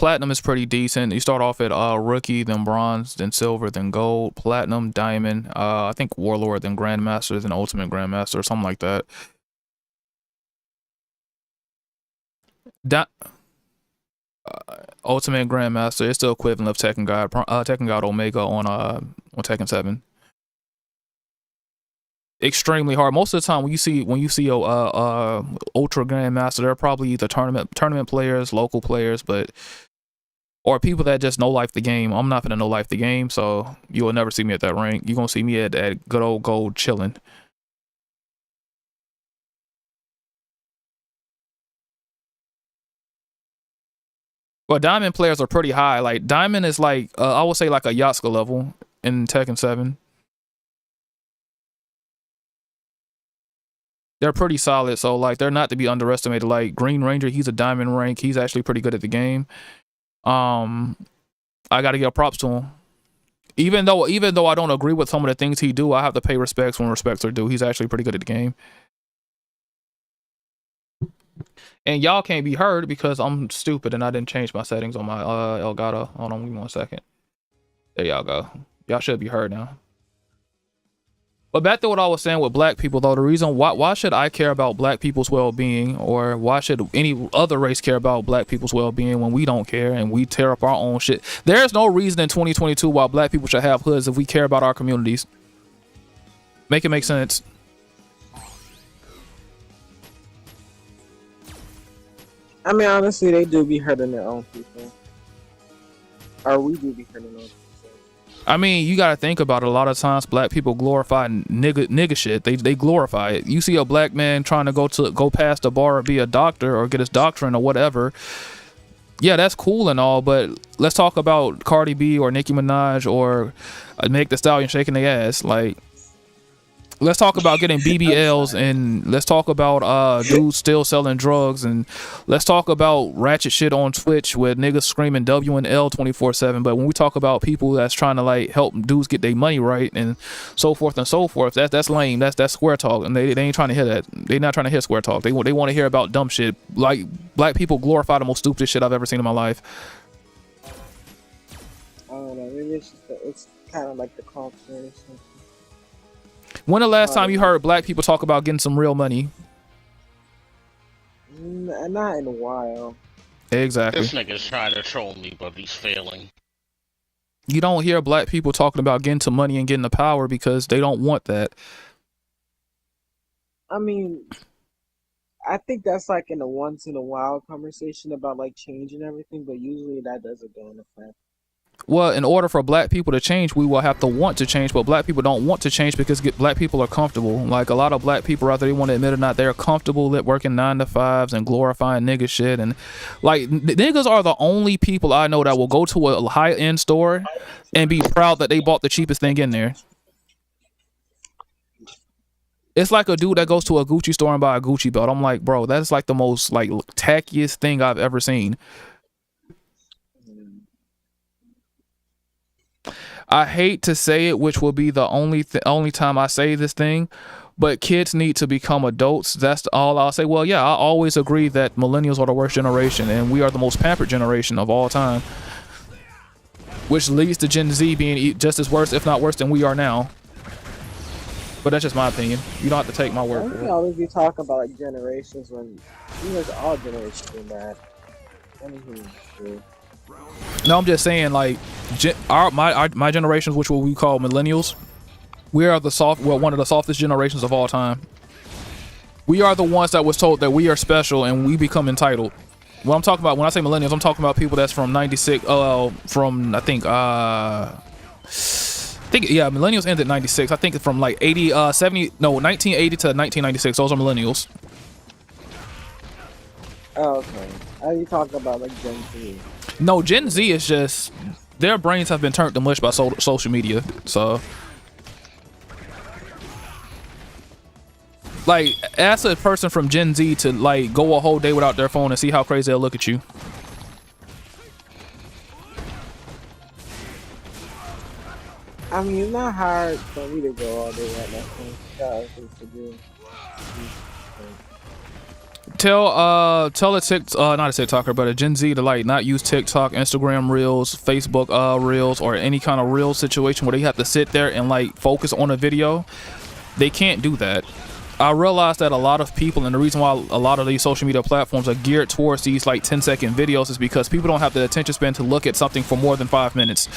platinum is pretty decent. You start off at rookie, then bronze, then silver, then gold, platinum, diamond. I think warlord, then grandmaster, then ultimate grandmaster, or something like that. Ultimate grandmaster is the equivalent of Tekken God Omega on Tekken 7. Extremely hard. Most of the time when you see ultra grandmaster, they're probably either tournament players, local players, or people that just no life the game. I'm not gonna no life the game, so you will never see me at that rank. You're gonna see me at good old gold chilling. Well, diamond players are pretty high. Like diamond is like I would say like a Yatsuka level in Tekken 7. They're pretty solid, so like they're not to be underestimated. Like Green Ranger, he's a diamond rank. He's actually pretty good at the game. I gotta give props to him. Even though I don't agree with some of the things he do, I have to pay respects when respects are due. He's actually pretty good at the game. And y'all can't be heard because I'm stupid and I didn't change my settings on my Elgato. Hold on, give me 1 second. There y'all go. Y'all should be heard now. But back to what I was saying with black people, though, the reason why should I care about black people's well-being, or why should any other race care about black people's well-being when we don't care and we tear up our own shit? There's no reason in 2022 why black people should have hoods if we care about our communities. Make it make sense. I mean, honestly, they do be hurting their own people. Or we do be hurting their own people. I mean, you gotta think about it. A lot of times black people glorify nigga shit. They glorify it. You see a black man trying to go past the bar or be a doctor or get his doctorate or whatever. Yeah, that's cool and all, but let's talk about Cardi B or Nicki Minaj or Meg Thee Stallion shaking their ass. Like, let's talk about getting BBLs, and let's talk about dudes still selling drugs, and let's talk about ratchet shit on Twitch with niggas screaming W and L 24/7. But when we talk about people that's trying to like help dudes get their money right and so forth and so forth, that's lame. That's square talk, and they ain't trying to hear that. They not trying to hear square talk. They want to hear about dumb shit. Like, black people glorify the most stupid shit I've ever seen in my life. I don't know. Maybe it's kind of like the culture or something. When the last time you heard black people talk about getting some real money? Not in a while. Exactly. This nigga's trying to troll me, but he's failing. You don't hear black people talking about getting some money and getting the power because they don't want that. I mean, I think that's like in a once in a while conversation about like change and everything, but usually that doesn't go in effect. Well, in order for black people to change, we will have to want to change, but black people don't want to change because black people are comfortable. Like, a lot of black people, whether they want to admit it or not, they're comfortable working 9-to-5s and glorifying nigga shit. And like, niggas are the only people I know that will go to a high-end store and be proud that they bought the cheapest thing in there. It's like a dude that goes to a Gucci store and buy a Gucci belt. I'm like, bro, that's like the most like tackiest thing I've ever seen. I hate to say it, which will be the only time I say this thing, but kids need to become adults. That's all I'll say. Well, yeah, I always agree that millennials are the worst generation, and we are the most pampered generation of all time, which leads to Gen Z being just as worse, if not worse, than we are now. But that's just my opinion. You don't have to take my word for it. I always be talking about like generations when all generations are bad. Anywho, no, I'm just saying, like, my generations, which what we call millennials, we are one of the softest generations of all time. We are the ones that was told that we are special and we become entitled. What I'm talking about when I say millennials, I'm talking about people that's from 96, from I think yeah, millennials ended 96. I think from like 1980 to 1996. Those are millennials. oh, okay. Are you talking about like Gen Z? No, Gen Z is just, their brains have been turned to mush by social media. So, like, ask a person from Gen Z to like go a whole day without their phone and see how crazy they'll look at you. I mean, it's not hard for me to go all day without my phone. Got things to do. Tell a not a TikToker, but a Gen Z to like not use TikTok, Instagram Reels, Facebook Reels, or any kind of Reel situation where they have to sit there and like focus on a video. They can't do that. I realized that a lot of people, and the reason why a lot of these social media platforms are geared towards these like 10-second videos is because people don't have the attention span to look at something for more than 5 minutes.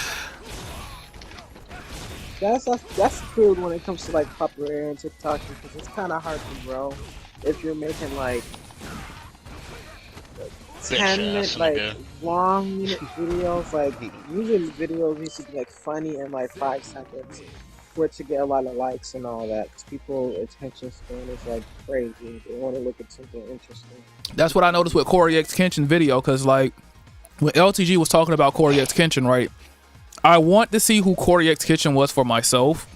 That's true when it comes to like popularity on TikTok, because it's kind of hard to grow if you're making like 10-minute like long minute videos. Like usually videos need to be like funny in like 5 seconds for it to get a lot of likes and all that, because people attention span is like crazy. They want to look at something interesting. That's what I noticed with Corey X Kenshin video, because like when LTG was talking about Corey X Kenshin, right, I want to see who Corey X Kenshin was for myself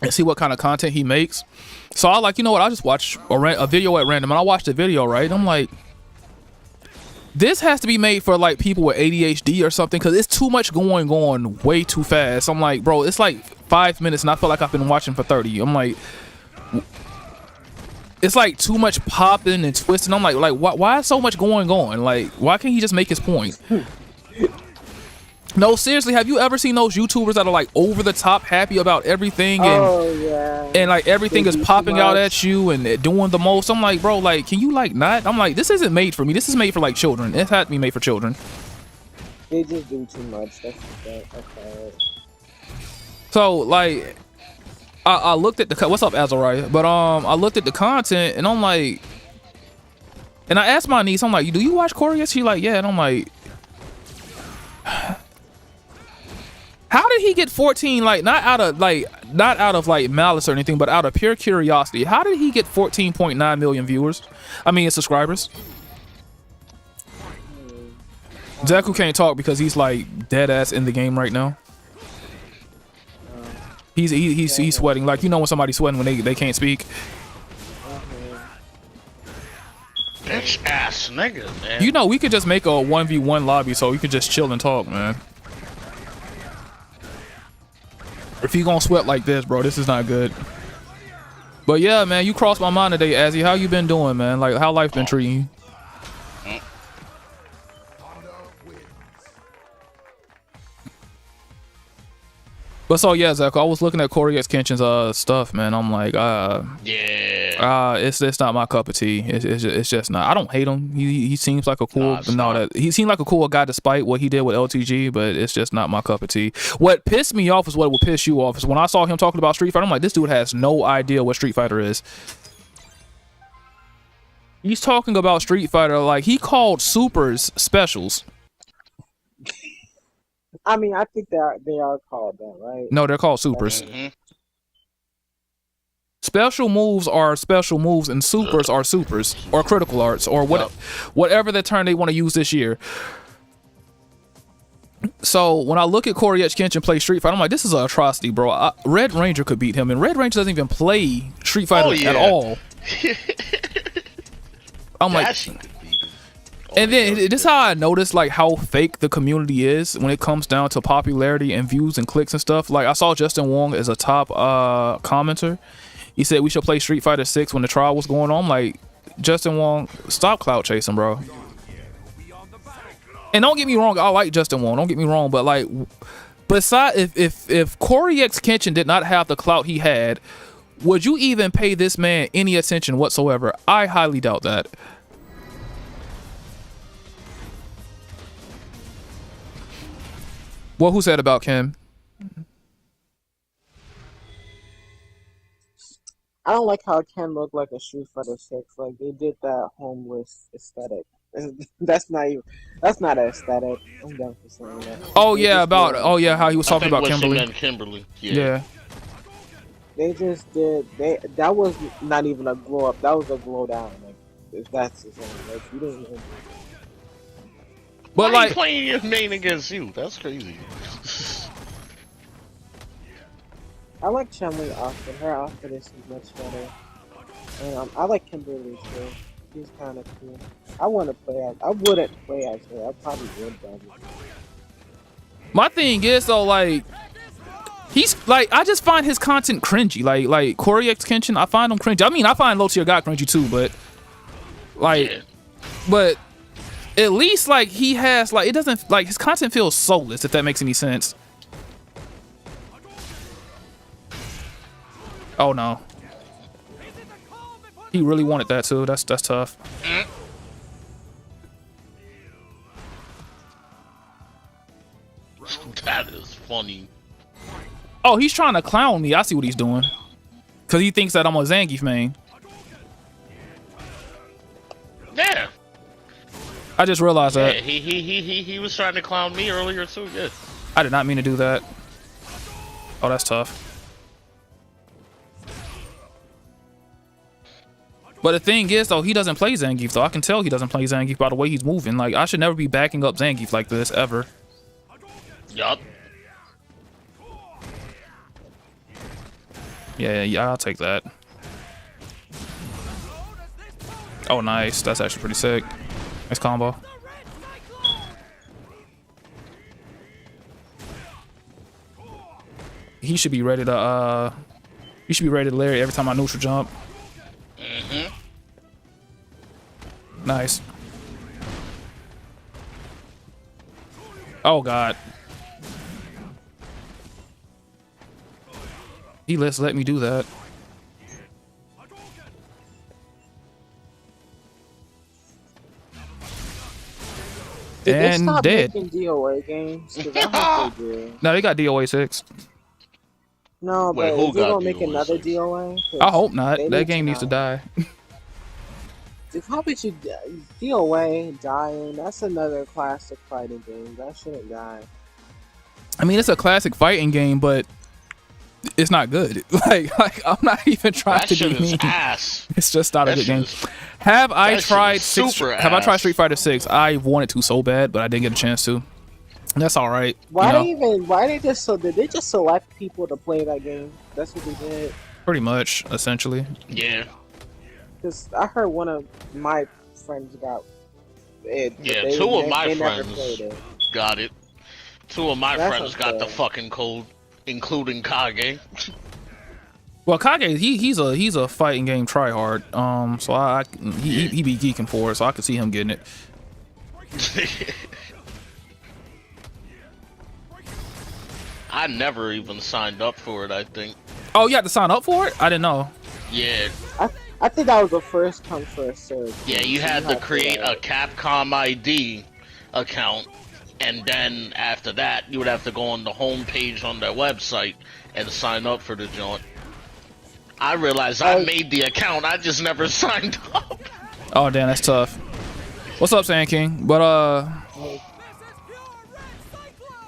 and see what kind of content he makes. So I like, you know what, I'll just watch a video at random, and I watched the video, right, and I'm like, this has to be made for like people with ADHD or something, because it's too much going on way too fast. I'm like, bro, it's like 5 minutes and I feel like I've been watching for 30. I'm like, it's like too much popping and twisting. I'm like why is so much going on? Like, why can't he just make his point? No, seriously, have you ever seen those YouTubers that are like over the top happy about everything, and and like everything is popping out at you and doing the most? I'm like, bro, like, can you like not? I'm like, this isn't made for me. This is made for like children. It had to be made for children. They just do too much. That's hard. So like, I looked at the what's up, Azariah? But I looked at the content and I'm like, and I asked my niece, I'm like, do you watch Corey? She like, yeah, and I'm like, how did he get 14? Like, not out of like malice or anything, but out of pure curiosity. How did he get 14.9 million viewers? I mean, subscribers. Zeku can't talk because he's like dead ass in the game right now. He's sweating. Like, you know when somebody's sweating when they can't speak. Bitch ass nigga, man. You know, we could just make a 1v1 lobby so you could just chill and talk, man. If you gonna sweat like this, bro, this is not good. But yeah, man, you crossed my mind today, Azzy. How you been doing, man? Like, how life been treating you? But so yeah, Zach, I was looking at Corey X Kenshin's stuff, man. I'm like, it's not my cup of tea. It's just not. I don't hate him. He seems like a cool he seemed like a cool guy despite what he did with LTG, but it's just not my cup of tea. What pissed me off is what would piss you off is when I saw him talking about Street Fighter. I'm like, this dude has no idea what Street Fighter is. He's talking about Street Fighter like he called supers specials. I mean, I think they are called that, right? No, they're called supers. Special moves are special moves, and supers are supers, or critical arts, or whatever the term they want to use this year. So when I look at Corey X Kenshin play Street Fighter, I'm like, this is an atrocity, bro. Red Ranger could beat him, and Red Ranger doesn't even play Street Fighter at all. I'm like, and then this is how I noticed like how fake the community is when it comes down to popularity and views and clicks and stuff. Like, I saw Justin Wong as a top commenter. He said we should play Street Fighter 6 when the trial was going on. I'm like, Justin Wong, stop clout chasing, bro. And don't get me wrong, I like Justin Wong. Don't get me wrong, but like, besides, if Corey X Kenshin did not have the clout he had, would you even pay this man any attention whatsoever? I highly doubt that. Well, who said about Kim? I don't like how Ken looked like a Street Fighter 6. Like, they did that homeless aesthetic. That's not an aesthetic. I'm done for saying that. Oh yeah, how he was talking about Kimberly. Kimberly. Yeah. They just did. That was not even a glow up. That was a glow down. Like, if that's the thing. Like, you didn't even. But like, playing your main against you, that's crazy. I like Chun-Li outfit. Her outfit is much better. And I like Kimberly too. She's kind of cool. I wouldn't play as her. I probably would, though. My thing is though, like, he's like, I just find his content cringy. Like Corey X Kenshin, I find him cringy. I mean, I find Low Tier God cringy too, but Like, Yeah. but at least like he has like it doesn't like his content feels soulless, if that makes any sense. Oh no. He really wanted that too. That's tough. That is funny. Oh, he's trying to clown me. I see what he's doing. Cause he thinks that I'm a Zangief main. Yeah. I just realized Yeah, that. he was trying to clown me earlier too. Yeah. I did not mean to do that. Oh, that's tough. But the thing is, though, he doesn't play Zangief, though. I can tell he doesn't play Zangief by the way he's moving. Like, I should never be backing up Zangief like this, ever. Yup. Yeah, I'll take that. Oh, nice. That's actually pretty sick. Nice combo. He should be ready to, he should be ready to Larry every time I neutral jump. Nice. Oh, God. He let me do that. Did they And stop dead. making DOA games? 'Cause I hope they do. No, they got DOA 6. No, Wait, but who is they got gonna make DOA another 6? DOA? 'Cause I hope not. they That game needs to not. die. They probably should DOA dying. That's another classic fighting game. That shouldn't die. I mean, it's a classic fighting game, but it's not good. Like I'm not even trying That to shit be is mean. ass. It's just not a That good game. shit is- Have I that shit tried is six? super Have I tried ass. Street Fighter 6? I wanted to so bad, but I didn't get a chance to. That's all right. Why You know, they even? Why they just so? Did they just select people to play that game? That's what they did. pretty much, essentially. Yeah. Cause I heard one of my friends got it. but Yeah, they, two of they- my they never friends played it. got it. Two of my That's friends got the unfair. fucking code, including Kage. Well, Kage, he's a fighting game tryhard. So he be geeking for it, so I could see him getting it. I never even signed up for it, I think. Oh, you have to sign up for it? I didn't know. Yeah. I think that was the first come first serve. Yeah, you So had to create a like, Capcom ID account, and then after that, you would have to go on the home page on their website and sign up for the joint. I realized I made the account, I just never signed up. Oh, damn, that's tough. What's up, Sand King? But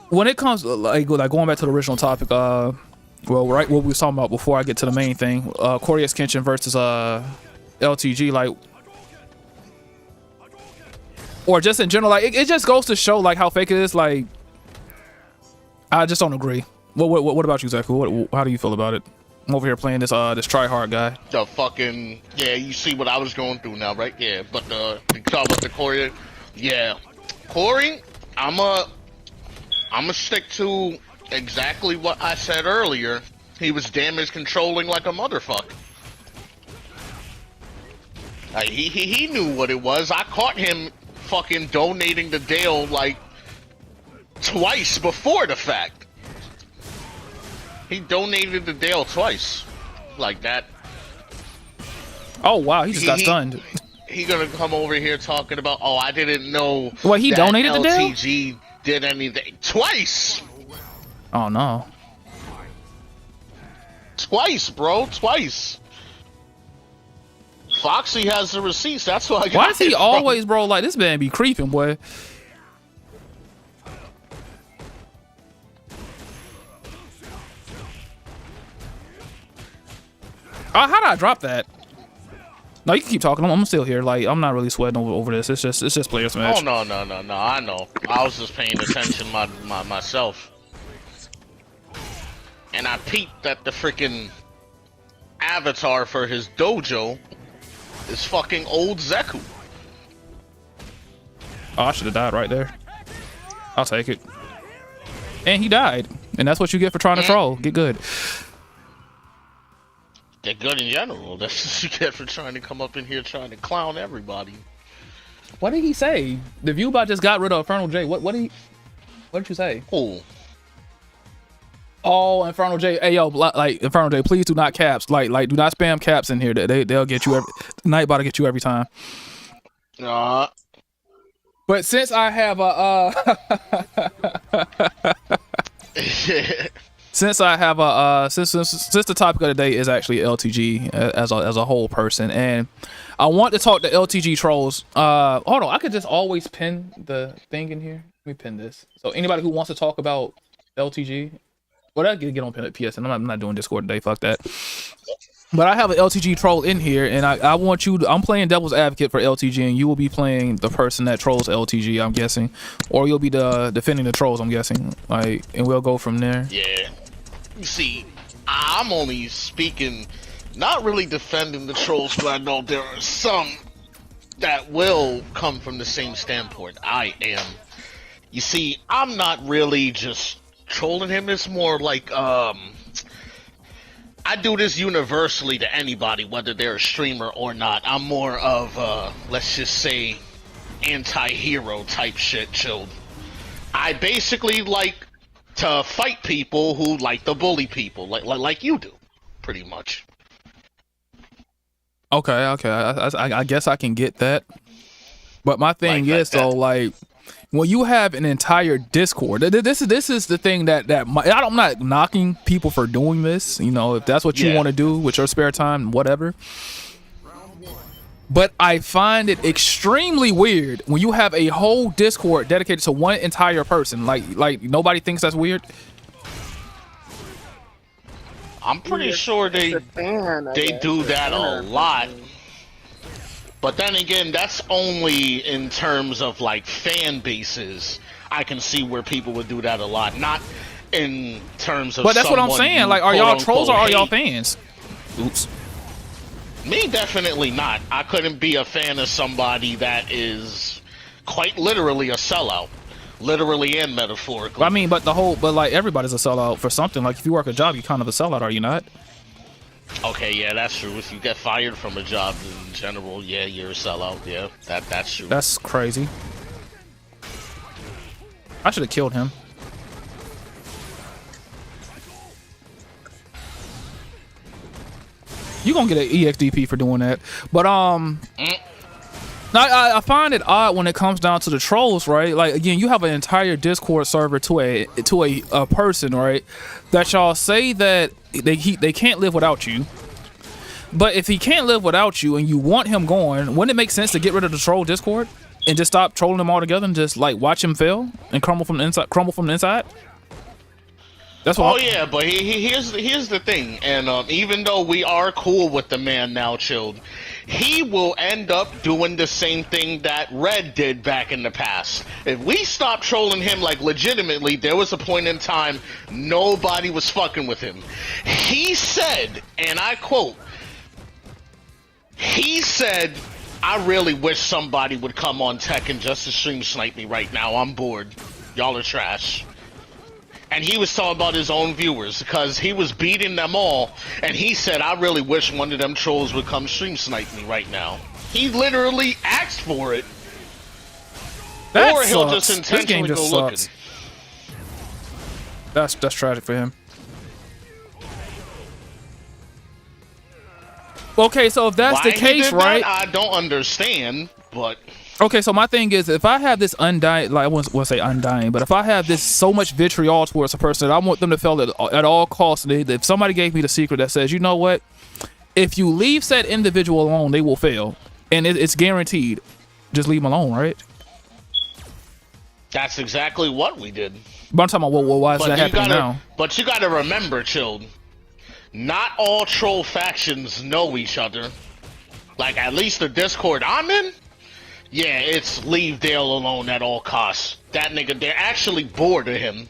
when it comes like going back to the original topic, well, right, what we was talking about before I get to the main thing, Korea's Kenshin versus LTG, like, or just in general, like it just goes to show like how fake it is. Like, I just don't agree. What about you, Zeku? How do you feel about it? I'm over here playing this try hard guy. The fucking, yeah, you see what I was going through now, right? Yeah, but you talk about the Corey, yeah. Corey, I'ma stick to exactly what I said earlier. He was damage controlling like a motherfucker. Like, he knew what it was. I caught him fucking donating to Dale like twice before the fact. He donated to Dale twice. Like that. Oh wow, he just got stunned. He gonna come over here talking about, oh, I didn't know. What, he that donated to Dale? LTG did anything twice. Oh no. Twice, bro. Twice. Foxy has the receipts. That's why I got Why is he it from. always, bro? Like, this man be creeping, boy. How did I drop that? No, you can keep talking. I'm still here. Like, I'm not really sweating over this. It's just players match. Oh no. I know. I was just paying attention myself, and I peeped that the freaking avatar for his dojo is fucking old Zeku. Oh, I should have died right there. I'll take it. And he died. And that's what you get for trying to troll. Get good. They're good in general. That's what you get for trying to come up in here trying to clown everybody. What did he say? The Viewbot just got rid of Infernal J. What did you say? Oh. Oh, Infernal J. Hey yo, like Infernal J, please do not caps. Like do not spam caps in here. They'll get you every Nightbot to get you every time. But since I have a since the topic of the day is actually LTG as a whole person, and I want to talk to LTG trolls. Hold on, I could just always pin the thing in here. Let me pin this. So anybody who wants to talk about LTG, well, I can get on pin at PSN. I'm not doing Discord today. Fuck that. But I have an LTG troll in here, and I want you to, I'm playing devil's advocate for LTG, and you will be playing the person that trolls LTG, I'm guessing, or you'll be defending the trolls, I'm guessing. Like, and we'll go from there. Yeah. You see, I'm only speaking, not really defending the trolls, but I know there are some that will come from the same standpoint I am. You see, I'm not really just trolling him. It's more like, I do this universally to anybody, whether they're a streamer or not. I'm more of, let's just say, anti-hero type shit, chilled. I basically like to fight people who like to bully people, like you do, pretty much. Okay. I guess I can get that. But my thing is, though, like, when you have an entire Discord, this is the thing that I'm not knocking people for doing this. You know, if that's what you want to do with your spare time, whatever. But I find it extremely weird when you have a whole Discord dedicated to one entire person. Like nobody thinks that's weird. I'm pretty sure they do that a lot. But then again, that's only in terms of like fan bases. I can see where people would do that a lot, not in terms of. But that's what I'm saying. Like, are y'all trolls or are y'all fans? Oops. Me, definitely not. I couldn't be a fan of somebody that is quite literally a sellout, literally and metaphorically. I mean, but like everybody's a sellout for something. Like if you work a job, you're kind of a sellout, are you not? Okay, yeah, that's true. If you get fired from a job in general, yeah, you're a sellout. Yeah, that's true. That's crazy. I should have killed him. You gonna get an EXDP for doing that, but I find it odd when it comes down to the trolls, right? Like again, you have an entire Discord server to a person, right? That y'all say that they can't live without you. But if he can't live without you and you want him going, wouldn't it make sense to get rid of the troll Discord and just stop trolling him altogether and just like watch him fail and crumble from the inside? That's what. Oh yeah, but here's the thing, and even though we are cool with the man now, chilled, he will end up doing the same thing that Red did back in the past. If we stopped trolling him, like legitimately, there was a point in time nobody was fucking with him. He said, and I quote, he said, "I really wish somebody would come on Tekken just to stream snipe me right now. I'm bored. Y'all are trash." And he was talking about his own viewers because he was beating them all, and he said, "I really wish one of them trolls would come stream snipe me right now." He literally asked for it. That or he'll sucks. just intentionally go looking. That's tragic for him. Okay, so if that's the case, right? I don't understand, but okay, so my thing is, if I have this undying, like I won't say undying, but if I have this so much vitriol towards a person that I want them to fail at all costs, if somebody gave me the secret that says, you know what, if you leave said individual alone, they will fail, and it's guaranteed, just leave them alone, right? That's exactly what we did. But I'm talking about, well, why is that happening now? But you gotta remember, Chilled, not all troll factions know each other. Like, at least the Discord I'm in, yeah, it's leave Dale alone at all costs. That nigga, they're actually bored of him.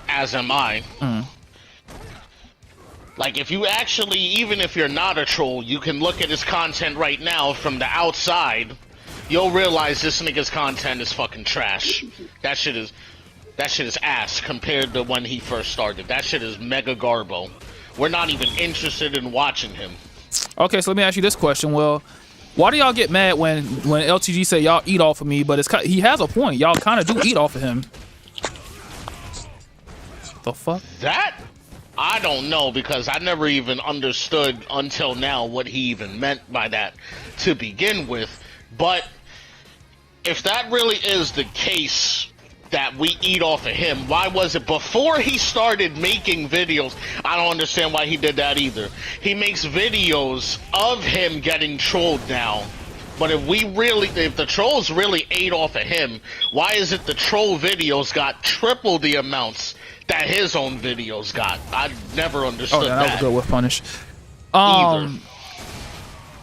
As am I. Like, if you actually, even if you're not a troll, you can look at his content right now from the outside, you'll realize this nigga's content is fucking trash. That shit is ass compared to when he first started. That shit is mega garbo. we're not even interested in watching him. Okay, so let me ask you this question. Well, why do y'all get mad when LTG say y'all eat off of me? But he has a point. Y'all kind of do eat off of him. The fuck? That I don't know, because I never even understood until now what he even meant by that to begin with. But if that really is the case, that we eat off of him, why was it before he started making videos? I don't understand why he did that either. He makes videos of him getting trolled now. But if the trolls really ate off of him, why is it the troll videos got triple the amounts that his own videos got? I never understood that. That was good with punish. Either.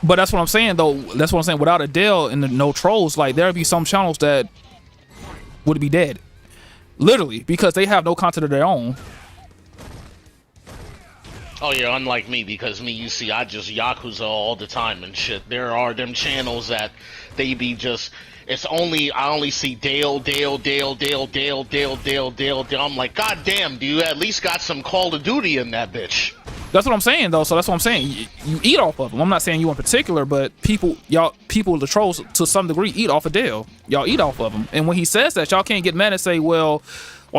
But that's what I'm saying, though. That's what I'm saying. Without Adele and no trolls, like, there'd be some channels that would be dead, literally, because they have no content of their own. Oh yeah, unlike me, because you see, I just Yakuza all the time and shit. There are them channels that they be just, I only see Dale. I'm like, god damn, do you at least got some Call of Duty in that bitch? That's what I'm saying, though. So that's what I'm saying. You eat off of them. I'm not saying you in particular, but the trolls to some degree eat off of Dale. Y'all eat off of them. And when he says that, y'all can't get mad and say, well,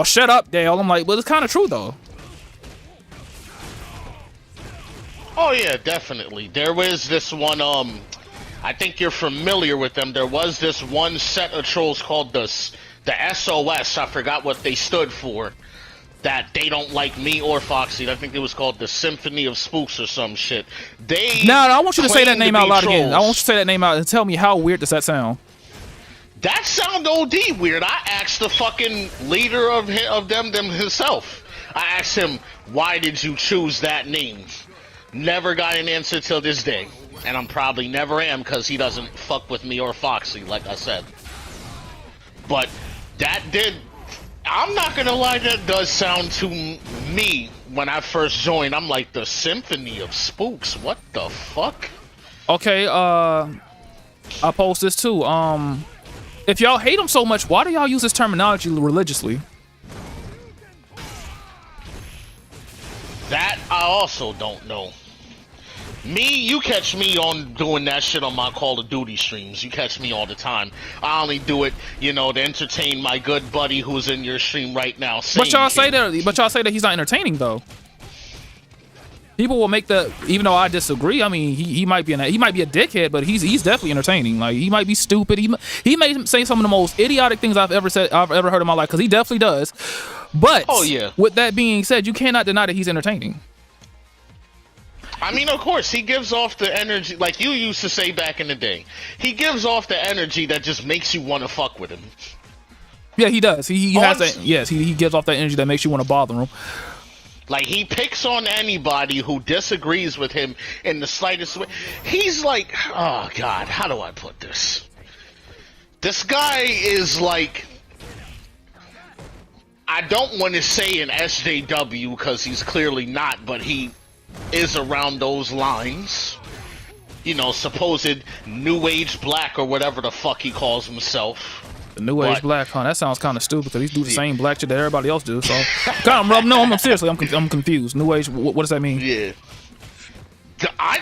shut up, Dale. I'm like, well, it's kind of true, though. Oh yeah, definitely. There was this one, I think you're familiar with them. There was this one set of trolls called the SOS. I forgot what they stood for. That they don't like me or Foxy. I think it was called the Symphony of Spooks or some shit. I want you to say that name out loud again. I want you to say that name out and tell me how weird does that sound. That sound OD weird. I asked the fucking leader of them himself. I asked him, why did you choose that name? Never got an answer till this day. And I'm probably never am, because he doesn't fuck with me or Foxy, like I said. But that did... I'm not gonna lie, that does sound to me, when I first joined, I'm like, the Symphony of Spooks, what the fuck? Okay, I post this too. If y'all hate him so much, why do y'all use this terminology religiously? That I also don't know. You catch me on doing that shit on my Call of Duty streams. You catch me all the time. I only do it, to entertain my good buddy who's in your stream right now. But y'all say that he's not entertaining, though. People will make the, even though I disagree. I mean, he might be a dickhead, but he's definitely entertaining. Like, he might be stupid. He may say some of the most idiotic things I've ever heard in my life, because he definitely does. But oh yeah. With that being said, you cannot deny that he's entertaining. I mean, of course, he gives off the energy, like you used to say back in the day. He gives off the energy that just makes you want to fuck with him. Yeah, he does. He has that. Yes, he gives off that energy that makes you want to bother him. Like, he picks on anybody who disagrees with him in the slightest way. He's like, oh god, how do I put this? This guy is like, I don't want to say an SJW because he's clearly not, but he is around those lines. Supposed new age black or whatever the fuck he calls himself. The new age black, huh? That sounds kind of stupid, because he do the same black shit that everybody else do. So, I'm seriously, I'm confused. New age, what does that mean? Yeah. I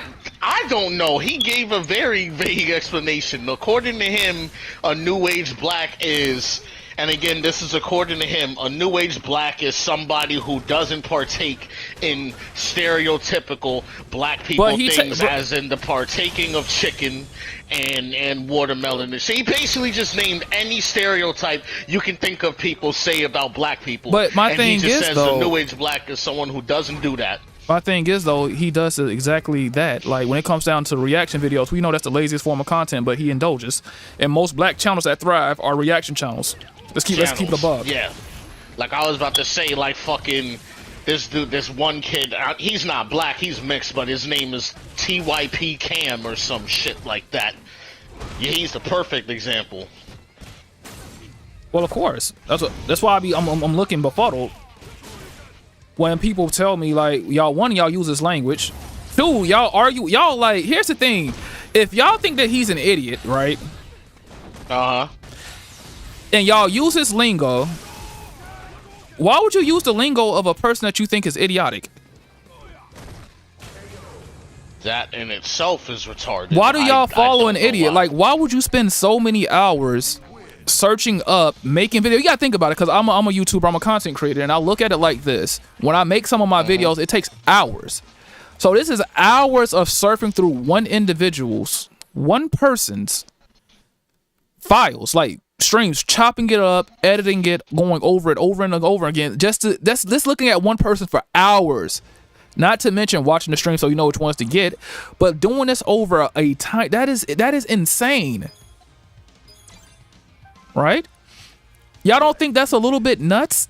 don't know. He gave a very vague explanation. According to him, a new age black is, and again, this is according to him, a new age black is somebody who doesn't partake in stereotypical black people things, as in the partaking of chicken and watermelon. So he basically just named any stereotype you can think of people say about black people. But my thing he just is, says though, a new age black is someone who doesn't do that. My thing is, though, he does exactly that. Like, when it comes down to reaction videos, we know that's the laziest form of content, but he indulges. And most black channels that thrive are reaction channels. Let's keep it above. Yeah. Like, I was about to say, like, fucking this dude, this one kid, he's not black, he's mixed, but his name is TYP Cam or some shit like that. Yeah, he's the perfect example. Well, of course. That's why I'm looking befuddled when people tell me, like, y'all use this language. Two, y'all argue. Y'all, like, here's the thing. If y'all think that he's an idiot, right? Uh-huh. And y'all use his lingo, why would you use the lingo of a person that you think is idiotic? That in itself is retarded. Why do y'all follow an don't know idiot? why. Like, why would you spend so many hours searching up, making video? You gotta think about it, because I'm a YouTuber, I'm a content creator, and I look at it like this. When I make some of my videos, it takes hours. So this is hours of surfing through one person's files, like streams, chopping it up, editing it, going over it over and over again. That's looking at one person for hours. Not to mention watching the stream so you know which ones to get, but doing this over a time, that is insane. Right? Y'all don't think that's a little bit nuts?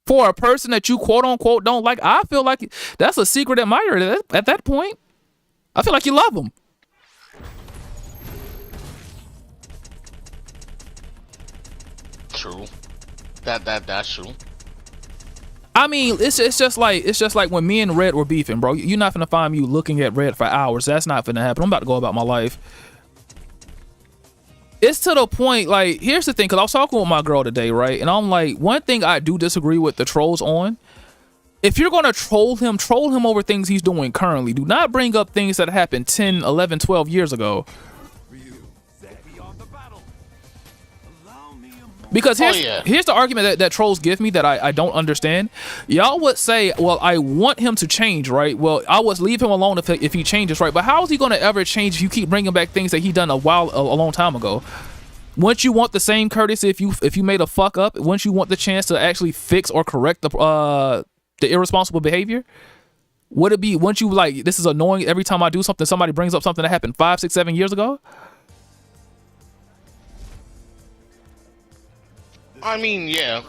For a person that you quote unquote don't like, I feel like that's a secret admirer at that point. I feel like you love them. True. That's true. I mean, it's just like when me and Red were beefing, bro. You're not gonna find me looking at Red for hours. That's not gonna happen. I'm about to go about my life. It's to the point, like, here's the thing, because I was talking with my girl today, right? And I'm like, one thing I do disagree with the trolls on, if you're gonna troll him over things he's doing currently. Do not bring up things that happened 10, 11, 12 years ago. Because here's the argument that trolls give me that I don't understand. Y'all would say, well, I want him to change, right? Well, I would leave him alone if he changes, right? But how is he going to ever change if you keep bringing back things that he done a long time ago? Wouldn't you want the same courtesy if you made a fuck up? Wouldn't you want the chance to actually fix or correct the irresponsible behavior? Would it be, wouldn't you like, this is annoying every time I do something, somebody brings up something that happened 5, 6, 7 years ago? I mean, yeah.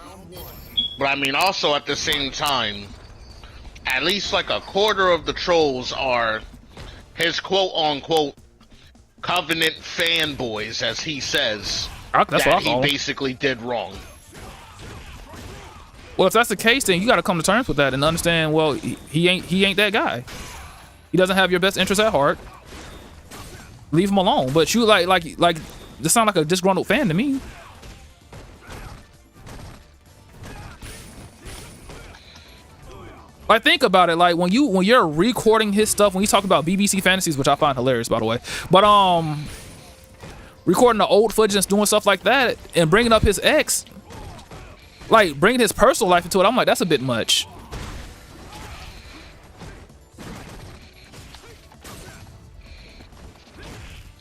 But I mean, also at the same time, at least like a quarter of the trolls are his quote-unquote Covenant fanboys, as he says, that he basically did wrong. Well, if that's the case, then you got to come to terms with that and understand, well, he ain't that guy. He doesn't have your best interest at heart. Leave him alone. But you like this sound like a disgruntled fan to me. Like, think about it. Like, when you're recording his stuff, when you talk about BBC fantasies, which I find hilarious, by the way, but recording the old footage and doing stuff like that and bringing up his ex, like bringing his personal life into it, I'm like, that's a bit much.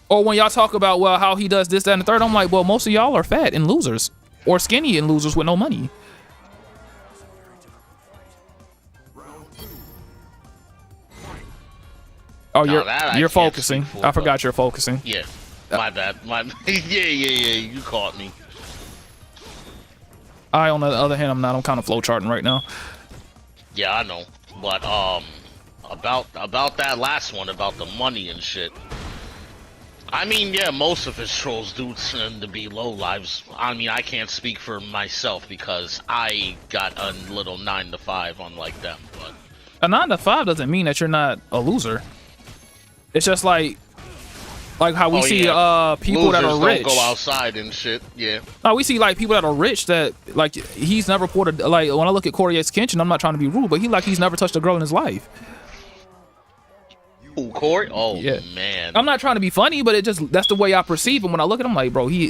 Or when y'all talk about, well, how he does this, that, and the third, I'm like, well, most of y'all are fat and losers, or skinny and losers with no money. Oh, you're focusing. I forgot you're focusing. Yeah, my bad. Yeah. You caught me. On the other hand, I'm not. I'm kind of flowcharting right now. Yeah, I know. But about that last one about the money and shit. I mean, yeah, most of his trolls do tend to be low lives. I mean, I can't speak for myself because I got a little 9 to 5 unlike them. But a 9 to 5 doesn't mean that you're not a loser. It's just like how we see people losers that are rich don't go outside and shit. Yeah. No, we see like people that are rich that like he's never reported. Like when I look at Corey X Kenshin, I'm not trying to be rude, but he's never touched a girl in his life. Ooh, Corey? Oh yeah. Man. I'm not trying to be funny, but that's the way I perceive him when I look at him. Like, bro, he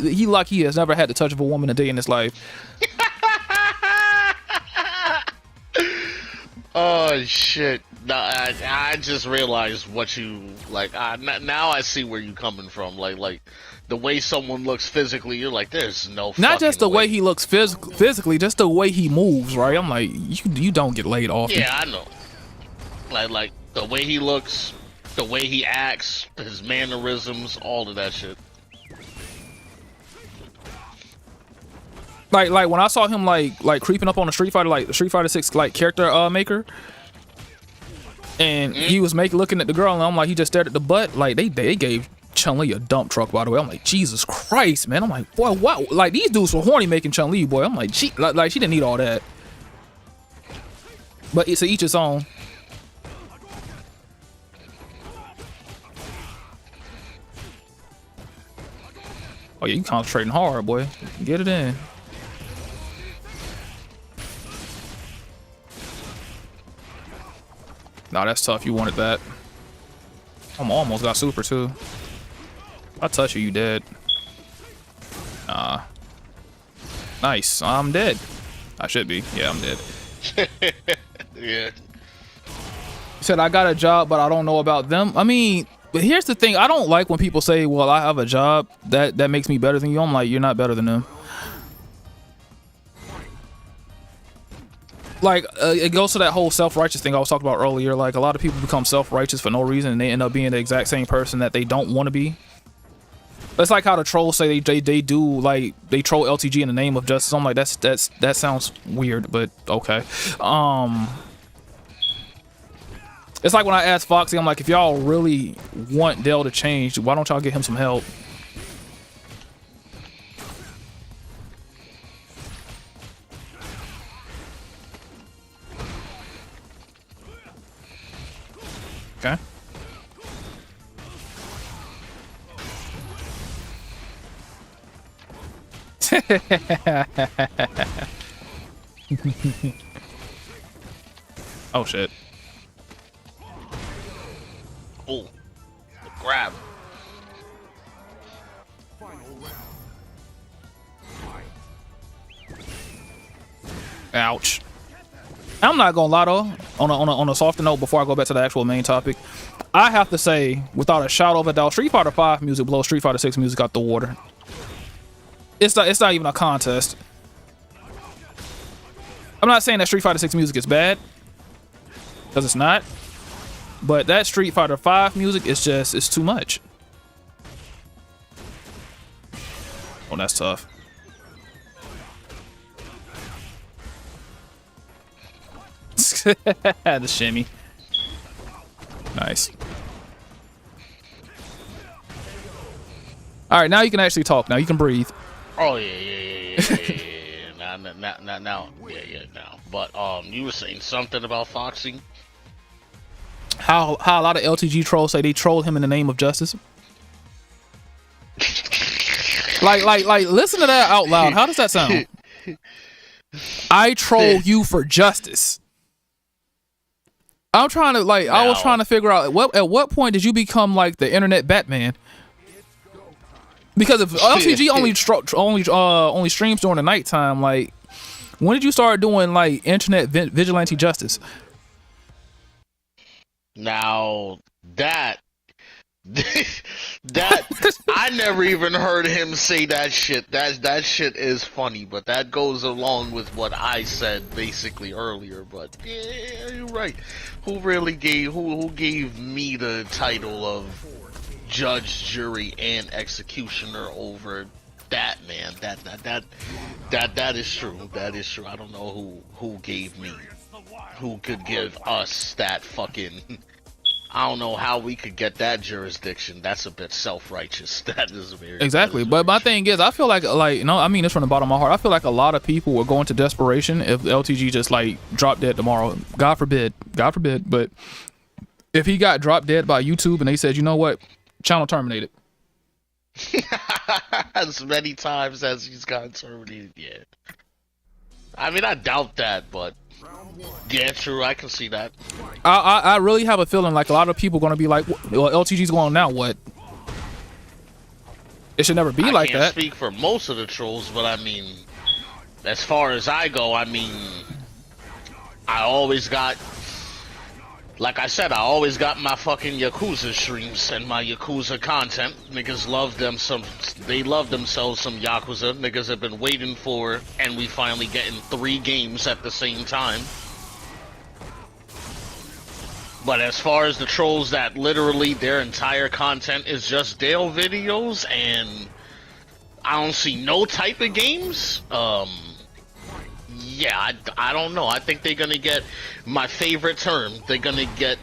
has never had the touch of a woman a day in his life. Oh shit. No, I just realized what you like. Now I see where you coming from. Like the way someone looks physically, you're like, there's no. Not just the way he looks physically, just the way he moves. Right? I'm like, you don't get laid off. Yeah, I know. Like the way he looks, the way he acts, his mannerisms, all of that shit. Like when I saw him like creeping up on the Street Fighter, like the Street Fighter 6 like character maker. And he was looking at the girl, and I'm like, he just stared at the butt. Like they gave Chun-Li a dump truck, by the way. I'm like, Jesus Christ, man. I'm like, boy, what? Like these dudes were horny making Chun-Li, boy. I'm like, she didn't need all that. But it's each its own. Oh yeah, you concentrating hard, boy. Get it in. Nah, that's tough. You wanted that. Almost got super too. I touch you, you dead. Nah. Nice. I'm dead. I should be. Yeah, I'm dead. Yeah. You said I got a job, but I don't know about them. I mean, but here's the thing. I don't like when people say, well, I have a job. That makes me better than you. I'm like, you're not better than them. Like, it goes to that whole self-righteous thing I was talking about earlier. Like, a lot of people become self-righteous for no reason, and they end up being the exact same person that they don't want to be. It's like how the trolls say they do, like, they troll LTG in the name of justice. I'm like, that sounds weird, but okay. It's like when I asked Foxy, I'm like, if y'all really want Dale to change, why don't y'all get him some help? Okay. Oh shit. Oh, the grab. Ouch. I'm not gonna lie though, on a softer note, before I go back to the actual main topic, I have to say, without a shadow of a doubt, Street Fighter 5 music blows Street Fighter 6 music out the water. It's not even a contest. I'm not saying that Street Fighter 6 music is bad, because it's not. But that Street Fighter 5 music is just, it's too much. Oh, that's tough. The shimmy. Nice. All right, now you can actually talk. Now you can breathe. Oh yeah. Now. But you were saying something about Foxy. How a lot of LTG trolls say they trolled him in the name of justice. like listen to that out loud. How does that sound? I troll you for justice. I'm trying to I was trying to figure out at what point did you become like the internet Batman? Because if LTG only streams during the nighttime, like when did you start doing like internet vigilante justice? Now that I never even heard him say that shit. That shit is funny, but that goes along with what I said basically earlier. But yeah, you're right. Who gave me the title of judge, jury, and executioner over that man? That is true. That is true. I don't know who gave me, who could give us that fucking. I don't know how we could get that jurisdiction. That's a bit self-righteous. That is very exactly. But my thing is, I feel like no, I mean this from the bottom of my heart. I feel like a lot of people will go into desperation if LTG just like drop dead tomorrow. God forbid. But if he got dropped dead by YouTube and they said, you know what, channel terminated. As many times as he's gotten terminated, yeah. I mean, I doubt that, but. Yeah, true. I can see that. I really have a feeling like a lot of people are going to be like, well, LTG's going now, what? It should never be like that. I can't speak for most of the trolls, but I mean, as far as I go, I mean, I always got, like I said, I always got my fucking Yakuza streams and my Yakuza content. Niggas love they love themselves some Yakuza. Niggas have been waiting for, and we finally getting 3 games at the same time. But as far as the trolls that literally their entire content is just Dale videos and I don't see no type of games, yeah, I don't know. I think they're gonna get my favorite term. They're gonna get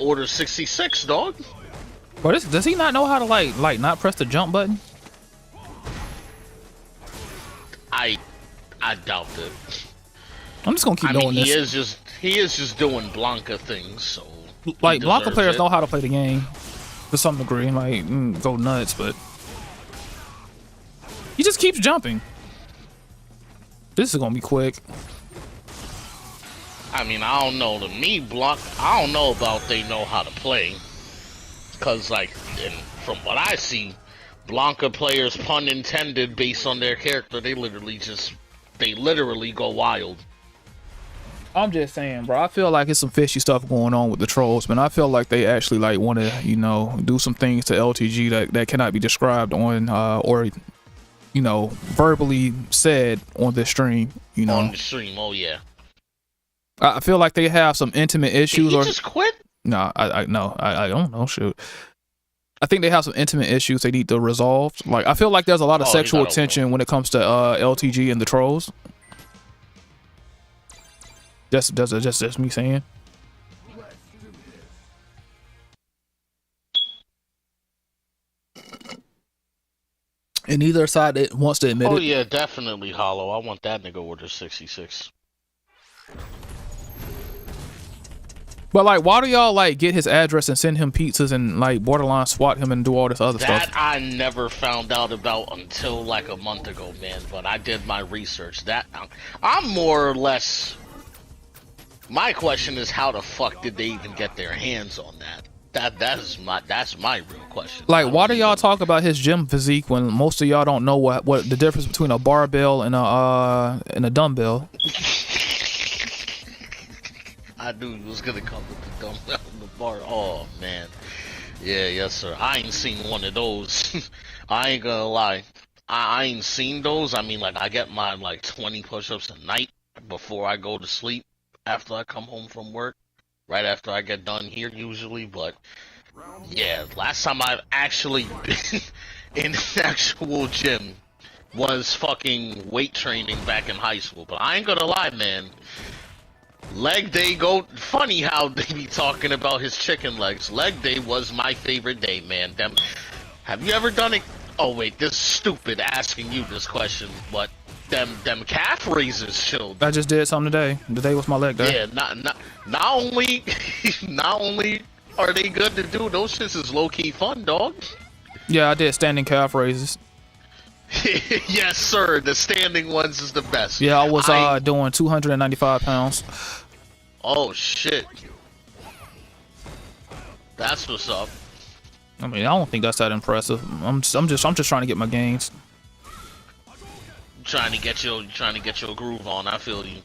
Order 66, dog. But does he not know how to like not press the jump button? I doubt it. I'm just gonna keep doing this. He is just doing Blanca things, so like Blanca players know how to play the game to some degree, like go nuts, but he just keeps jumping. This is gonna be quick. I mean, I don't know. To me, Blanc, I don't know about they know how to play. Cause like, from what I see, Blanca players, pun intended, based on their character, they literally go wild. I'm just saying, bro. I feel like it's some fishy stuff going on with the trolls, man. I feel like they actually like want to, you know, do some things to LTG that cannot be described on or, you know, verbally said on this stream. You know, on the stream. Oh yeah. I feel like they have some intimate issues. Did he just quit? No, I don't know. Shoot. I think they have some intimate issues they need to resolve. Like, I feel like there's a lot of sexual tension when it comes to LTG and the trolls. That's me saying. And neither side wants to admit it. Oh yeah, definitely Hollow. I want that nigga order 66. But like, why do y'all like get his address and send him pizzas and like borderline swat him and do all this other stuff? That I never found out about until like a month ago, man. But I did my research. That I'm more or less. My question is, how the fuck did they even get their hands on that? That's my real question. Like, why do y'all talk about his gym physique when most of y'all don't know what the difference between a barbell and a dumbbell? I knew he was gonna come with the dumbbell and the bar. Oh man, yeah, yes sir. I ain't seen one of those. I ain't gonna lie. I ain't seen those. I mean, like, I get my like 20 push-ups a night before I go to sleep. After I come home from work, right after I get done here usually, but yeah, last time I've actually been in an actual gym was fucking weight training back in high school. But I ain't gonna lie, man, leg day funny how they be talking about his chicken legs. Leg day was my favorite day, man. Have you ever done it? Oh wait, this is stupid asking you this question, but them calf raises chilled. I just did something today. Today was my leg day. Yeah, not only are they good to do, those shits is low key fun, dog. Yeah, I did standing calf raises. Yes, sir. The standing ones is the best. Yeah, I was doing 295 pounds. Oh shit. That's what's up. I mean, I don't think that's that impressive. I'm just trying to get my gains. Trying to get your groove on. I feel you.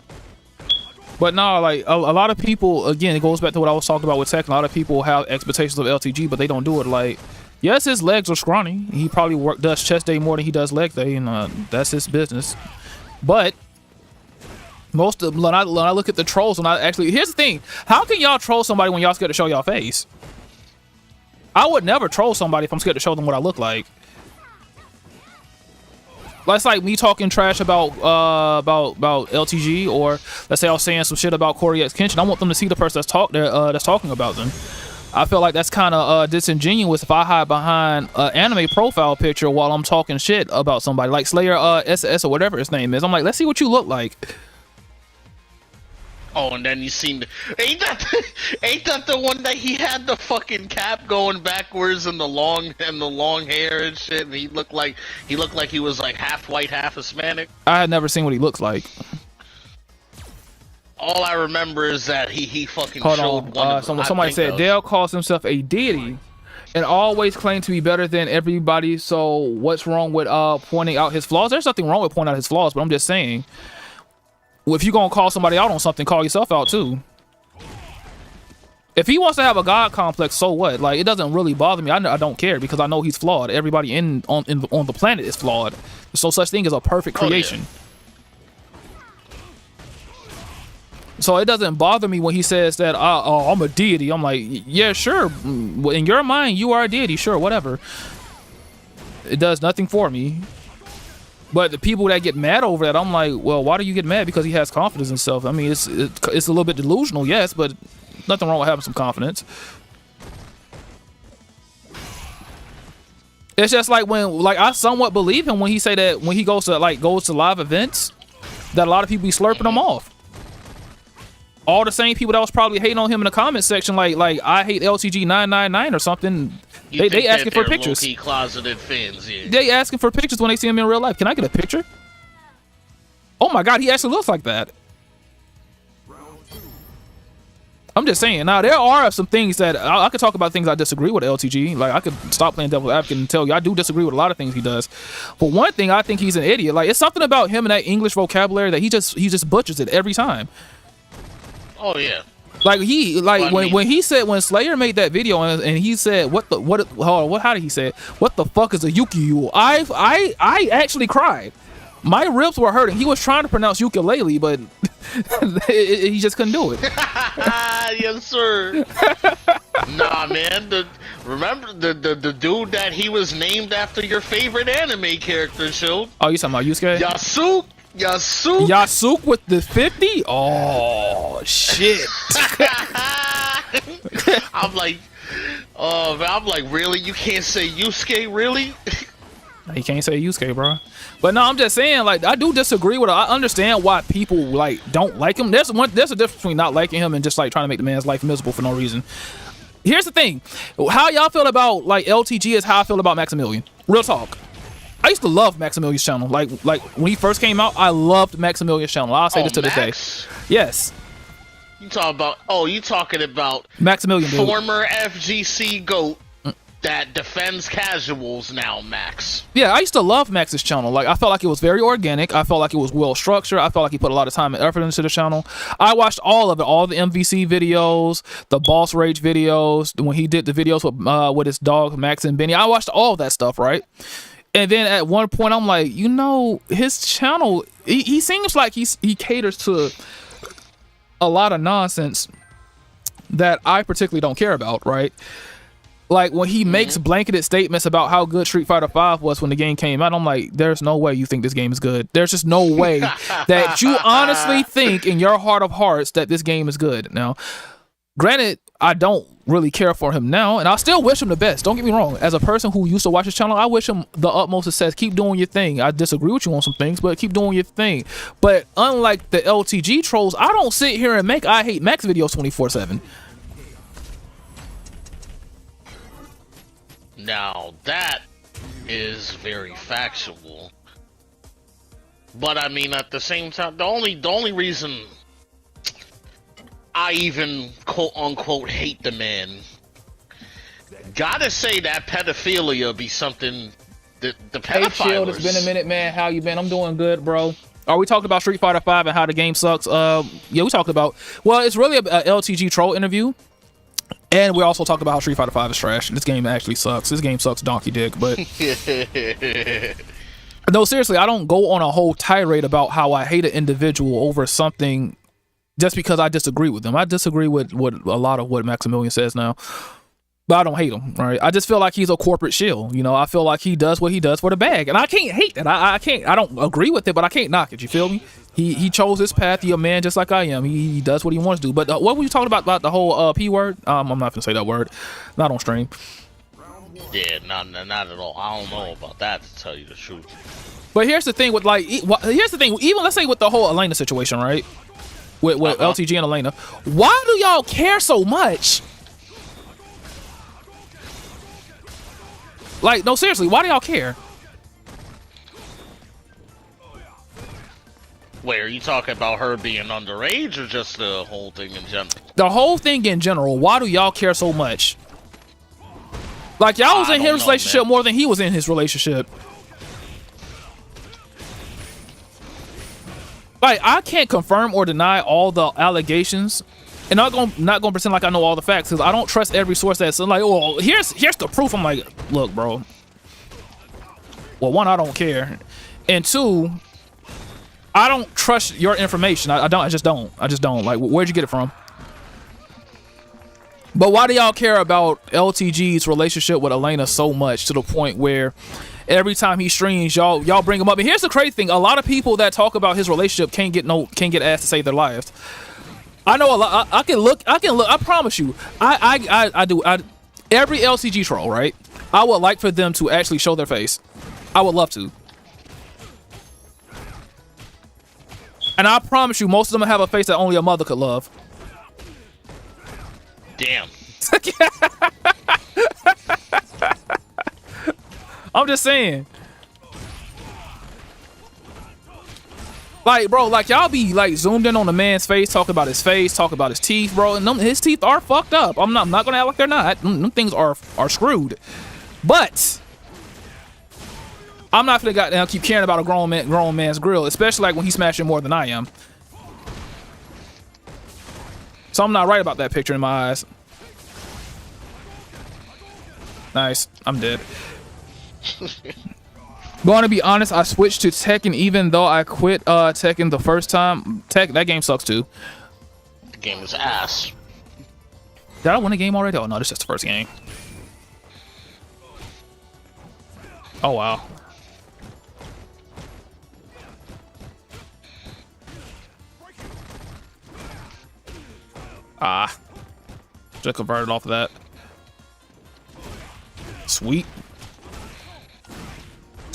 But no, like a lot of people, again, it goes back to what I was talking about with Tekken. A lot of people have expectations of LTG, but they don't do it. Like, yes, his legs are scrawny. He probably does chest day more than he does leg day, and that's his business. But when I look at the trolls, here's the thing: how can y'all troll somebody when y'all scared to show y'all face? I would never troll somebody if I'm scared to show them what I look like. That's like me talking trash about LTG, or let's say I was saying some shit about Corey X Kenshin. I want them to see the person that's talking about them. I feel like that's kind of disingenuous if I hide behind an anime profile picture while I'm talking shit about somebody like Slayer SS or whatever his name is. I'm like, let's see what you look like. Oh, and then you seen ain't that the one that he had the fucking cap going backwards and the long hair and shit, and he looked like he was like half white, half Hispanic. I had never seen what he looks like. All I remember is that he fucking Hold showed on. Somebody said Dale calls himself a deity and always claimed to be better than everybody. So what's wrong with pointing out his flaws? There's nothing wrong with pointing out his flaws, but I'm just saying, if you're gonna call somebody out on something, call yourself out too. If he wants to have a god complex, so what? Like, it doesn't really bother me. I don't care, because I know he's flawed. Everybody on the planet is flawed. There's no such thing as a perfect creation. Oh, yeah. So it doesn't bother me when he says that I'm a deity. I'm like, yeah, sure. In your mind, you are a deity. Sure, whatever. It does nothing for me. But the people that get mad over that, I'm like, well, why do you get mad? Because he has confidence in himself. I mean, it's a little bit delusional, yes, but nothing wrong with having some confidence. It's just like I somewhat believe him when he say that when he goes to live events, that a lot of people be slurping him off. All the same people that was probably hating on him in the comment section, like I hate LTG 999 or something. They asking for pictures. Low-key closeted fans, yeah. They asking for pictures when they see him in real life. Can I get a picture? Oh my God, he actually looks like that. I'm just saying. Now there are some things that I could talk about. Things I disagree with LTG. Like I could stop playing devil's advocate and tell you I do disagree with a lot of things he does. But one thing, I think he's an idiot. Like it's something about him and that English vocabulary that he just butchers it every time. Oh yeah. Like when Slayer made that video and he said how did he say it? What the fuck is a Yuki-yu? I actually cried. My ribs were hurting. He was trying to pronounce ukulele, but he just couldn't do it. Yes, sir. Nah, man. Remember the dude that he was named after your favorite anime character, Shield? Oh, you talking about Yusuke? Yasuke with the 50? Oh shit. I'm like, really? You can't say Yusuke, really? He can't say Yusuke, bro. But no, I'm just saying, like, I do disagree with it. I understand why people like don't like him. There's a difference between not liking him and just like trying to make the man's life miserable for no reason. Here's the thing. How y'all feel about like LTG is how I feel about Maximilian. Real talk. I used to love Maximilian's channel. Like when he first came out, I loved Maximilian's channel. I'll say this to this day. Yes. You talking about Maximilian, dude. Former FGC GOAT that defends casuals now, Max. Yeah, I used to love Max's channel. Like, I felt like it was very organic. I felt like it was well structured. I felt like he put a lot of time and effort into the channel. I watched all of it, all the MVC videos, the Boss Rage videos, when he did the videos with his dog Max and Benny. I watched all that stuff, right? And then at one point, I'm like, his channel, he seems like he caters to a lot of nonsense that I particularly don't care about, right? Like when he makes blanketed statements about how good Street Fighter V was when the game came out, I'm like, there's no way you think this game is good. There's just no way that you honestly think in your heart of hearts that this game is good. Now, granted, I don't really care for him now, and I still wish him the best. Don't get me wrong. As a person who used to watch his channel, I wish him the utmost success. Keep doing your thing. I disagree with you on some things, but keep doing your thing. But unlike the LTG trolls, I don't sit here and make I hate Max videos 24/7. Now that is very factual, but I mean at the same time, the only reason I even quote unquote hate the man, gotta say that pedophilia be something that the pedophiles. Hey Shield, it's been a minute, man. How you been? I'm doing good, bro. Are we talking about Street Fighter V and how the game sucks? Yeah, we talked about. Well, it's really a LTG troll interview. And we also talk about how Street Fighter V is trash. This game actually sucks. This game sucks donkey dick, but... No, seriously, I don't go on a whole tirade about how I hate an individual over something just because I disagree with them. I disagree with a lot of what Maximilian says now. But I don't hate him, right? I just feel like he's a corporate shill. I feel like he does what he does for the bag. And I can't hate that. I don't agree with it, but I can't knock it. You feel me? He chose his path. He a man just like I am. He does what he wants to do. But what were you talking about the whole P word? I'm not gonna say that word. Not on stream. Yeah, not at all. I don't know about that, to tell you the truth. But here's the thing with here's the thing. Even let's say with the whole Elena situation, right? With LTG and Elena, why do y'all care so much? Like, no, seriously, why do y'all care? Wait, are you talking about her being underage or just the whole thing in general? The whole thing in general. Why do y'all care so much? Like, y'all was in his relationship more than he was in his relationship. Like, I can't confirm or deny all the allegations. And I'm not gonna pretend like I know all the facts, because I don't trust every source that's like, oh, here's the proof. I'm like, look, bro. Well, one, I don't care, and two, I don't trust your information. I just don't. Like, where'd you get it from? But why do y'all care about LTG's relationship with Elena so much to the point where every time he streams, y'all bring him up? And here's the crazy thing: a lot of people that talk about his relationship can't get asked to save their lives. I know a lot. I can look. I promise you. I do. Every LCG troll, right? I would like for them to actually show their face. I would love to. And I promise you, most of them have a face that only a mother could love. Damn. I'm just saying. Like, bro, like y'all be like zoomed in on the man's face, talking about his face, talking about his teeth, bro, and his teeth are fucked up. I'm not gonna act like they're not. Them things are screwed. But I'm not gonna goddamn keep caring about a grown man's grill, especially like when he's smashing more than I am. So I'm not right about that picture in my eyes. Nice. I'm dead. Going to be honest, I switched to Tekken even though I quit Tekken the first time. That game sucks too. The game is ass. Did I win a game already? Oh no, this is just the first game. Oh wow. Ah. Just converted off of that. Sweet.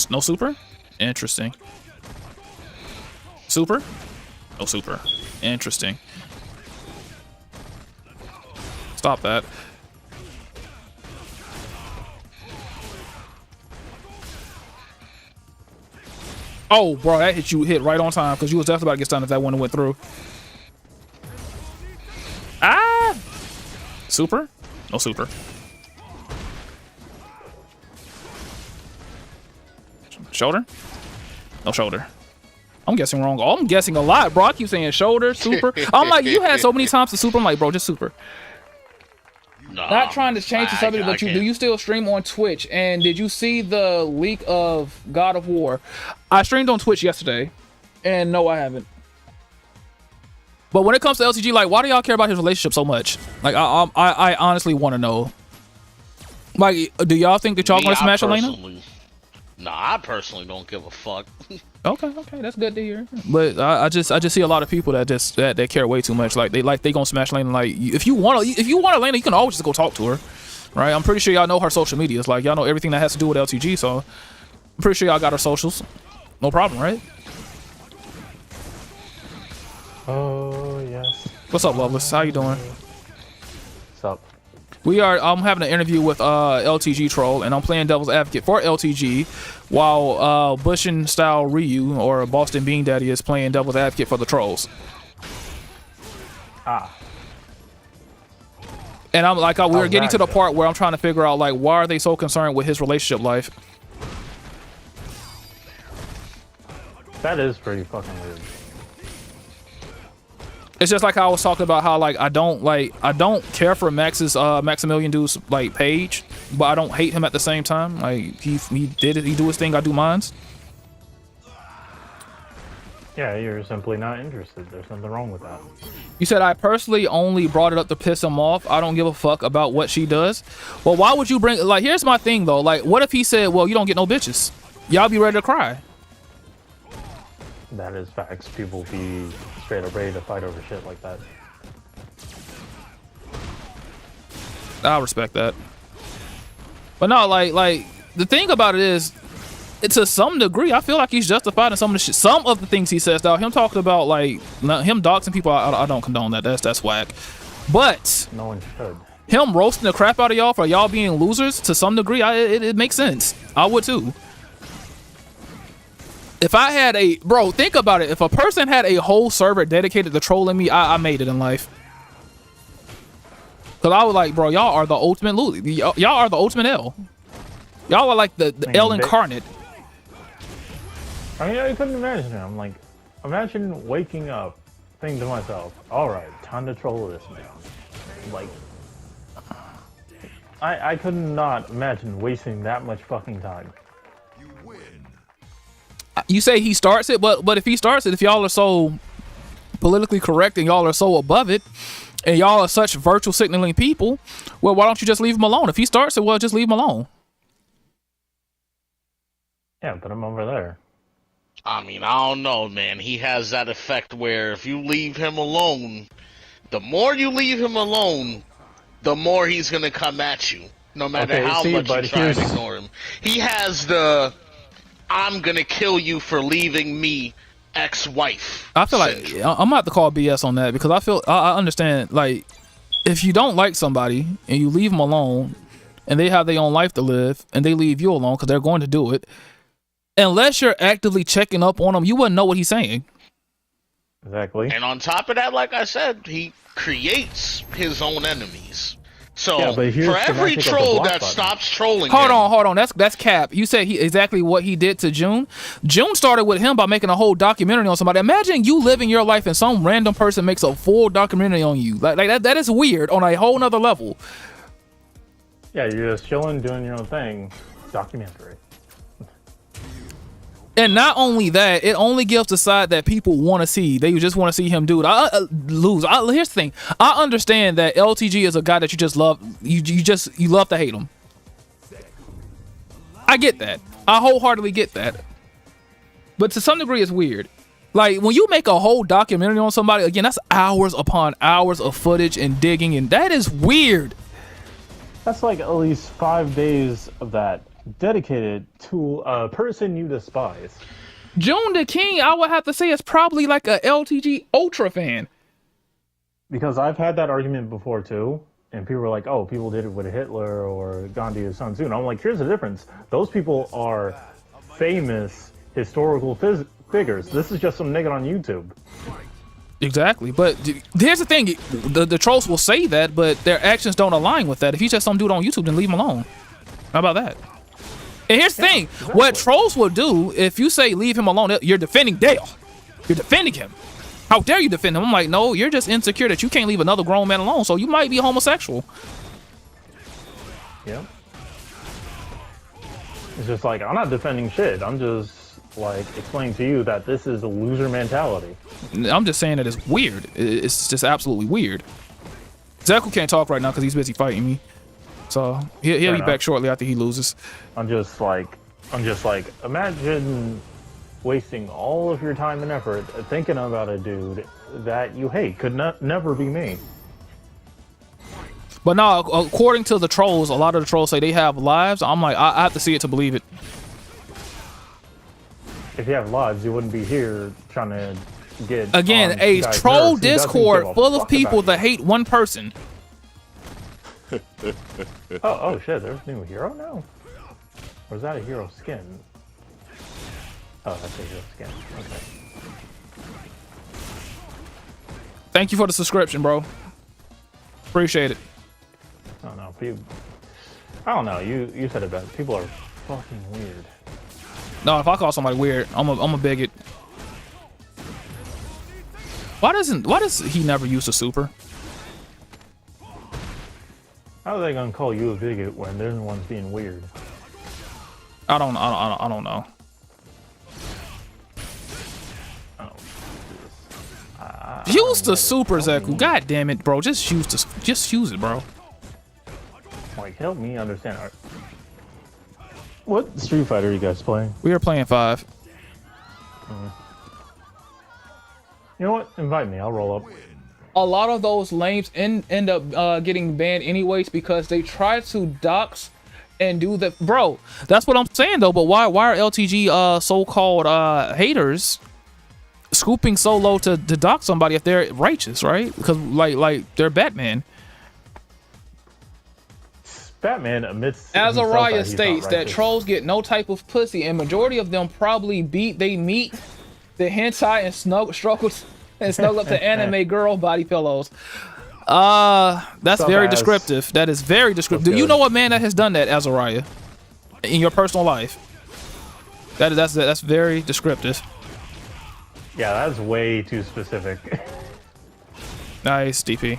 No super? Interesting. Super? No super. Interesting. Stop that. Oh, bro, that hit right on time because you was definitely about to get stunned if that one went through. Ah! Super? No super. Shoulder? No shoulder. I'm guessing wrong. Oh, I'm guessing a lot, bro. I keep saying shoulder, super. I'm like, you had so many times to super. I'm like, bro, just super. Nah, not trying to change the subject, but do you still stream on Twitch? And did you see the leak of God of War? I streamed on Twitch yesterday, and no, I haven't. But when it comes to LTG, like, why do y'all care about his relationship so much? Like, I honestly want to know. Like, do y'all think that y'all want to smash Elena? Nah, I personally don't give a fuck. Okay, that's good to hear. But I just see a lot of people that just that care way too much. Like they gonna smash Elena. Like if you want Elena, you can always just go talk to her, right? I'm pretty sure y'all know her social medias. Like y'all know everything that has to do with LTG. So I'm pretty sure y'all got her socials. No problem, right? Oh yes. What's up, Loveless? How you doing? What's up? I'm having an interview with LTG Troll, and I'm playing devil's advocate for LTG, while Bushin Style Ryu or Boston Bean Daddy is playing devil's advocate for the trolls. Ah. And I'm like, we're getting to the part where I'm trying to figure out like why are they so concerned with his relationship life? That is pretty fucking weird. It's just like I was talking about how like I don't care for Maximilian dude's like page, but I don't hate him at the same time. Like he did it, he do his thing, I do mines. Yeah, you're simply not interested. There's nothing wrong with that. You said I personally only brought it up to piss him off. I don't give a fuck about what she does. Well, why would you bring like here's my thing though. Like what if he said, well, you don't get no bitches? Y'all be ready to cry. That is facts. People be straight up ready to fight over shit like that. I respect that. But no, like the thing about it is, to some degree, I feel like he's justified in some of the shit. Some of the things he says. Now, him talking about like him doxing people, I don't condone that. That's whack. But no one should. Him roasting the crap out of y'all for y'all being losers to some degree, it makes sense. I would too. If I had bro, think about it. If a person had a whole server dedicated to trolling me, I made it in life. Cause I was like, bro, y'all are the ultimate loser. Y'all are the ultimate L. Y'all are like the L incarnate. I mean, I couldn't imagine it. I'm like, imagine waking up, thinking to myself, all right, time to troll this man. Like, I could not imagine wasting that much fucking time. You say he starts it, but if he starts it, if y'all are so politically correct and y'all are so above it, and y'all are such virtual signaling people, well, why don't you just leave him alone? If he starts it, well, just leave him alone. Yeah, put him over there. I mean, I don't know, man. He has that effect where if you leave him alone, the more you leave him alone, the more he's gonna come at you, no matter how much you try to ignore him. He has the I'm gonna kill you for leaving me ex-wife. I feel like I'm gonna have to call BS on that because I understand, like, if you don't like somebody and you leave them alone and they have their own life to live and they leave you alone because they're going to do it, unless you're actively checking up on them, you wouldn't know what he's saying. Exactly. And on top of that, like I said, he creates his own enemies. So Yeah, but here's for the every magic of the troll block that button. stops trolling Hold him, on. That's cap. You said he exactly what he did to June. June started with him by making a whole documentary on somebody. Imagine you living your life and some random person makes a full documentary on you. Like that. That is weird on a whole nother level. Yeah, you're just chilling, doing your own thing. Documentary. And not only that, it only gives the side that people want to see. They just want to see him do it. Lose. Here's the thing. I understand that LTG is a guy that you just love. You love to hate him. I get that. I wholeheartedly get that. But to some degree, it's weird. Like when you make a whole documentary on somebody, again, that's hours upon hours of footage and digging, and that is weird. That's like at least 5 days of that dedicated to a person you despise. June the King, I would have to say, is probably like a LTG Ultra fan. Because I've had that argument before too, and people were like, "Oh, people did it with Hitler or Gandhi or Sun Tzu." And I'm like, "Here's the difference. Those people are famous historical figures. This is just some nigga on YouTube." Exactly, but here's the thing: the trolls will say that, but their actions don't align with that. If he's just some dude on YouTube, then leave him alone. How about that? And here's the thing: exactly. What trolls will do if you say leave him alone, you're defending Dale. You're defending him. How dare you defend him? I'm like, no, you're just insecure that you can't leave another grown man alone. So you might be homosexual. Yeah. It's just like, I'm not defending shit. I'm just like explaining to you that this is a loser mentality. I'm just saying that it's weird. It's just absolutely weird. Zeku can't talk right now because he's busy fighting me. So he'll be back shortly after he loses. I'm just like, imagine wasting all of your time and effort thinking about a dude that you hate. Could never be me. But no, according to the trolls, a lot of the trolls say they have lives. I'm like, I have to see it to believe it. If you have lives, you wouldn't be here trying to get again a troll Discord full of people that hate one person. oh shit! There's a new hero now. Or is that a hero skin? Oh, that's a hero skin. Okay. Thank you for the subscription, bro. Appreciate it. I don't know. People, I don't know. You said it best. People are fucking weird. No, if I call somebody weird, I'm a bigot. Why does he never use a super? How are they gonna call you a bigot when they're the ones being weird? I don't know. Use the super, Zeku. God damn it, bro. Just use it, bro. Like, help me understand. What Street Fighter are you guys playing? We are playing 5. You know what? Invite me. I'll roll up. A lot of those lames end up getting banned anyways because they try to dox and do the bro. That's what I'm saying though. But why are LTG so-called haters scooping so low to dox somebody if they're righteous, right? Because like they're Batman. Batman admits Azariah states that trolls get no type of pussy, and majority of them probably meet the hentai and snuggle up to anime girl body pillows. That's very descriptive. That is very descriptive. Do you know a man that has done that, Azariah, in your personal life? That's very descriptive. Yeah, that's way too specific. Nice, DP.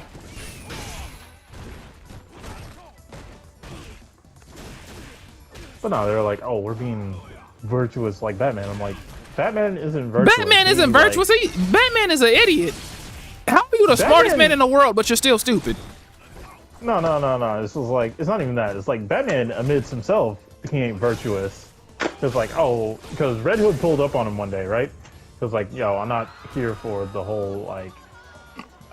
But no, they're like, oh, we're being virtuous like Batman. I'm like, Batman isn't virtuous. Batman isn't virtuous. Batman is an idiot. How are you the smartest man in the world, but you're still stupid? No. This is like, it's not even that. It's like Batman admits himself he ain't virtuous. It's like, oh, because Red Hood pulled up on him one day, right? It's like, yo, I'm not here for the whole, like,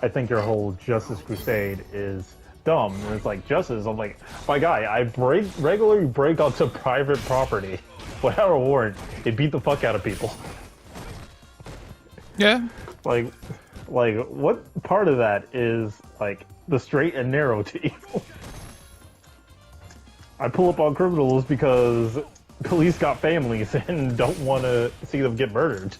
I think your whole Justice Crusade is dumb. And it's like, justice. I'm like, my guy, I regularly break onto private property without a warrant. It beat the fuck out of people. Yeah. Like what part of that is like the straight and narrow to evil? I pull up on criminals because police got families and don't want to see them get murdered.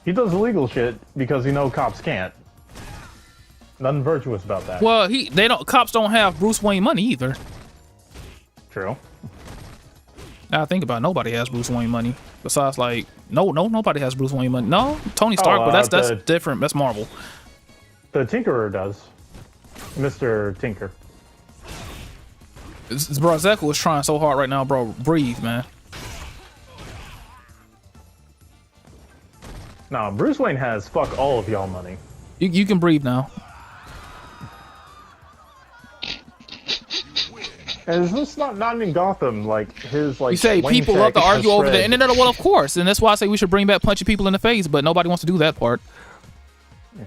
He does illegal shit because he knows cops can't. Nothing virtuous about that. Well, cops don't have Bruce Wayne money either. True. Now I think about it, nobody has Bruce Wayne money. Besides, like, nobody has Bruce Wayne money. No, Tony Stark, but that's different. That's Marvel. The Tinkerer does. Mr. Tinker. Bro, Zeku is trying so hard right now, bro. Breathe, man. Nah, Bruce Wayne has fuck all of y'all money. You can breathe now. And it's just not in Gotham, like his like. You say Wayne people Shack love to and argue over the Shred. internet. Well, of course, and that's why I say we should bring back punching people in the face, but nobody wants to do that part. Yeah.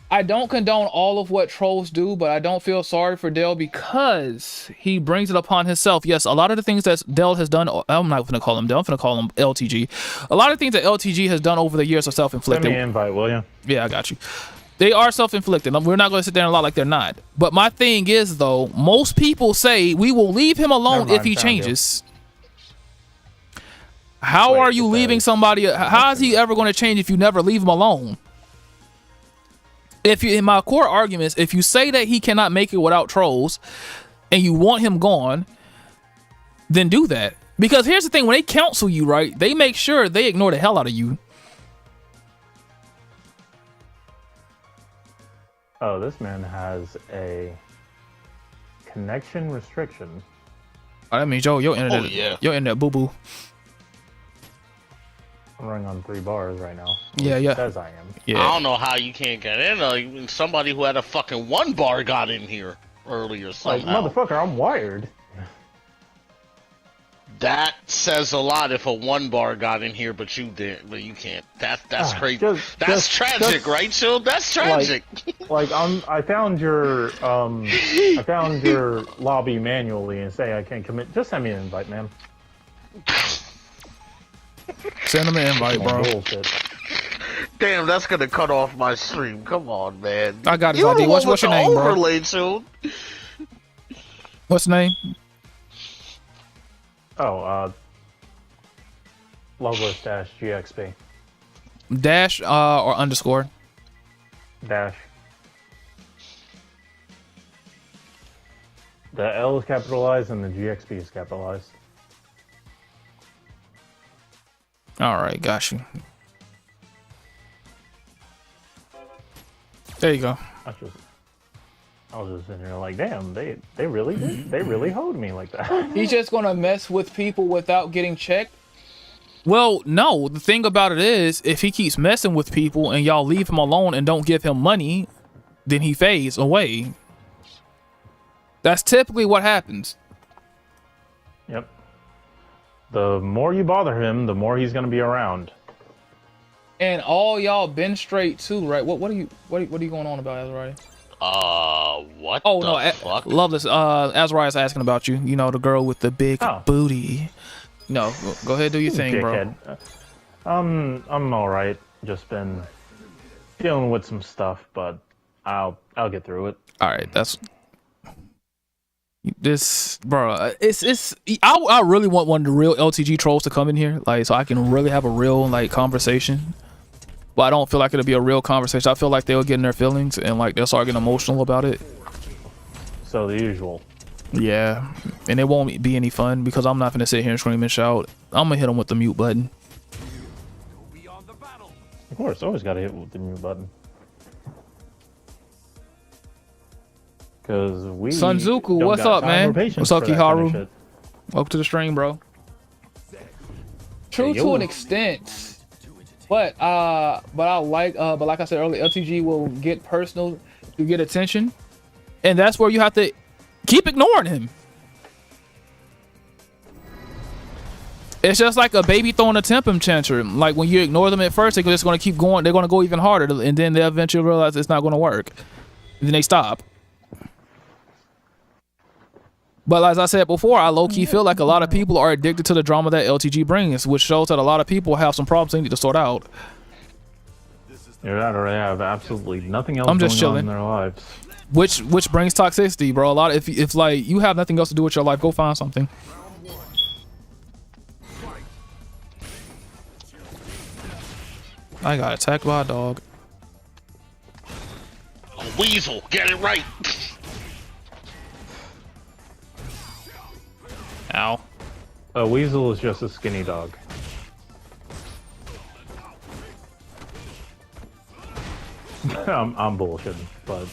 I don't condone all of what trolls do, but I don't feel sorry for Dell because he brings it upon himself. Yes, a lot of the things that Dell has done, I'm not going to call him Dell, I'm going to call him LTG. A lot of things that LTG has done over the years are self-inflicted. Send me an invite, will you? Yeah, I got you. They are self-inflicted. We're not going to sit there and lie like they're not. But my thing is, though, most people say we will leave him alone if he changes. How are you leaving somebody? How is he ever going to change if you never leave him alone? In my core arguments, if you say that he cannot make it without trolls and you want him gone, then do that. Because here's the thing, when they counsel you, right, they make sure they ignore the hell out of you. Oh, this man has a connection restriction. Oh, that means your internet, your internet boo-boo. I'm running on 3 bars right now. Yeah, yeah. Says I am. Yeah. I don't know how you can't get in. Like, somebody who had a fucking 1 bar got in here earlier somehow. Like, motherfucker, I'm wired. That says a lot if a 1 bar got in here, but you didn't. But you can't. That's crazy. That's tragic, right, Chill? That's tragic. Like I found your lobby manually and say I can't commit. Just send me an invite, man. Send him an invite, bro. Bullshit. Damn, that's gonna cut off my stream. Come on, man. I got his ID. What's your name, bro? Overlay, Chill. What's the name? Oh, Loveless dash GXP. Dash or underscore? Dash. The L is capitalized and the GXP is capitalized. All right, got you. There you go. I was just sitting here like, damn, they really did. They really hoed me like that. He's just gonna mess with people without getting checked? Well, no. The thing about it is, if he keeps messing with people and y'all leave him alone and don't give him money, then he fades away. That's typically what happens. Yep. The more you bother him, the more he's gonna be around. And all y'all been straight too, right? What are you going on about, Azariah? What fuck? Loveless, Azariah's asking about you. You know, the girl with the big booty. No, go ahead, do your thing, bro. I'm alright. Just been dealing with some stuff, but I'll get through it. Alright, that's this, bro. I really want one of the real LTG trolls to come in here, like, so I can really have a real like conversation. But I don't feel like it'll be a real conversation. I feel like they'll get in their feelings and like they'll start getting emotional about it. So the usual. Yeah, and it won't be any fun because I'm not gonna sit here and scream and shout. I'm gonna hit them with the mute button. Of course, always gotta hit with the mute button. Cause we Sunzuku, what's up, man? What's up, Kiharu? Welcome to the stream, bro. True to an extent. But like I said earlier, LTG will get personal to get attention, and that's where you have to keep ignoring him. It's just like a baby throwing a temper tantrum. Like when you ignore them at first, they're just going to keep going. They're going to go even harder, and then they eventually realize it's not going to work. And then they stop. But as I said before, I low-key feel like a lot of people are addicted to the drama that LTG brings, which shows that a lot of people have some problems they need to sort out. You're right, or they have absolutely nothing else I'm just going on chilling in their lives. Which brings toxicity, bro. A lot of, if like you have nothing else to do with your life, go find something. I got attacked by a dog. A weasel, get it right. Ow. A weasel is just a skinny dog. I'm bullshitting, but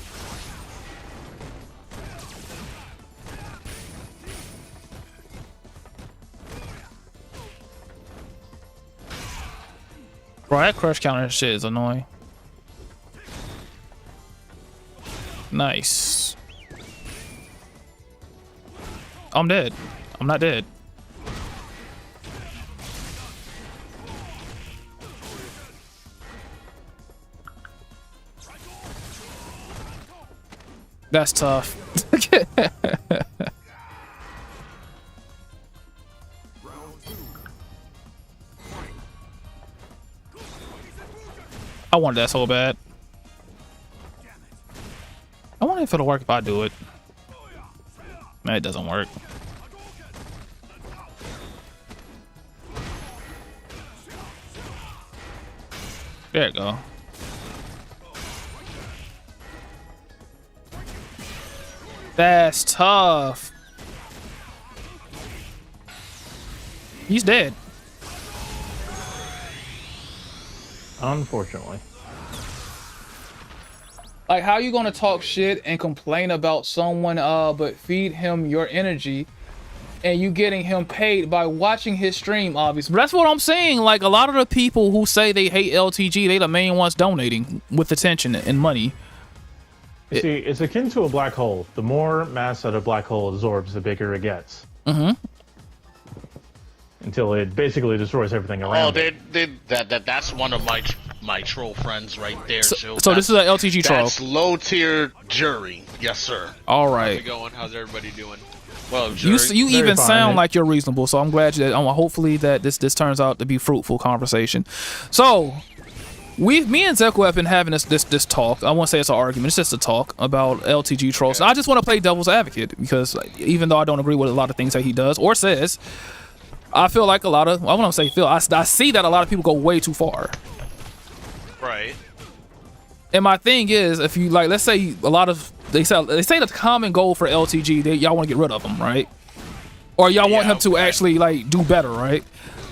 Bro, that crush counter shit is annoying. Nice. I'm dead. I'm not dead. That's tough. I wanted that so bad. I wonder if it'll work if I do it. Man, it doesn't work. There you go. That's tough. He's dead. unfortunately. Like, how you gonna talk shit and complain about someone, but feed him your energy, and you getting him paid by watching his stream, obviously. But that's what I'm saying. Like, a lot of the people who say they hate LTG, they the main ones donating with attention and money. See, it's akin to a black hole. The more mass that a black hole absorbs, the bigger it gets. Mm-hmm. Until it basically destroys everything around it. That's one of my troll friends right there. So this is an LTG troll. That's low tier jury, yes sir. All How's right. it going? How's everybody doing? Well, jury, You even fine. sound like you're reasonable, so I'm glad that hopefully that this turns out to be fruitful conversation. So me and Zeko have been having this talk. I won't say it's an argument, it's just a talk about LTG trolls. Okay. I just want to play devil's advocate because even though I don't agree with a lot of things that he does or says, I feel like I won't say feel, I see that a lot of people go way too far. Right. And my thing is, if you like, let's say a lot of they say the common goal for LTG, y'all want to get rid of him, right? Or y'all want him to actually like do better, right?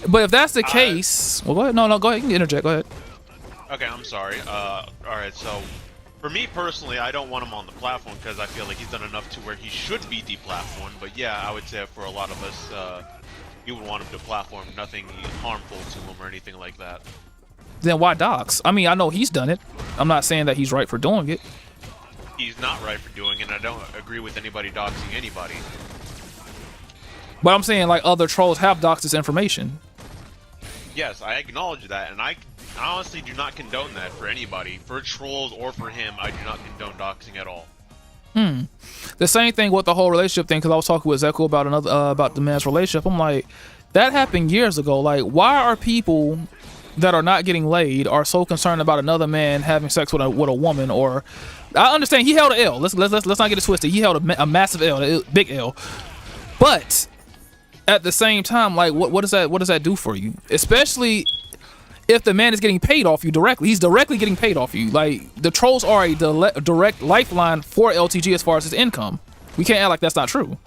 But if that's the case, well, go ahead. No, go ahead. You can interject. Go ahead. Okay, I'm sorry. Alright, so for me personally, I don't want him on the platform because I feel like he's done enough to where he should be deplatformed. But yeah, I would say for a lot of us, you would want him to platform nothing harmful to him or anything like that. Then why dox? I mean, I know he's done it. I'm not saying that he's right for doing it. He's not right for doing it, and I don't agree with anybody doxing anybody. But I'm saying like other trolls have doxed this information. Yes, I acknowledge that, and I honestly do not condone that for anybody. For trolls or for him, I do not condone doxing at all. The same thing with the whole relationship thing, because I was talking with Zeko about about the man's relationship. I'm like, that happened years ago. Like, why are people that are not getting laid are so concerned about another man having sex with a woman? Or I understand he held an L. Let's not get it twisted. He held a massive L, a big L. But at the same time, like, what does that do for you? Especially if the man is getting paid off you directly. He's directly getting paid off you. Like, the trolls are a direct lifeline for LTG as far as his income. We can't act like that's not true.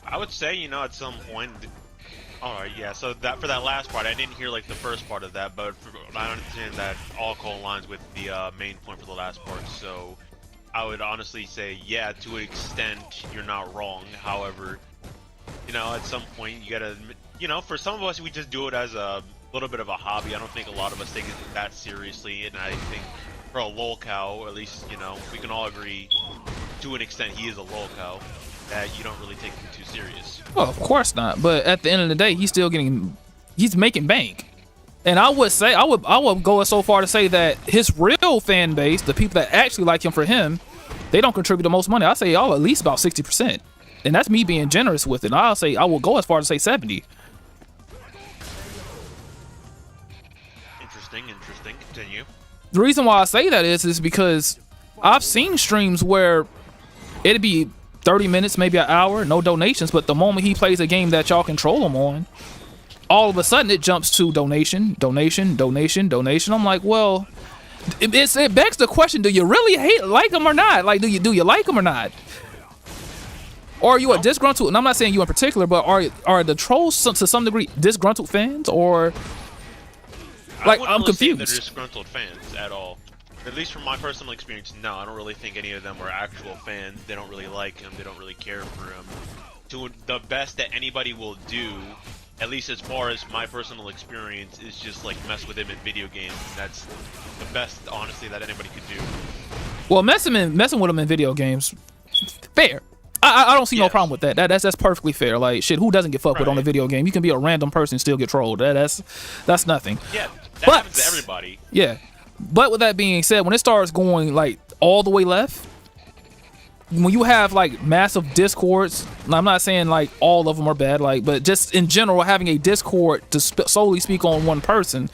I would say, you know, at some point. Alright, yeah, so that for that last part, I didn't hear like the first part of that, but I understand that all co-aligns with the main point for the last part, so I would honestly say, yeah, to an extent, you're not wrong. However, you know, at some point, you gotta, you know, for some of us, we just do it as a little bit of a hobby. I don't think a lot of us take it that seriously, and I think for a lolcow, at least, you know, we can all agree, to an extent, he is a lolcow, that you don't really take him too serious. Well, of course not. But at the end of the day, he's making bank. And I would say, I would go so far to say that his real fan base, the people that actually like him for him, they don't contribute the most money. I say y'all at least about 60%. And that's me being generous with it. And I'll say, I will go as far as say 70. Interesting, continue. The reason why I say that is because I've seen streams where it'd be 30 minutes, maybe an hour, no donations, but the moment he plays a game that y'all control him on, all of a sudden it jumps to donation. I'm like, well, it begs the question: do you really like them or not? Like, do you like them or not? Or are you a disgruntled? And I'm not saying you in particular, but are the trolls to some degree disgruntled fans, or like I'm confused? They're disgruntled fans at all. At least from my personal experience, no, I don't really think any of them are actual fans. They don't really like him. They don't really care for him. To the best that anybody will do, at least as far as my personal experience, is just like mess with him in video games. And that's the best, honestly, that anybody could do. Well, messing with him in video games, fair. I don't see no problem with that. That's perfectly fair. Like, shit, who doesn't get fucked with on a video game? You can be a random person and still get trolled. That's nothing. Yeah, that happens to everybody. Yeah. But with that being said, when it starts going like all the way left, when you have like massive discords, I'm not saying like all of them are bad, like, but just in general, having a discord to solely speak on one person,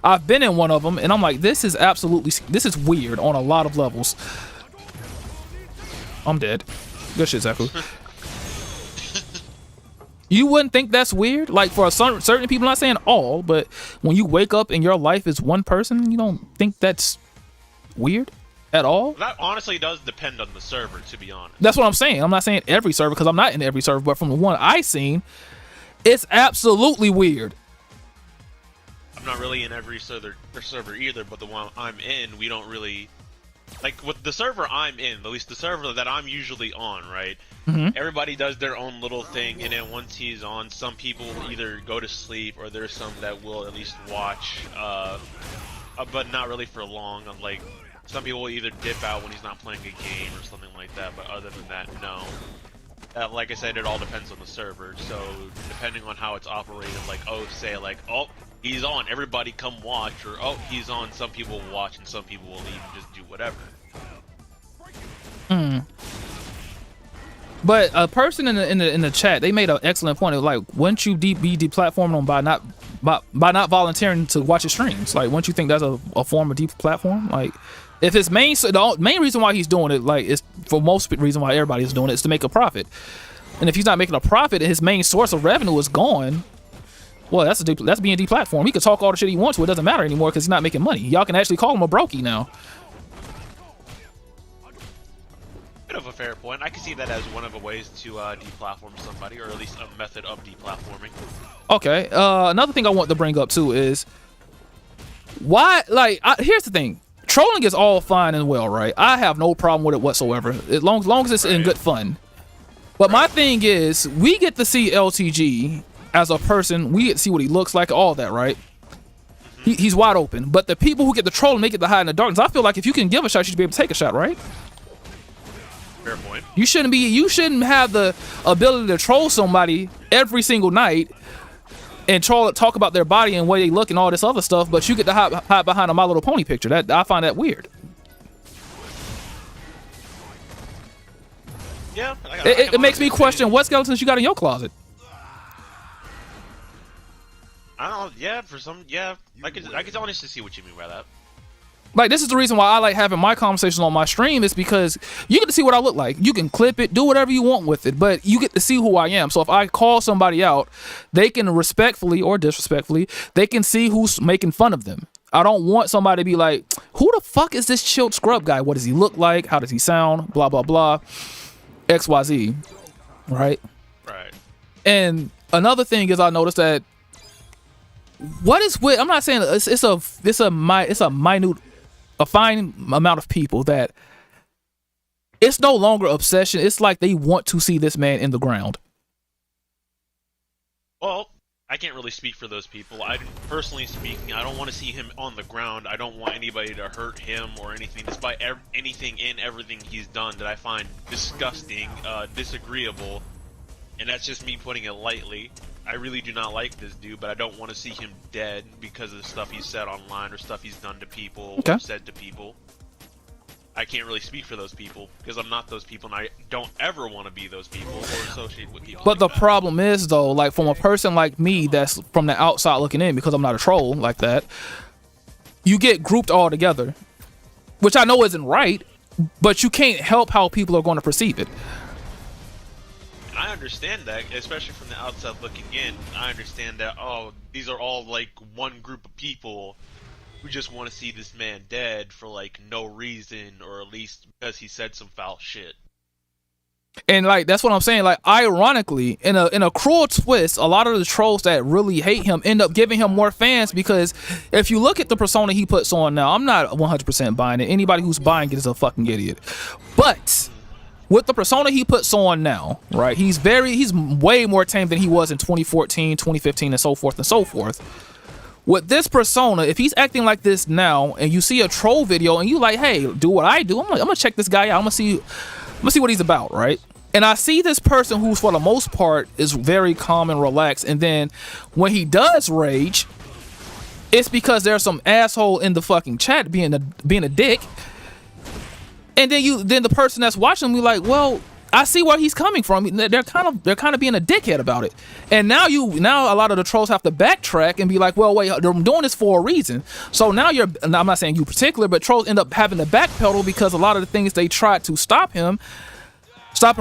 I've been in one of them, and I'm like, this is weird on a lot of levels. I'm dead. Good shit, Zaku. You wouldn't think that's weird? Like, for certain people, I'm not saying all, but when you wake up and your life is one person, you don't think that's weird at all? That honestly does depend on the server, to be honest. That's what I'm saying. I'm not saying every server, because I'm not in every server, but from the one I seen, it's absolutely weird. I'm not really in every server either, but the one I'm in, we don't really... Like, with the server I'm in, at least the server that I'm usually on, right? Mm-hmm. Everybody does their own little thing, and then once he's on, some people will either go to sleep, or there's some that will at least watch, but not really for long. Like, some people will either dip out when he's not playing a game or something like that, but other than that, no. Like I said, it all depends on the server, so depending on how it's operated, like, say, he's on, everybody come watch, or, he's on, some people will watch, and some people will leave and just do whatever. But a person in the chat, they made an excellent point. It was like, wouldn't you be deplatforming him by not volunteering to watch his streams? Like, wouldn't you think that's a form of deplatform? Like, if his the main reason why he's doing it, like, is for most reason why everybody is doing it, is to make a profit. And if he's not making a profit and his main source of revenue is gone, well, that's being deplatformed. He can talk all the shit he wants to. It doesn't matter anymore because he's not making money. Y'all can actually call him a brokey now. Bit of a fair point. I can see that as one of the ways to deplatform somebody, or at least a method of deplatforming. Okay. Another thing I want to bring up too is why. Like, here's the thing: trolling is all fine and well, right? I have no problem with it whatsoever, as long as it's in good fun. But my thing is, we get to see LTG as a person. We get to see what he looks like, all that, right? He's wide open. But the people who get the troll and make it to hide in the darkness, I feel like if you can give a shot, you should be able to take a shot, right? Fair point. You shouldn't have the ability to troll somebody every single night and talk about their body and way they look and all this other stuff, but you get to hide behind a My Little Pony picture. That I find that weird. Yeah, it makes me question what skeletons you got in your closet. I don't know. Yeah, I can honestly see what you mean by that. Like, this is the reason why I like having my conversations on my stream, is because you get to see what I look like. You can clip it, do whatever you want with it, but you get to see who I am. So if I call somebody out, they can respectfully or disrespectfully, they can see who's making fun of them. I don't want somebody to be like, who the fuck is this chilled scrub guy? What does he look like? How does he sound? Blah, blah, blah. XYZ. Right? Right. And another thing is, I noticed that what is with, I'm not saying a fine amount of people that it's no longer obsession. It's like they want to see this man in the ground. Well, I can't really speak for those people. Personally speaking, I don't want to see him on the ground. I don't want anybody to hurt him or anything, despite everything he's done that I find disgusting, disagreeable, and that's just me putting it lightly. I really do not like this dude, but I don't want to see him dead because of the stuff he's said online or stuff he's done to people or said to people. I can't really speak for those people because I'm not those people, and I don't ever want to be those people or associate with people. But the problem is, though, like, from a person like me that's from the outside looking in, because I'm not a troll like that, you get grouped all together, which I know isn't right, but you can't help how people are going to perceive it. I understand that, especially from the outside looking in. I understand that, oh, these are all like one group of people who just want to see this man dead for like no reason, or at least because he said some foul shit. And like that's what I'm saying. Like ironically, in a cruel twist, a lot of the trolls that really hate him end up giving him more fans, because if you look at the persona he puts on now, I'm not 100% buying it. Anybody who's buying it is a fucking idiot. But with the persona he puts on now, right? He's way more tame than he was in 2014, 2015, and so forth and so forth. With this persona, if he's acting like this now, and you see a troll video, and you like, hey, do what I do. I'm gonna check this guy out. I'm gonna see what he's about, right? And I see this person who, for the most part, is very calm and relaxed. And then when he does rage, it's because there's some asshole in the fucking chat being a dick. And then the person that's watching me like, well, I see where he's coming from. They're kind of being a dickhead about it. And now a lot of the trolls have to backtrack and be like, well, wait, they're doing this for a reason. So now I'm not saying you in particular, but trolls end up having to backpedal because a lot of the things they tried to stop him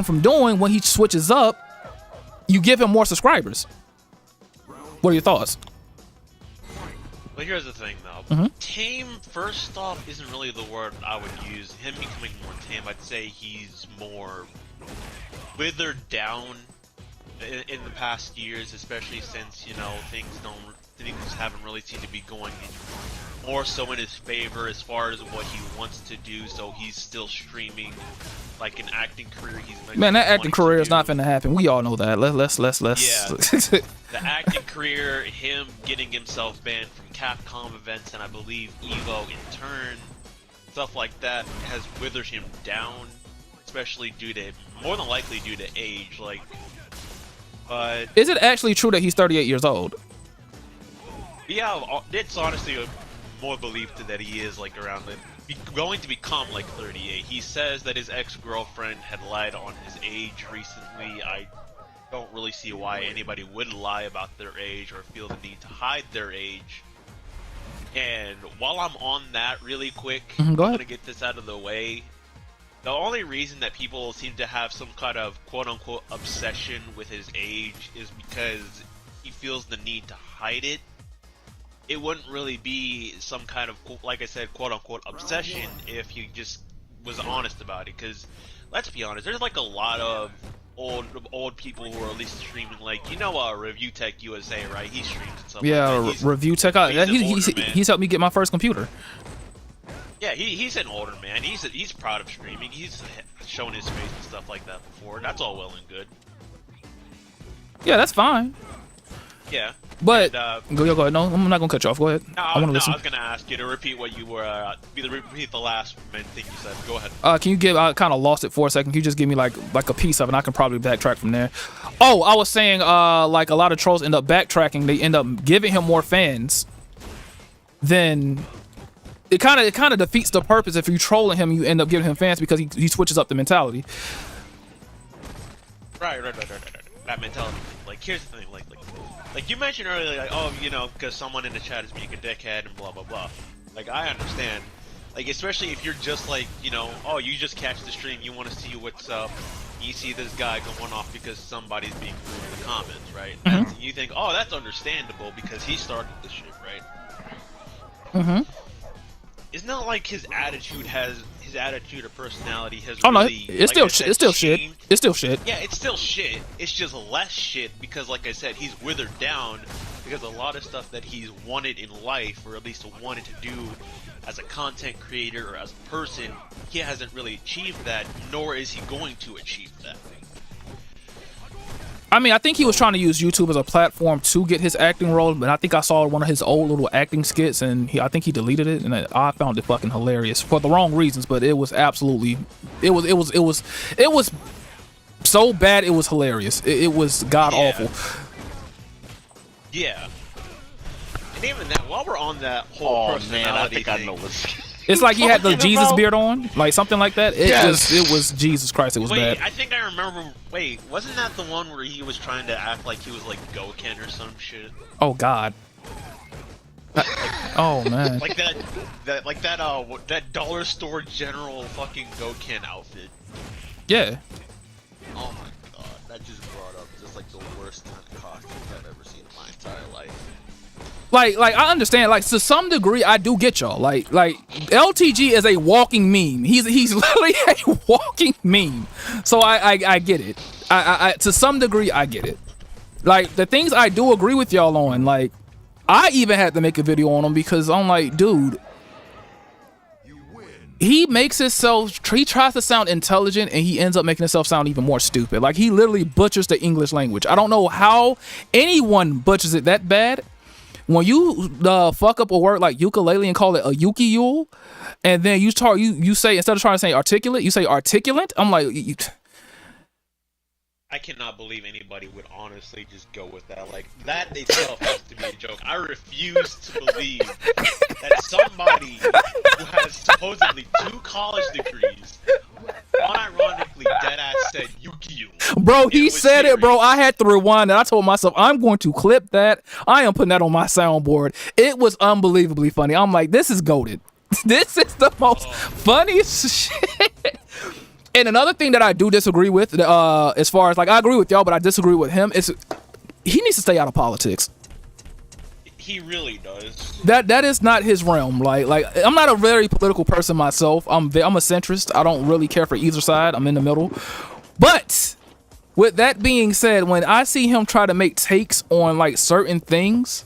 from doing, when he switches up, you give him more subscribers. What are your thoughts? Well, here's the thing, though. Tame, first off, isn't really the word I would use. Him becoming more tame, I'd say he's more withered down in the past years, especially since, things haven't really seemed to be going more so in his favor as far as what he wants to do. So he's still streaming like an acting career. Man, that acting career is not finna happen. We all know that. Let's. Yeah. The acting career, him getting himself banned from Capcom events, and I believe Evo in turn, stuff like that has withered him down, especially more than likely due to age. But is it actually true that he's 38 years old? Yeah, it's honestly more believed that he is going to become 38. He says that his ex-girlfriend had lied on his age recently. I don't really see why anybody would lie about their age or feel the need to hide their age. And while I'm on that really quick, I'm going to get this out of the way. The only reason that people seem to have some kind of quote-unquote obsession with his age is because he feels the need to hide it. It wouldn't really be some kind of, like I said, quote-unquote obsession if he just was honest about it. Because, let's be honest, there's a lot of old people who are at least streaming, Review Tech USA, right? He streams and stuff. Yeah, like that. Review Tech. He's helped me get my first computer. Yeah, he's an older man. He's proud of streaming. He's shown his face and stuff like that before. That's all well and good. Yeah, that's fine. Yeah. But go ahead. No, I'm not gonna cut you off. Go ahead. I want to listen. I was gonna ask you to repeat what you were. Repeat the last main thing you said. Go ahead. Can you give? I kind of lost it for a second. Can you just give me like a piece of it? And I can probably backtrack from there. Oh, I was saying like a lot of trolls end up backtracking. They end up giving him more fans. Then it kind of defeats the purpose. If you're trolling him, you end up giving him fans because he switches up the mentality. Right. That mentality. Here's the thing. Like you mentioned earlier, because someone in the chat is being a dickhead and blah blah blah. I understand. Especially if you're just oh, you just catch the stream, you want to see what's up. You see this guy going off because somebody's being rude in the comments, right? And you think, oh, that's understandable because he started this shit, right? It's not like his attitude or personality has it's still shit. It's still shit. Yeah, it's still shit. It's just less shit because, like I said, he's withered down because a lot of stuff that he's wanted in life, or at least wanted to do as a content creator or as a person, he hasn't really achieved that, nor is he going to achieve that. I mean, I think he was trying to use YouTube as a platform to get his acting role, but I think I saw one of his old little acting skits, and I think he deleted it, and I found it fucking hilarious for the wrong reasons, but it was absolutely, it was so bad it was hilarious. It was god awful. Yeah. And even that, while we're on that whole personality thing, I know what's... It's like he had the Jesus beard on, like something like that. It was Jesus Christ. It was bad. I think I remember. Wait, wasn't that the one where he was trying to act like he was like Goken or some shit? Oh God. Oh man. that dollar store general fucking Goken outfit. Yeah. Oh my God, that just brought up just like the worst kind of costumes I've ever seen in my entire life. Like I understand, like to some degree I do get y'all. Like LTG is a walking meme. He's literally a walking meme. So I get it. I to some degree I get it. Like the things I do agree with y'all on, like I even had to make a video on him because I'm like, dude, he makes himself, he tries to sound intelligent and he ends up making himself sound even more stupid. Like he literally butchers the English language. I don't know how anyone butchers it that bad. When you fuck up a word like ukulele and call it a uki-yule, and then you say, instead of trying to say articulate, you say articulate. I'm like, I cannot believe anybody would honestly just go with that. Like, that itself has to be a joke. I refuse to believe that somebody who has supposedly 2 college degrees unironically deadass said Yukio. Bro, he said serious. it, bro. I had to rewind and I told myself, I'm going to clip that. I am putting that on my soundboard. It was unbelievably funny. I'm like, this is goated. This is the most funniest shit. And another thing that I do disagree with, as far as like I agree with y'all, but I disagree with him, is he needs to stay out of politics. He really does. That is not his realm. Like I'm not a very political person myself. I'm a centrist. I don't really care for either side. I'm in the middle. But with that being said, when I see him try to make takes on like certain things,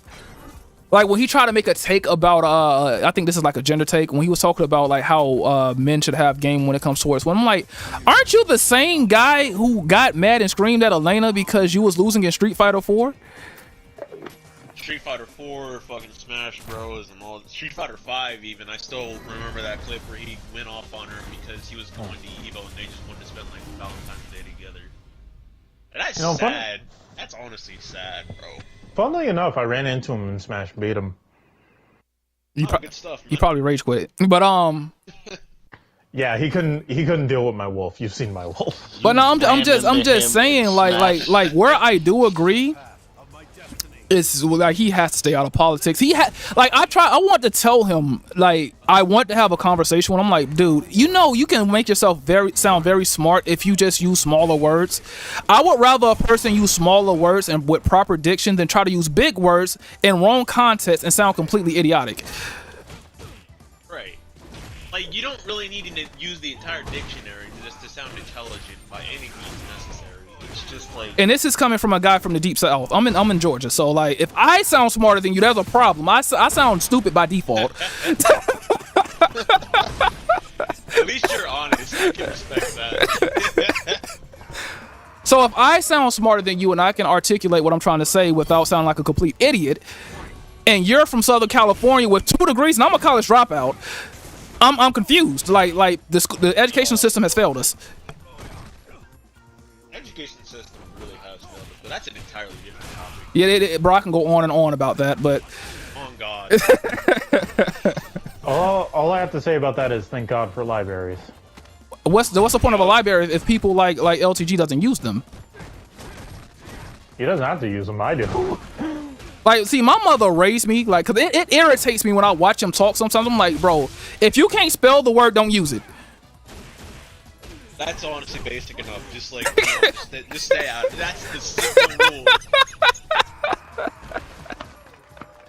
like when he tried to make a take about I think this is like a gender take, when he was talking about like how men should have game when it comes towards women. I'm like, aren't you the same guy who got mad and screamed at Elena because you was losing in Street Fighter 4? Street Fighter 4, fucking Smash Bros, and all. Street Fighter 5 even. I still remember that clip where he went off on her because he was going to Evo and they just wanted to spend like Valentine's Day together. And that's sad. That's honestly sad, bro. Funnily enough, I ran into him in Smash, beat him. Good stuff, man. You probably rage quit, but yeah, he couldn't deal with my wolf. You've seen my wolf. But no, I'm just saying, like where I do agree. It's like he has to stay out of politics. I want to tell him, like, I want to have a conversation with him. I'm like, dude, you can make yourself sound very smart if you just use smaller words. I would rather a person use smaller words and with proper diction than try to use big words in wrong context and sound completely idiotic. Right. Like, you don't really need to use the entire dictionary just to sound intelligent by any means necessary. It's just like, and this is coming from a guy from the deep south. I'm in Georgia, so like if I sound smarter than you, there's a problem. I sound stupid by default. At least you're honest. I can respect that. So if I sound smarter than you and I can articulate what I'm trying to say without sounding like a complete idiot, and you're from Southern California with 2 degrees and I'm a college dropout, I'm confused. Like the education system has failed us. Education system really has failed us, but that's an entirely different topic. Yeah, bro, I can go on and on about that, but Oh God. all I have to say about that is thank God for libraries. what's the point of a library if people like LTG doesn't use them? He doesn't have to use them. I do. Like, see, my mother raised me, like, cause it irritates me when I watch him talk sometimes. I'm like, bro, if you can't spell the word, don't use it. That's honestly basic enough. Just like, just stay out. That's the simple rule.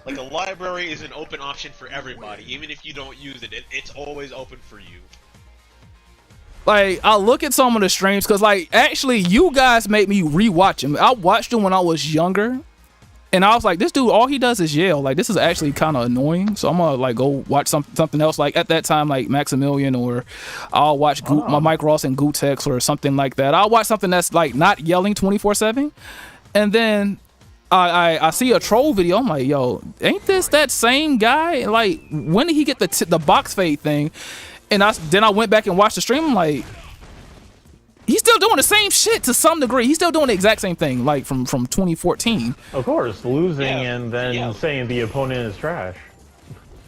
Like, a library is an open option for everybody. Even if you don't use it, it's always open for you. Like, I look at some of the streams, cause like, actually, you guys made me rewatch him. I watched him when I was younger. And I was like, this dude, all he does is yell. Like, this is actually kind of annoying. So I'm gonna like go watch something else. Like at that time, like Maximilian, or I'll watch my Mike Ross and Gootex or something like that. I'll watch something that's like not yelling 24/7. And then I see a troll video. I'm like, yo, ain't this that same guy? Like, when did he get the box fade thing? And then I went back and watched the stream. I'm like, he's still doing the same shit to some degree. He's still doing the exact same thing, like from 2014. Of course, losing and then saying the opponent is trash.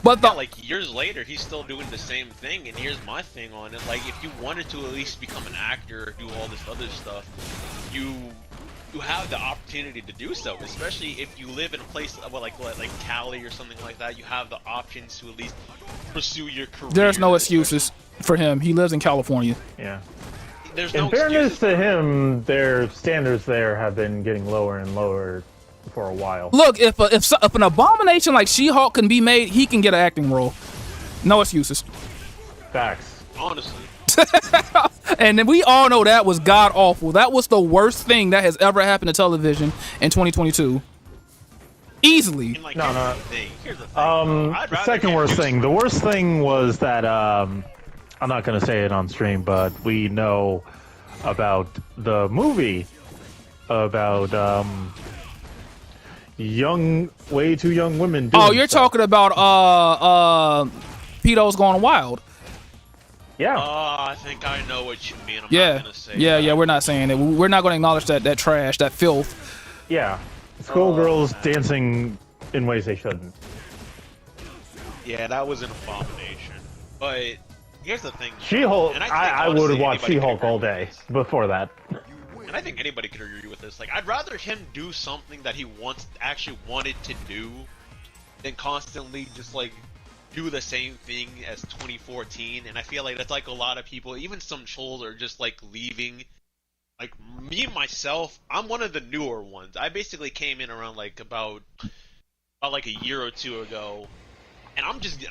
But like years later, he's still doing the same thing. And here's my thing on it: like, if you wanted to at least become an actor or do all this other stuff, you have the opportunity to do so. Especially if you live in a place like Cali or something like that, you have the options to at least pursue your career. There's no excuses for him. He lives in California. Yeah. there's In no fairness excuses. to him, their standards there have been getting lower and lower for a while. Look, if an abomination like She-Hulk can be made, he can get an acting role. No excuses. Facts. Honestly. And then we all know that was god awful. That was the worst thing that has ever happened to television in 2022. Easily. And, like, No, no. Here's the thing. The second worst thing. The worst thing was that I'm not gonna say it on stream, but we know about the movie about way too young women. Oh, doing you're stuff. talking about Pedo's Gone Wild. Yeah. I think I know what you mean. I'm Yeah, not gonna say yeah, that. yeah. We're not saying it. We're not going to acknowledge that trash, that filth. Yeah. Schoolgirls dancing in ways they shouldn't. Yeah, that was an abomination. But here's the thing. She-Hulk. and I honestly, would have watched anybody could She-Hulk agree all with day this. before that. And I think anybody could agree with this. Like, I'd rather him do something that he actually wanted to do than constantly just, like, do the same thing as 2014. And I feel like that's like a lot of people, even some trolls are just, like, leaving. Like, me, myself, I'm one of the newer ones. I basically came in around, like, about like a year or two ago. And I'm just, me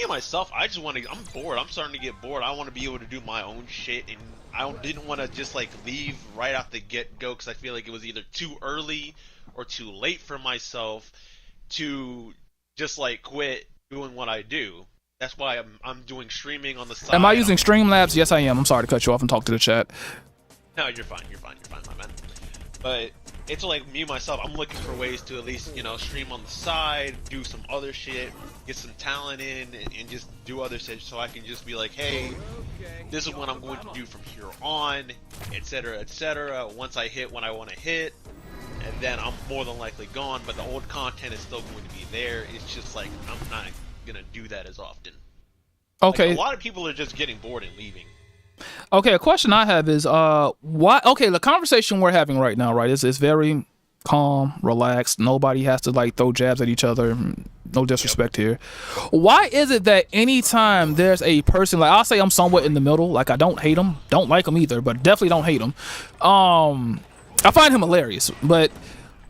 and myself, I just want to, I'm bored. I'm starting to get bored. I want to be able to do my own shit. And didn't want to just, like, leave right off the get-go because I feel like it was either too early or too late for myself to just, like, quit doing what I do. That's why I'm doing streaming on the side. Am I using Streamlabs? Yes, I am. I'm sorry to cut you off and talk to the chat. No, you're fine, my man. But it's like me, myself, I'm looking for ways to at least, stream on the side, do some other shit, get some talent in, and just do other shit so I can just be like, hey, this is what I'm going to do from here on, etc., etc. Once I hit when I want to hit, and then I'm more than likely gone, but the old content is still going to be there. It's just like, I'm not going to do that as often. Okay. Like, a lot of people are just getting bored and leaving. Okay, a question I have is why okay, the conversation we're having right now, right, is very calm, relaxed. Nobody has to, like, throw jabs at each other. No disrespect here. Why is it that anytime there's a person, like, I'll say I'm somewhat in the middle, like, I don't hate him, don't like him either, but definitely don't hate him. I find him hilarious, but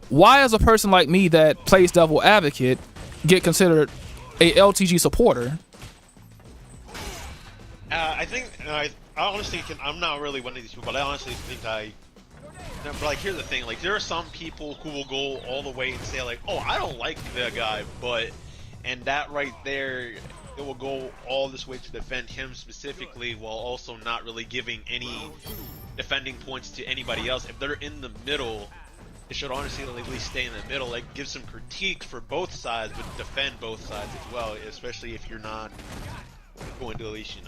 why is a person like me that plays devil advocate get considered a LTG supporter? I think I honestly I'm not really one of these people, but I honestly think but, like, here's the thing, like, there are some people who will go all the way and say, like, oh, I don't like the guy, and that right there, it will go all this way to defend him specifically while also not really giving any defending points to anybody else. If they're in the middle, they should honestly at least stay in the middle, like, give some critiques for both sides, but defend both sides as well, especially if you're not going to at least,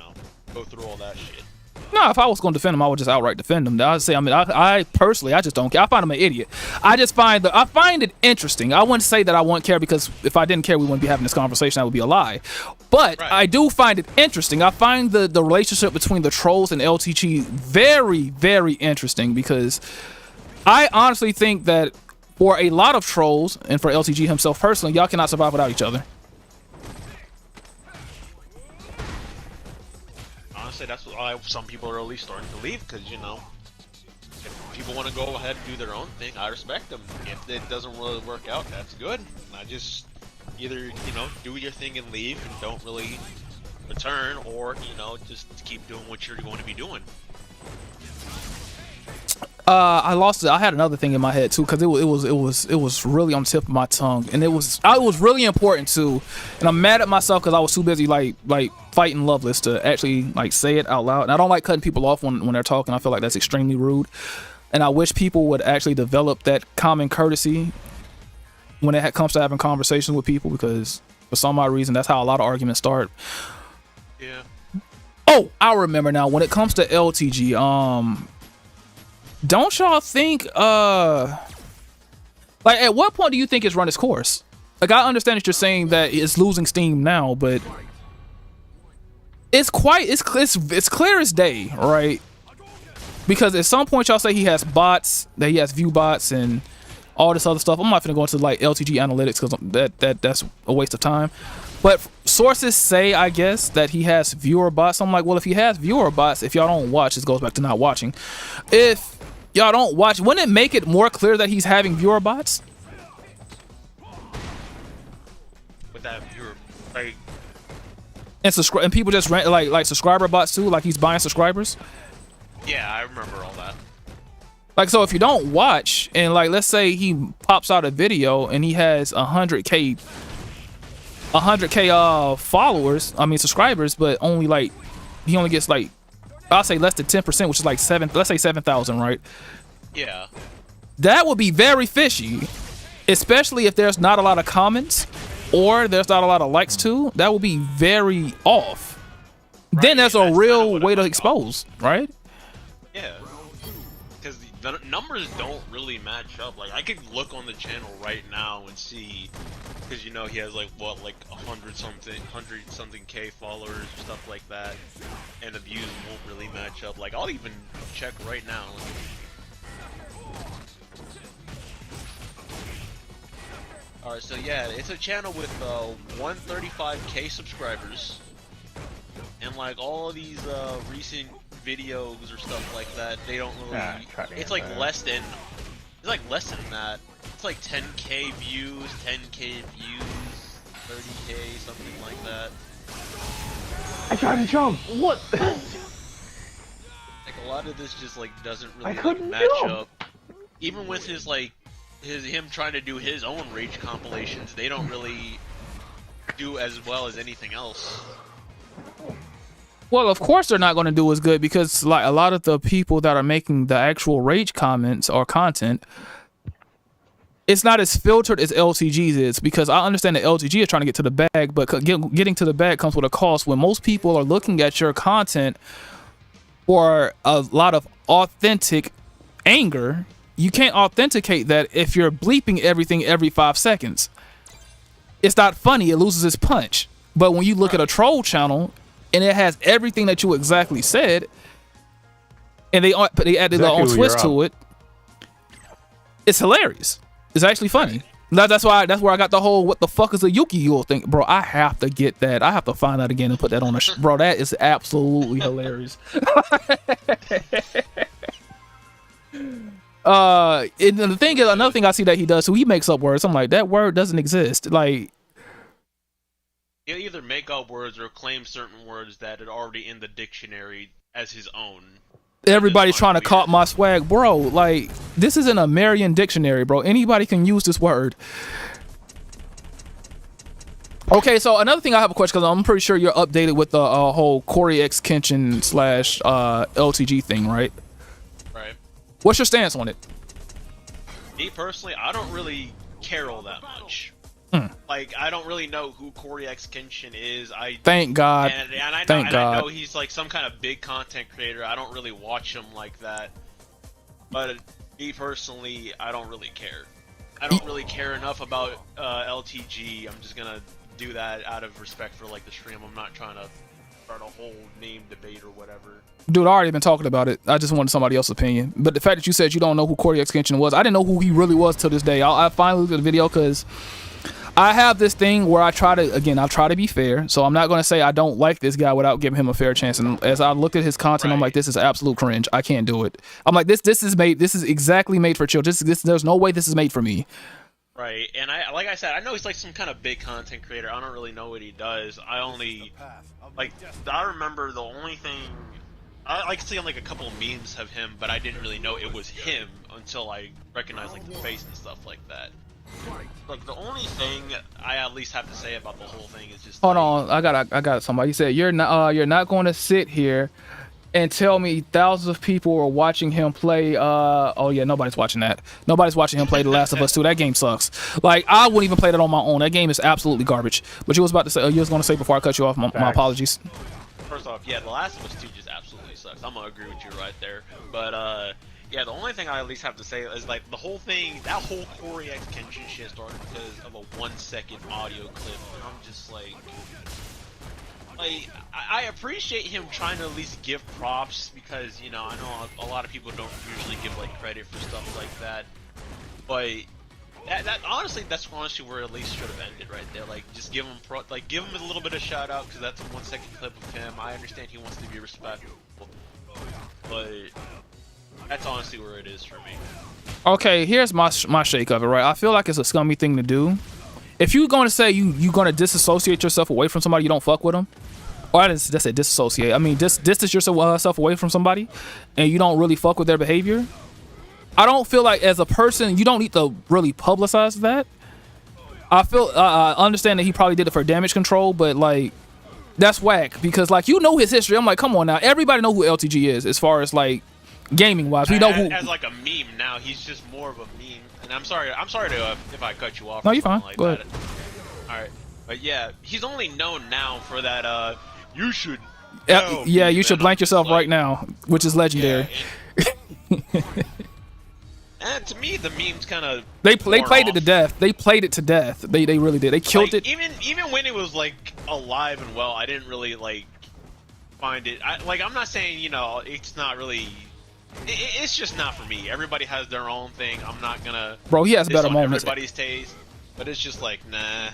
go through all that shit. No, if I was going to defend him, I would just outright defend him. I'd say, I personally, I just don't care. I find him an idiot. I find it interesting. I wouldn't say that I wouldn't care, because if I didn't care, we wouldn't be having this conversation. That would be a lie. But right. I do find it interesting. I find the relationship between the trolls and LTG very, very interesting, because I honestly think that for a lot of trolls, and for LTG himself personally, y'all cannot survive without each other. Honestly, that's why some people are at least starting to leave, because, if people want to go ahead and do their own thing, I respect them. If it doesn't really work out, that's good. I just either, do your thing and leave and don't really return, or, just keep doing what you're going to be doing. I lost it. I had another thing in my head too, because it was really on the tip of my tongue, and it was really important too. And I'm mad at myself because I was too busy like fighting Loveless to actually, like, say it out loud. And I don't like cutting people off when they're talking. I feel like that's extremely rude. And I wish people would actually develop that common courtesy when it comes to having conversations with people, because for some odd reason that's how a lot of arguments start. Yeah. Oh, I remember now. When it comes to LTG, don't y'all think, like, at what point do you think it's run its course? Like, I understand that you're saying that it's losing steam now, but it's clear as day, right? Because at some point y'all say he has bots, that he has view bots and all this other stuff. I'm not gonna go into, like, LTG analytics, because that's a waste of time. But sources say, I guess, that he has viewer bots. I'm like, well, if he has viewer bots, if y'all don't watch, this goes back to not watching. If y'all don't watch, wouldn't it make it more clear that he's having viewer bots? With that viewer, like, And people just rent like subscriber bots too, like he's buying subscribers. yeah, I remember all that. Like, so if you don't watch, and like, let's say he pops out a video and he has 100K followers, I mean subscribers, but only like, he only gets like, I'll say less than 10%, which is like let's say 7,000, right? Yeah. That would be very fishy, especially if there's not a lot of comments or there's not a lot of likes too. That would be very off. Right, then there's a real way to I'm expose, right? Yeah. Because the numbers don't really match up. Like, I could look on the channel right now and see, because you know he has like what, like 100 something K followers or stuff like that, and the views won't really match up. Like, I'll even check right now. Alright, so yeah, it's a channel with 135K subscribers, and like all of these recent videos or stuff like that, they don't really. It's like less than. It's like less than that. It's like 10K views, 10K views, 30K, something like that. I tried to jump. What? Like a lot of this just like doesn't really match up. Even with his like him trying to do his own rage compilations, they don't really do as well as anything else. Well, of course they're not going to do as good, because like a lot of the people that are making the actual rage comments or content, it's not as filtered as LTG's is, because I understand that LTG is trying to get to the bag, but getting to the bag comes with a cost. When most people are looking at your content for a lot of authentic anger, you can't authenticate that if you're bleeping everything every 5 seconds. It's not funny, it loses its punch. But when you look at a troll channel and it has everything that you exactly said, and they added their own twist to it, it's hilarious. It's actually funny. That's where I got the whole "what the fuck is a Yuki-Yule" thing, bro. I have to get that. I have to find that again and put that on a bro. That is absolutely hilarious. And the thing is, another thing I see that he does, so he makes up words. I'm like, that word doesn't exist. Like, He'll either make up words or claim certain words that are already in the dictionary as his own. everybody's trying to cop my swag, bro. Like, this isn't a Merriam dictionary, bro. Anybody can use this word. Okay, so another thing I have a question, because I'm pretty sure you're updated with the whole Corey X Kenshin / LTG thing, right? Right. What's your stance on it? Me personally, I don't really care all that much. Like, I don't really know who Corey X Kenshin is. Thank God. And I know, Thank God. I know he's like some kind of big content creator. I don't really watch him like that. But me personally, I don't really care. I don't really care enough about LTG. I'm just gonna do that out of respect for like the stream. I'm not trying to start a whole name debate or whatever. Dude, I already been talking about it. I just wanted somebody else's opinion. But the fact that you said you don't know who Corey X Kenshin was, I didn't know who he really was till this day. I finally looked at the video because I have this thing where I try to be fair. So I'm not going to say I don't like this guy without giving him a fair chance. And as I looked at his content, I'm like, this is absolute cringe. I can't do it. I'm like, this is exactly made for children. There's no way this is made for me. Right, and like I said, I know he's like some kind of big content creator. I don't really know what he does. I remember the only thing I like seeing like a couple of memes of him, but I didn't really know it was him until I recognized like the face and stuff like that. Like, the only thing I at least have to say about the whole thing is just hold on, I got somebody. He said you're not going to sit here and tell me thousands of people are watching him play. Oh yeah, nobody's watching that. Nobody's watching him play The Last of Us 2. That game sucks. Like, I wouldn't even play that on my own. That game is absolutely garbage. But you was about to say, you was going to say before I cut you off. My apologies. First off, yeah, The Last of Us 2 just absolutely sucks. I'm gonna agree with you right there. But yeah, the only thing I at least have to say is like the whole thing, that whole Corey X Kenshin shit started because of a 1-second audio clip, and I'm just like I appreciate him trying to at least give props, because, you know, I know a lot of people don't usually give like credit for stuff like that, but Honestly, that's honestly where at least should have ended right there. Like, just give him a little bit of shout out because that's a 1 second clip of him. I understand he wants to be respectful, but that's honestly where it is for me. Okay, here's my shake of it. Right, I feel like it's a scummy thing to do. If you're going to say you're going to disassociate yourself away from somebody, you don't fuck with them. Or I didn't say disassociate. I mean, distance yourself away from somebody, and you don't really fuck with their behavior. I don't feel like as a person you don't need to really publicize that. I understand that he probably did it for damage control, but like that's whack because like you know his history. I'm like, come on now, everybody know who LTG is as far as like gaming wise. We know who as like a meme now. He's just more of a meme. And I'm sorry to if I cut you off. No, you're fine. Like Go that. ahead. All right, but yeah, he's only known now for that. You should. Yeah, you should blank yourself right now, which is legendary. Yeah, and to me, the memes kind of they played it to death. They played it to death. They really did. They killed like, it. Even when it was like alive and well, I didn't really like find it. I'm not saying it's not really. It's just not for me. Everybody has their own thing. I'm not gonna. Bro, he has better moments. Everybody's taste, but it's just like nah.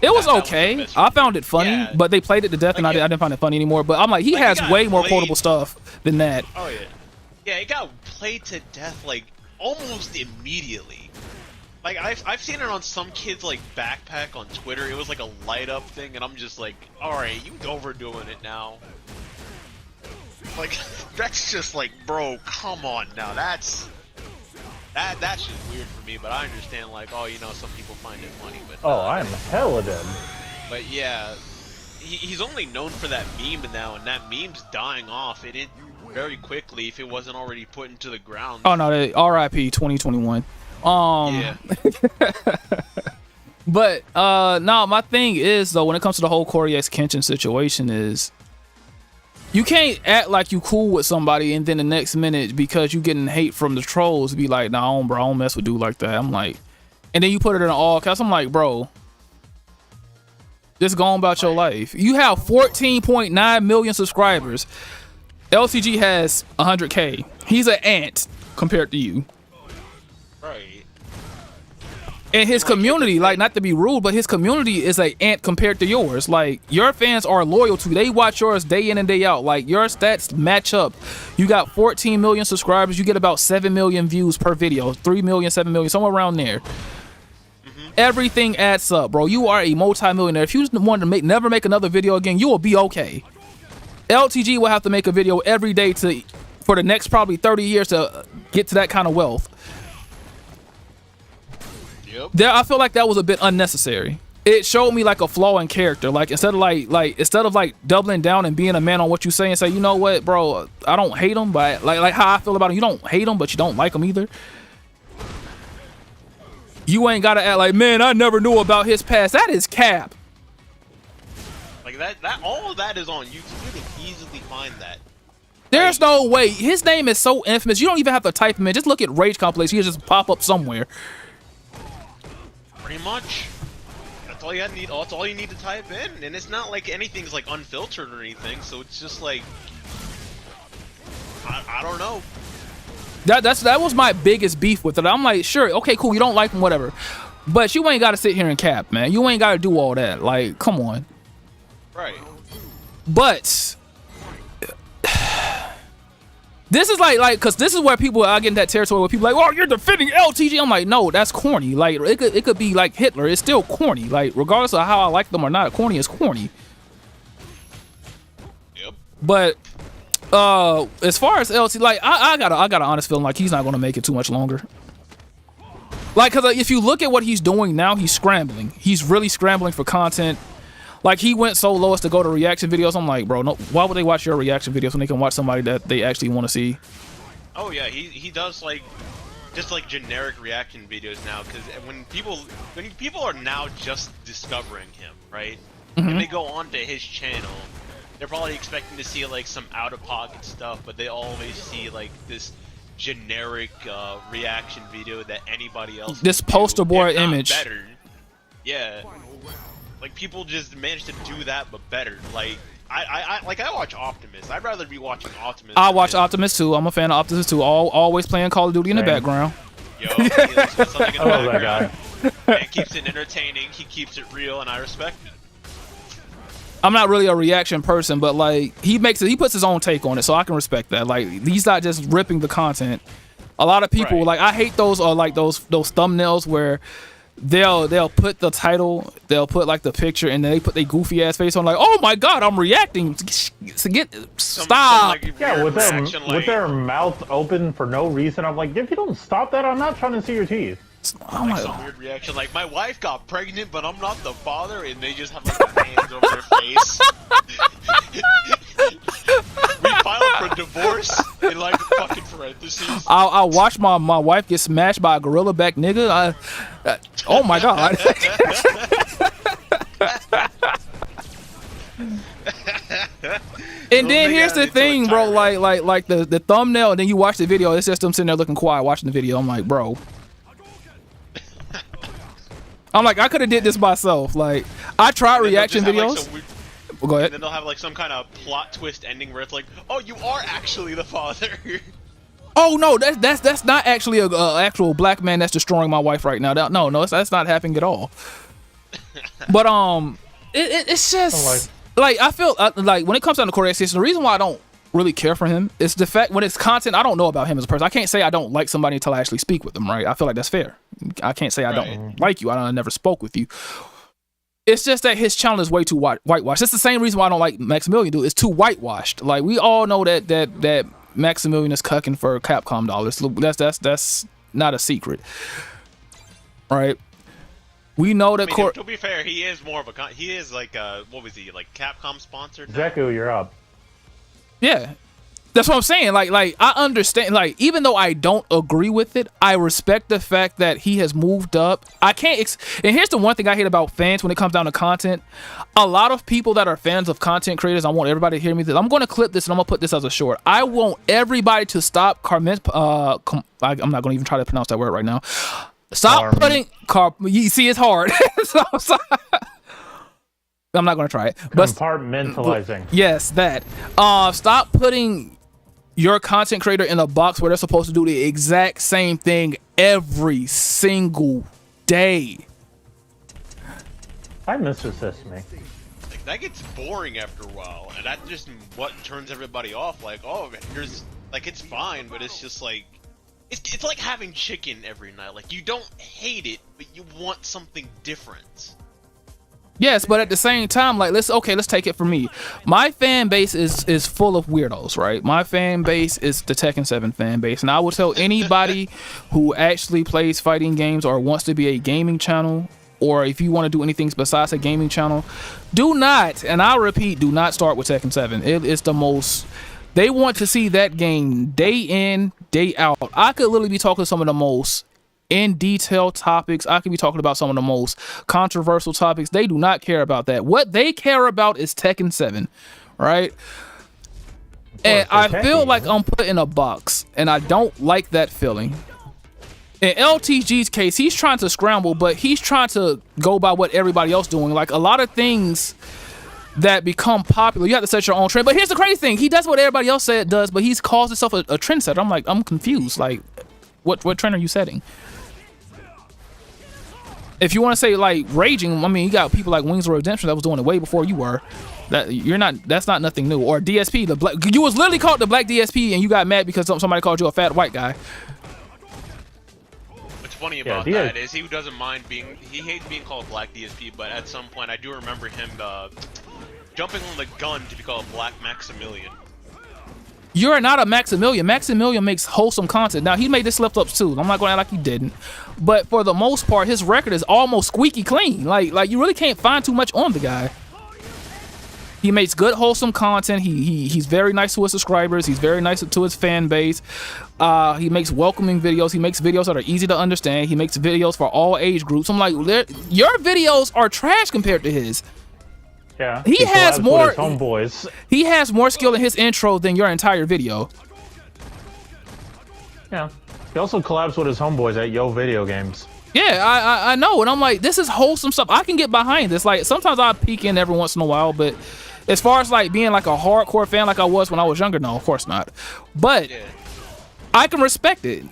It was okay. I found it funny, yeah. but they played it to death, and I didn't find it funny anymore. But I'm like, he has way more quotable stuff than that. Oh yeah, yeah. It got played to death like almost immediately. Like I've seen it on some kids like backpack on Twitter. It was like a light up thing, and I'm just like, all right, you overdoing it now. Like that's just like, bro, come on now. That's just weird for me. But I understand like, some people find it funny. But I'm hella dead. But yeah, he's only known for that meme now, and that meme's dying off. It ended very quickly if it wasn't already put into the ground. Oh no, RIP 2021. Yeah. But no, my thing is though, when it comes to the whole Corey X Kenshin situation is you can't act like you cool with somebody and then the next minute because you getting hate from the trolls be like, nah, bro, I don't mess with dude like that. I'm like, and then you put it in all caps. I'm like, bro, just go on about your life. You have 14.9 million subscribers. LTG has 100K. He's an ant compared to you. Right. And his community, like, not to be rude, but his community is an ant compared to yours. Like, your fans are loyal to you. They watch yours day in and day out. Like, your stats match up. You got 14 million subscribers. You get about 7 million views per video. 3 million, 7 million, somewhere around there. Everything adds up, bro. You are a multi-millionaire. If you want to never make another video again, you will be okay. LTG will have to make a video every day for the next probably 30 years to get to that kind of wealth. Yep. I feel like that was a bit unnecessary. It showed me like a flaw in character. Like instead of doubling down and being a man on what you say and say, you know what, bro, I don't hate him, but like how I feel about him, you don't hate him, but you don't like him either. You ain't gotta act like, man, I never knew about his past. That is cap. Like that all of that is on YouTube. You can easily find that. There's no way. His name is so infamous. You don't even have to type him in. Just look at Rage Complex. He'll just pop up somewhere. Pretty much. That's all you need. That's all you need to type in, and it's not like anything's like unfiltered or anything. So it's just like I don't know. That was my biggest beef with it. I'm like, sure, okay, cool. You don't like him, whatever, but you ain't got to sit here and cap, man. You ain't got to do all that. Like, come on. Right. But this is like, cause this is where people are getting that territory where people are like, oh, you're defending LTG. I'm like, no, that's corny. Like, it could be like Hitler. It's still corny. Like, regardless of how I like them or not, corny is corny. Yep. But as far as LTG, like, I got an honest feeling like he's not gonna make it too much longer. Like, cause if you look at what he's doing now, he's scrambling. He's really scrambling for content. Like, he went so low as to go to reaction videos. I'm like, bro, no, why would they watch your reaction videos when they can watch somebody that they actually want to see? Oh yeah, he does like just like generic reaction videos now, because when people are now just discovering him, right? And they go onto his channel, they're probably expecting to see like some out of pocket stuff, but they always see like this generic reaction video that anybody else. This poster boy image. Better. Yeah. Like, people just manage to do that, but better. Like, I watch Optimus. I'd rather be watching Optimus. I watch Optimus too. I'm a fan of Optimus too. Always playing Call of Duty in the background. Yo, something in the I love that guy. Man keeps it entertaining. He keeps it real, and I respect it. I'm not really a reaction person, but like he puts his own take on it, so I can respect that. Like he's not just ripping the content. A lot of people Right. like I hate those like those thumbnails where they'll put the title, they'll put like the picture, and then they put their goofy ass face on like, oh my god, I'm reacting. Stop. Like, Yeah, weird with their reaction, like, mouth open for no reason. I'm like, if you don't stop that, I'm not trying to see your teeth. Oh my some god. weird reaction, like my wife got pregnant, but I'm not the father, and they just have like their hands over their face. We filed for divorce in like fucking parentheses. I'll watch my wife get smashed by a gorilla back nigga. Oh my god. And then here's the thing, bro. Like the thumbnail, and then you watch the video. It's just them sitting there looking quiet watching the video. I'm like, bro. I'm like, I could have did this myself. Like, I tried reaction videos. Well, go ahead. And then they'll have like some kind of plot twist ending where it's like, oh, you are actually the father. Oh no, that's not actually a actual black man that's destroying my wife right now. No, that's not happening at all. But it's just like I feel like when it comes down to Corey X, the reason why I don't really care for him is the fact when it's content, I don't know about him as a person. I can't say I don't like somebody until I actually speak with them, right? I feel like that's fair. I can't say I don't like you. I never spoke with you. It's just that his channel is way too whitewashed. That's the same reason why I don't like Maximilian, dude. It's too whitewashed. Like we all know that Maximilian is cucking for Capcom dollars. That's not a secret, right? We know that. To be fair, he is more of a he is like what was he like Capcom sponsored? Zeku, you're up. Yeah, that's what I'm saying. Like I understand. Like even though I don't agree with it, I respect the fact that he has moved up. I can't. And here's the one thing I hate about fans when it comes down to content. A lot of people that are fans of content creators, I want everybody to hear me. I'm going to clip this and I'm going to put this as a short. I want everybody to stop I'm not going to even try to pronounce that word right now. Stop putting you see, it's hard. so, I'm not going to try it. But Compartmentalizing. Yes, that. Stop putting your content creator in a box where they're supposed to do the exact same thing every single day. I miss Sesame. Like, that gets boring after a while, and that's just what turns everybody off. Like, oh, here's like it's fine, but it's just like it's like having chicken every night. Like you don't hate it, but you want something different. Yes, but at the same time, like let's take it from me. My fan base is full of weirdos, right? My fan base is the Tekken 7 fan base, and I will tell anybody who actually plays fighting games or wants to be a gaming channel, or if you want to do anything besides a gaming channel, do not, and I'll repeat, do not start with Tekken 7. It is the most. They want to see that game day in, day out. I could literally be talking to some of the most in detail topics. I could be talking about some of the most controversial topics. They do not care about that. What they care about is Tekken 7, right? And I feel like I'm put in a box, and I don't like that feeling. In LTG's case, he's trying to scramble, but he's trying to go by what everybody else doing. Like a lot of things that become popular, you have to set your own trend. But here's the crazy thing: he does what everybody else does, but he's calls himself a trendsetter. I'm like, I'm confused. Like, what trend are you setting? If you want to say like raging, I mean, you got people like Wings of Redemption that was doing it way before you were. That's not nothing new. Or DSP, you was literally called the Black DSP, and you got mad because somebody called you a fat white guy. What's funny about that is he doesn't mind he hates being called Black DSP, but at some point I do remember him jumping on the gun to be called Black Maximilian. You're not a Maximilian. Maximilian makes wholesome content. Now, he made this slip ups too. I'm not going to act like he didn't. But for the most part, his record is almost squeaky clean. Like you really can't find too much on the guy. He makes good, wholesome content. He's very nice to his subscribers. He's very nice to his fan base. He makes welcoming videos. He makes videos that are easy to understand. He makes videos for all age groups. I'm like, your videos are trash compared to his. Yeah, he has more homeboys. He has more skill in his intro than your entire video. Yeah, he also collabs with his homeboys at Yo Video Games. Yeah, I know, and I'm like, this is wholesome stuff. I can get behind this. Like sometimes I peek in every once in a while, but as far as like being like a hardcore fan like I was when I was younger, no, of course not. But I can respect it.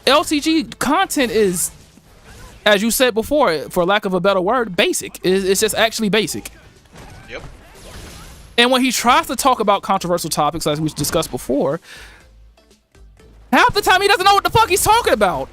LTG content is as you said before, for lack of a better word, basic. It's just actually basic. Yep. And when he tries to talk about controversial topics, as we discussed before, half the time he doesn't know what the fuck he's talking about.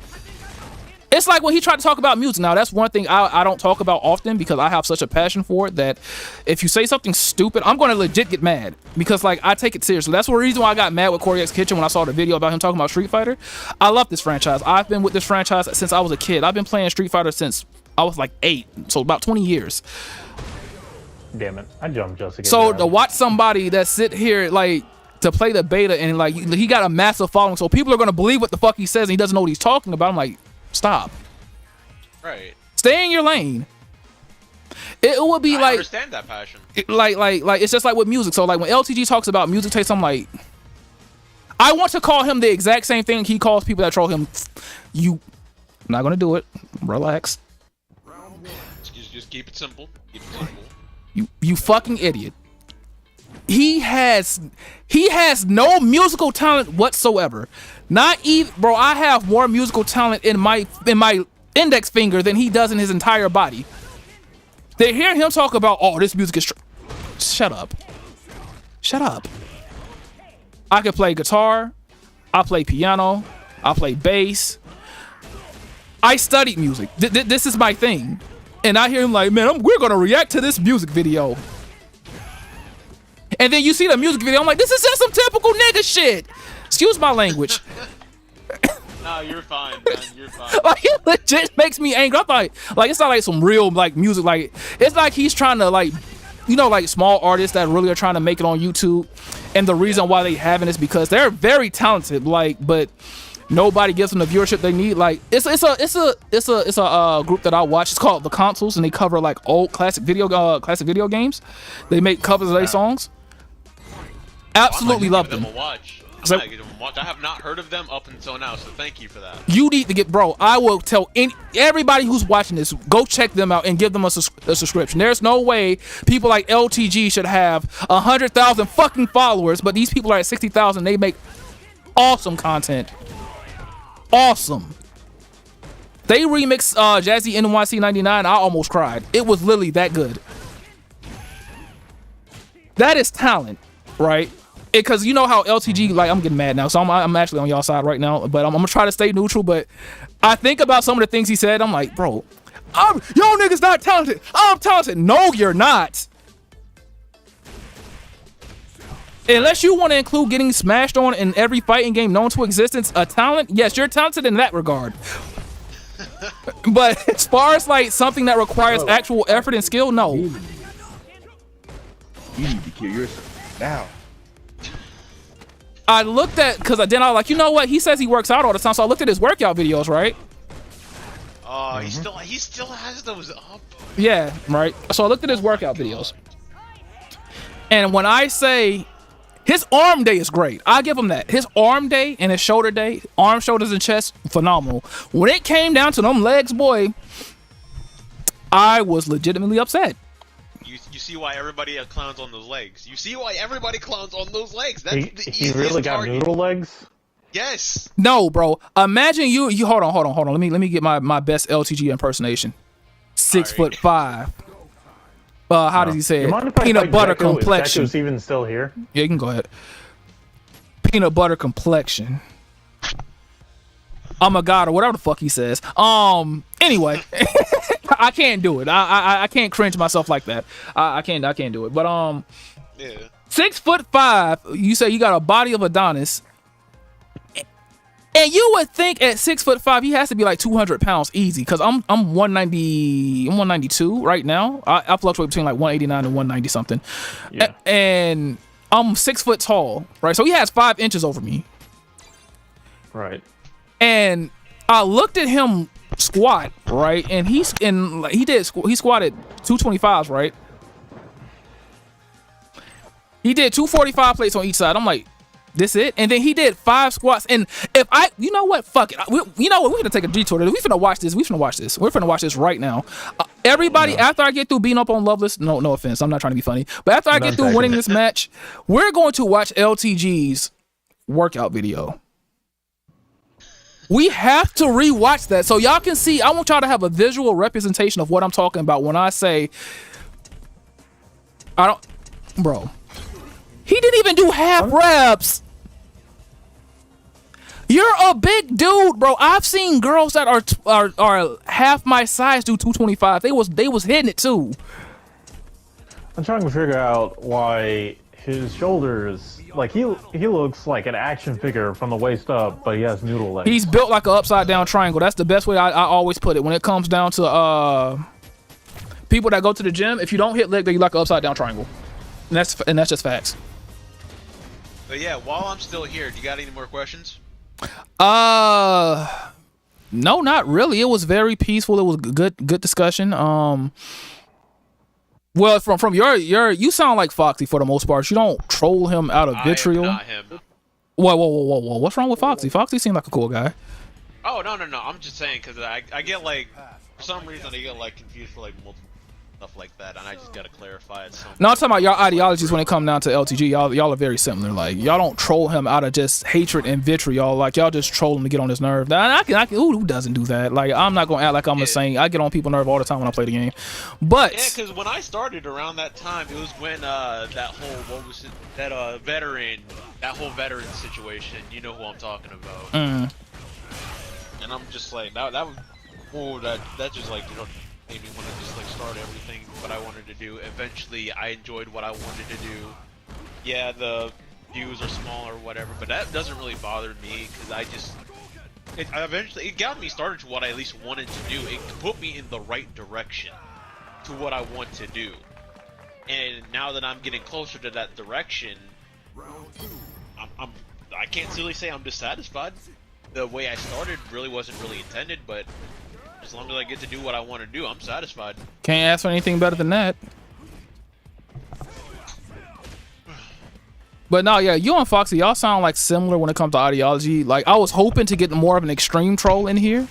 It's like when he tried to talk about music. Now, that's one thing I don't talk about often because I have such a passion for it that if you say something stupid, I'm going to legit get mad because, like, I take it seriously. That's the reason why I got mad with Corey X Kitchen when I saw the video about him talking about Street Fighter. I love this franchise. I've been with this franchise since I was a kid. I've been playing Street Fighter since I was like 8, so about 20 years. Damn it, I jumped just to get So that. to watch somebody that sit here, like, to play the beta and, like, he got a massive following, so people are going to believe what the fuck he says and he doesn't know what he's talking about. I'm like, stop. Right. Stay in your lane. It would be I like understand that passion. like it's just like with music. So like when LTG talks about music taste, I'm like, I want to call him the exact same thing he calls people that troll him. You, I'm not gonna do it. Relax. Just keep it simple. Keep it simple. You fucking idiot. He has no musical talent whatsoever. Not even, bro. I have more musical talent in my index finger than he does in his entire body. They hear him talk about, oh, this music is. Shut up. Shut up. I can play guitar. I play piano. I play bass. I studied music. This is my thing. And I hear him like, man, we're gonna react to this music video. And then you see the music video, I'm like, this is just some typical nigga shit. Excuse my language. No, you're fine, man. You're fine. Like, it legit makes me angry. I thought, like, it's not like some real, like, music. Like, it's like he's trying to, like, you know, like, small artists that really are trying to make it on YouTube. And the reason why they haven't is because they're very talented, like, but nobody gives them the viewership they need. Like, it's a group that I watch. It's called The Consoles, and they cover, like, old classic video games. They make covers of their songs. Absolutely love them. A watch. So- I give them a watch. I have not heard of them up until now, so thank you for that. You need to get, bro. I will tell everybody who's watching this, go check them out and give them a subscription. There's no way people like LTG should have 100,000 fucking followers, but these people are at 60,000. They make awesome content. Awesome. They remixed Jazzy NYC 99. I almost cried. It was literally that good. That is talent, right? Because you know how LTG, like, I'm getting mad now, so I'm actually on y'all side right now, but I'm gonna try to stay neutral. But I think about some of the things he said, I'm like, bro, y'all niggas not talented. I'm talented. No, you're not. Unless you want to include getting smashed on in every fighting game known to existence, a talent, yes, you're talented in that regard. But as far as, like, something that requires actual effort and skill, no. You need to kill yourself now. I looked at, because then I was like, you know what? He says he works out all the time, so I looked at his workout videos, right? He still has those up. Yeah, right. So I looked at his workout videos. And when I say his arm day is great, I give him that. His arm day and his shoulder day, arm, shoulders, and chest, phenomenal. When it came down to them legs, boy, I was legitimately upset. You see why everybody clowns on those legs. You see why everybody clowns on those legs. That's the He easiest really got target. noodle legs? Yes. No, bro. Imagine you hold on. Let me get my best LTG impersonation. 6'5". How does he say You mind it? if I Peanut fight butter Deku if complexion. Deku's even still here? Yeah, you can go ahead. Peanut butter complexion. I'm a god, or whatever the fuck he says. Anyway, I can't do it. I can't cringe myself like that. I can't do it. But Yeah. 6'5". You say you got a body of Adonis, and you would think at 6'5" he has to be like 200 pounds easy. Cause I'm 190. I'm 192 right now. I fluctuate between like 189 and 190 something. Yeah. And I'm 6 foot tall, right? So he has 5 inches over me. Right. And I looked at him squat, right? And he squatted 225s, right? He did 245 plates on each side. I'm like, this it? And then he did 5 squats. And you know what? Fuck it. You know what? We're gonna take a detour. We finna watch this. We're finna watch this right now. Everybody, after I get through beating up on Loveless, no offense, I'm not trying to be funny, but after I get through winning this match, we're going to watch LTG's workout video. We have to rewatch that so y'all can see. I want y'all to have a visual representation of what I'm talking about when I say I don't, bro. He didn't even do half reps. You're a big dude, bro. I've seen girls that are half my size do 225. They was hitting it too. I'm trying to figure out why his shoulders, like he looks like an action figure from the waist up, but he has noodle legs. He's built like an upside down triangle. That's the best way I always put it when it comes down to people that go to the gym. If you don't hit leg day, you like an upside down triangle, and that's just facts. But yeah, while I'm still here, do you got any more questions? No, not really. It was very peaceful. It was good discussion. Well, from your you sound like Foxy for the most part. You don't troll him out of vitriol. I am not him. Whoa. What's wrong with Foxy? Foxy seemed like a cool guy. Oh, no. I'm just saying, because I get, like, for some reason, I get, like, confused for, like, multiple stuff like that, and I just gotta clarify it. No, I'm talking about y'all ideologies when it comes down to LTG. Y'all are very similar. Like, y'all don't troll him out of just hatred and vitriol. Like, y'all just troll him to get on his nerve. Now, who doesn't do that? Like, I'm not gonna act like I'm a saint. I get on people's nerve all the time when I play the game. But yeah, because when I started around that time, it was when that whole that whole veteran situation. You know who I'm talking about. And I'm just like that just like, you know, made me want to just like start everything what I wanted to do. Eventually, I enjoyed what I wanted to do. Yeah, the views are small or whatever, but that doesn't really bother me because it got me started to what I at least wanted to do. It put me in the right direction to what I want to do. And now that I'm getting closer to that direction, I can't really say I'm dissatisfied. The way I started really wasn't really intended, but as long as I get to do what I want to do, I'm satisfied. Can't ask for anything better than that. But no, yeah, you and Foxy, y'all sound like similar when it comes to ideology. Like, I was hoping to get more of an extreme troll in here.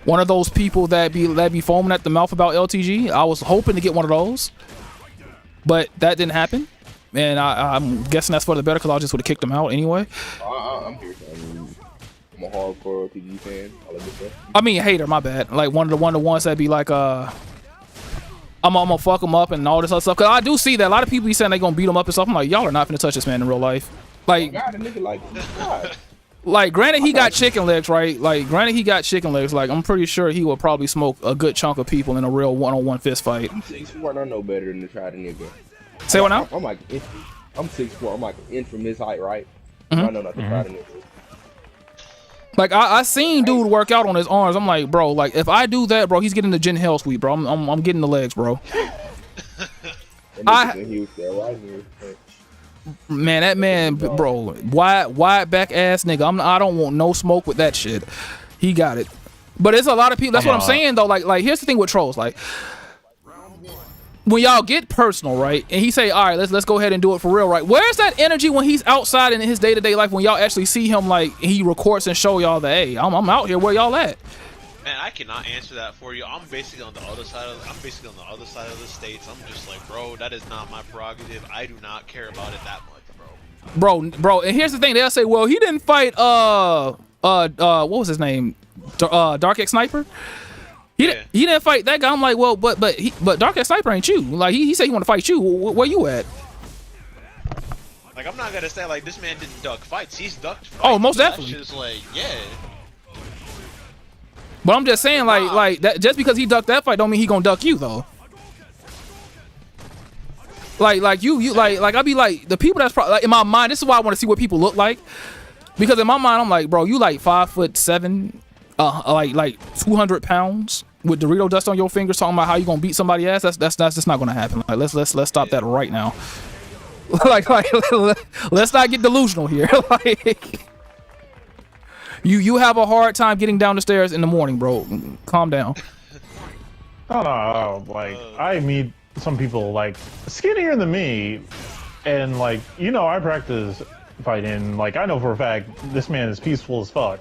One of those people that be foaming at the mouth about LTG. I was hoping to get one of those. But that didn't happen. And I'm guessing that's for the better, because I just would have kicked him out anyway. I'm here. I'm a hardcore LTG fan. I like this stuff. I mean, hater, my bad. Like, one of the ones that be like, I'm gonna fuck him up and all this other stuff. Cause I do see that a lot of people be saying they gonna beat him up and stuff. I'm like, y'all are not finna touch this man in real life. Like, God, a nigga like God. Like, granted, he got chicken legs, right? Like, granted, he got chicken legs. Like, I'm pretty sure he would probably smoke a good chunk of people in a real one-on-one fist fight. I'm 6'4", I know better than to try to nigga. Say what now? I'm like, I'm 6'4", I'm like an inch from his height, right? I know not to try to nigga. Like, I seen dude work out on his arms. I'm like, bro, like, if I do that, bro, he's getting the Jin Hell sweep, bro. I'm getting the legs, bro. Man, that man, bro, wide back ass nigga. I don't want no smoke with that shit. He got it. But it's a lot of people. That's what I'm saying though. Like here's the thing with trolls. Like, when y'all get personal, right, and he say, all right, let's go ahead and do it for real, right? Where's that energy when he's outside in his day-to-day life, when y'all actually see him, like, he records and show y'all that, hey, I'm out here, where y'all at? Man, I cannot answer that for you. I'm basically on the other side of the states. I'm just like, bro, that is not my prerogative. I do not care about it that much, bro. And here's the thing, they'll say, well, he didn't fight what was his name, Dark X Sniper. He didn't fight that guy. I'm like, well, but Dark X Sniper ain't you. Like, he said he want to fight you. Where you at? Like, I'm not gonna say like this man didn't duck fights. He's ducked fights. Oh, most definitely. That's just like, yeah. But I'm just saying, like that, just because he ducked that fight don't mean he gonna duck you though. Like I be like, the people that's probably, like, in my mind, this is why I want to see what people look like, because in my mind I'm like, bro, you like 5'7", like 200 pounds with Dorito dust on your fingers, talking about how you gonna beat somebody ass. That's just not gonna happen. Like, let's stop that right now. like let's not get delusional here. Like, you have a hard time getting down the stairs in the morning, bro. Calm down. No, like, I meet some people like skinnier than me, and like, you know, I practice fighting. Like, I know for a fact this man is peaceful as fuck.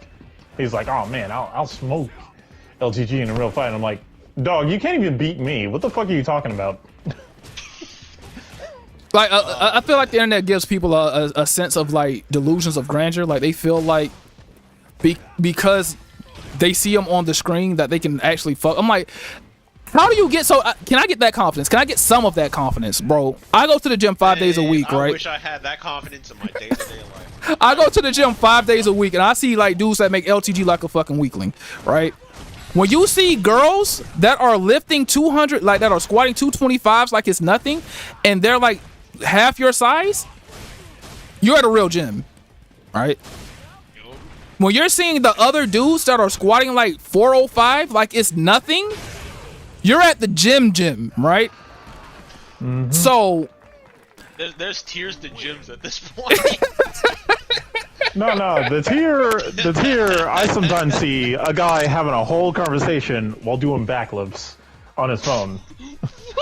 He's like, oh man, I'll smoke LTG in a real fight. And I'm like, dog, you can't even beat me. What the fuck are you talking about? Like, I feel like the internet gives people a sense of, like, delusions of grandeur. Like, they feel like because they see them on the screen that they can actually fuck. I'm like, how do you get so? Can I get that confidence? Can I get some of that confidence, bro? I go to the gym 5 days a week, right? I wish I had that confidence in my day-to-day life. I go to the gym 5 days a week, and I see like dudes that make LTG like a fucking weakling, right? When you see girls that are lifting 200, like that are squatting 225s like it's nothing, and they're like half your size, you're at a real gym, right? When you're seeing the other dudes that are squatting like 405 like it's nothing, you're at the gym, right? Mm-hmm. So there's tiers to gyms at this point. No, the tier I sometimes see a guy having a whole conversation while doing backflips on his phone.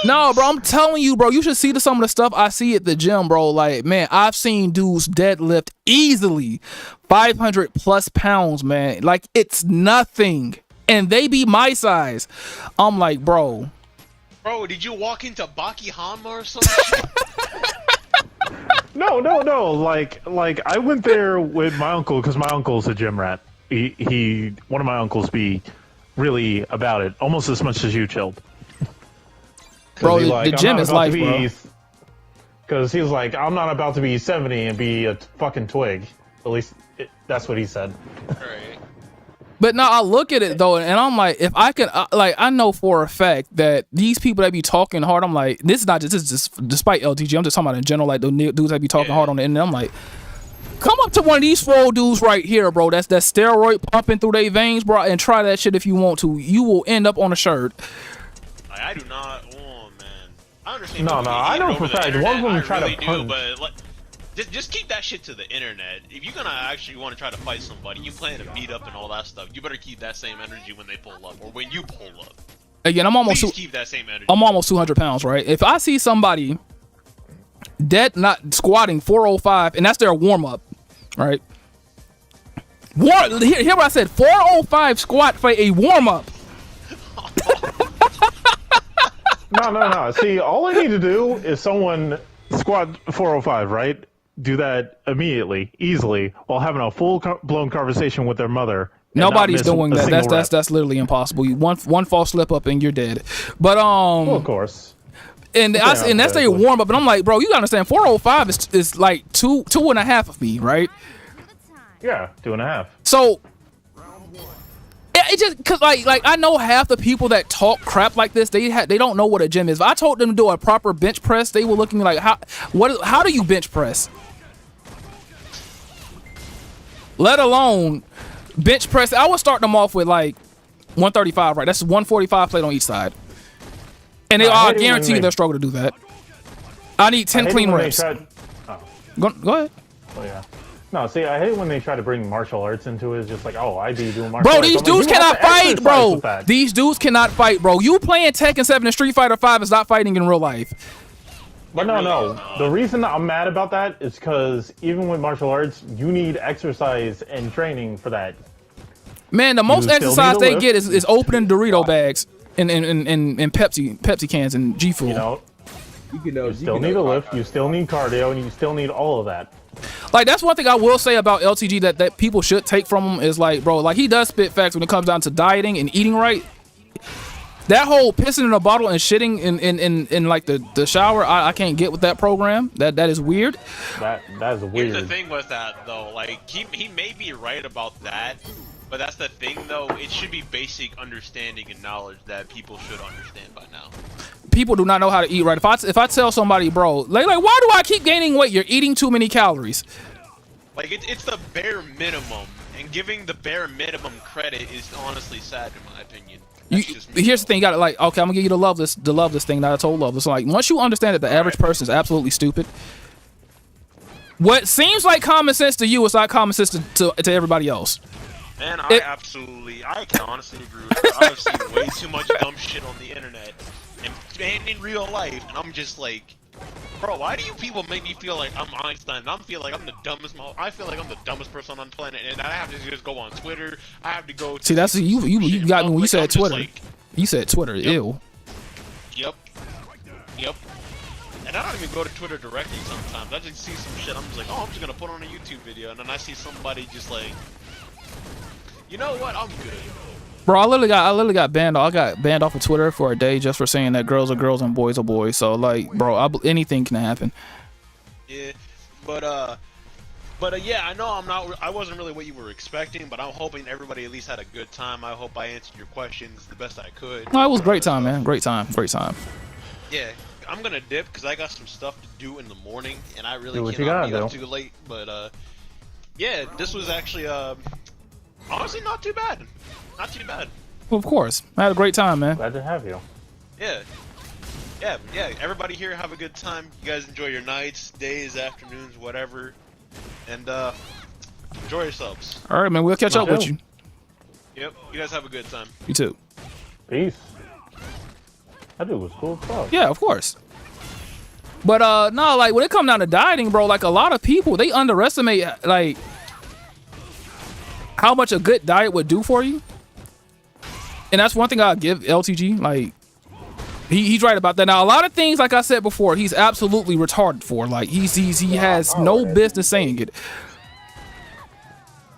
no, bro, I'm telling you, bro, you should see some of the stuff I see at the gym, bro. Like, man, I've seen dudes deadlift easily 500 plus pounds, man. Like, it's nothing. And they be my size. I'm like, bro. Bro, did you walk into Baki Hanma or some shit? No. Like I went there with my uncle because my uncle's a gym rat. One of my uncles be really about it, almost as much as you, Chilled. Bro, the gym is life, bro. Because he was like, I'm not about to be 70 and be a fucking twig. At least that's what he said. Right. But now I look at it though, and I'm like, if I could, like, I know for a fact that these people that be talking hard, I'm like, this is just despite LTG, I'm just talking about in general, like the dudes that be talking hard on the internet. I'm like, come up to one of these 4 dudes right here, bro. That's that steroid pumping through their veins, bro, and try that shit if you want to. You will end up on a shirt. Like, I do not. Oh man, I understand. No, I know for a fact one of them try to punch. But like, just keep that shit to the internet. If you're gonna actually want to try to fight somebody, you plan to meet up and all that stuff, you better keep that same energy when they pull up or when you pull up. Again, Please keep that same energy. I'm almost 200 pounds, right? If I see somebody dead, not squatting 405, and that's their warm up, right? Hear what I said: 405 squat for a warm up. No. See, all I need to do is someone squat 405, right? Do that immediately, easily, while having a full-blown conversation with their mother. Nobody's doing that. That's literally impossible. One false slip up and you're dead. But well, of course. And that's their warm up. And I'm like, bro, you gotta understand, 405 is like two and a half of me, right? Yeah, 2.5. So it just cause like I know half the people that talk crap like this, they don't know what a gym is. If I told them to do a proper bench press, they were looking like, how do you bench press? Let alone bench press. I would start them off with like 135, right? That's 145 plate on each side. And I guarantee you they'll struggle to do that. I need 10 clean reps. Go ahead. Oh yeah. No, see, I hate when they try to bring martial arts into it. It's just like, oh, I be doing martial arts. Bro, these dudes cannot fight, bro. These dudes cannot fight, bro. You playing Tekken 7 and Street Fighter 5 is not fighting in real life. But no. The reason I'm mad about that is because even with martial arts, you need exercise and training for that. Man, the most exercise they get is opening Dorito bags and Pepsi cans and G Fuel. You know, you still need a lift, you still need cardio, and you still need all of that. Like, that's one thing I will say about LTG that people should take from him is like, bro, like he does spit facts when it comes down to dieting and eating right. That whole pissing in a bottle and shitting in like the shower, I can't get with that program. That is weird. That is weird. Here's the thing with that though, like he may be right about that, but that's the thing though. It should be basic understanding and knowledge that people should understand by now. People do not know how to eat right. If I tell somebody, bro, like why do I keep gaining weight? You're eating too many calories. Like it's the bare minimum, and giving the bare minimum credit is honestly sad in my opinion. Here's the thing, you got to like, okay, I'm gonna give you the love this thing that I told Loveless. Like, once you understand that the average person is absolutely stupid, what seems like common sense to you is not common sense to everybody else. Man, I can honestly agree with that. I've seen way too much dumb shit on the internet and in real life, and I'm just like, bro, why do you people make me feel like I'm Einstein? I feel like I'm the dumbest person on the planet, and I have to just go on Twitter. I have to go. See, that's you got me when you said Twitter. Like, you said Twitter. Yep. Ew. Yep. And I don't even go to Twitter directly sometimes. I just see some shit. I'm just like, oh, I'm just gonna put on a YouTube video, and then I see somebody just like You know what? I'm good. Bro, I literally got banned. I got banned off of Twitter for a day just for saying that girls are girls and boys are boys. So like, bro, anything can happen. Yeah, but yeah, I know I wasn't really what you were expecting, but I'm hoping everybody at least had a good time. I hope I answered your questions the best I could. No, it was a great time, man. Great time. Yeah, I'm gonna dip because I got some stuff to do in the morning, and I really Do what cannot you be gotta up do. too late. But yeah, this was actually honestly not too bad. Not too bad. Well, of course, I had a great time, man. Glad to have you. Yeah. Yeah, everybody here have a good time. You guys enjoy your nights, days, afternoons, whatever. And enjoy yourselves. All right, man. We'll catch up with you. Yep, you guys have a good time. You too. Peace. That dude was cool as fuck. Yeah, of course. But no, like when it comes down to dieting, bro, like a lot of people they underestimate like how much a good diet would do for you. And that's one thing I give LTG. Like he's right about that. Now a lot of things, like I said before, he's absolutely retarded for. Like he has no business saying it.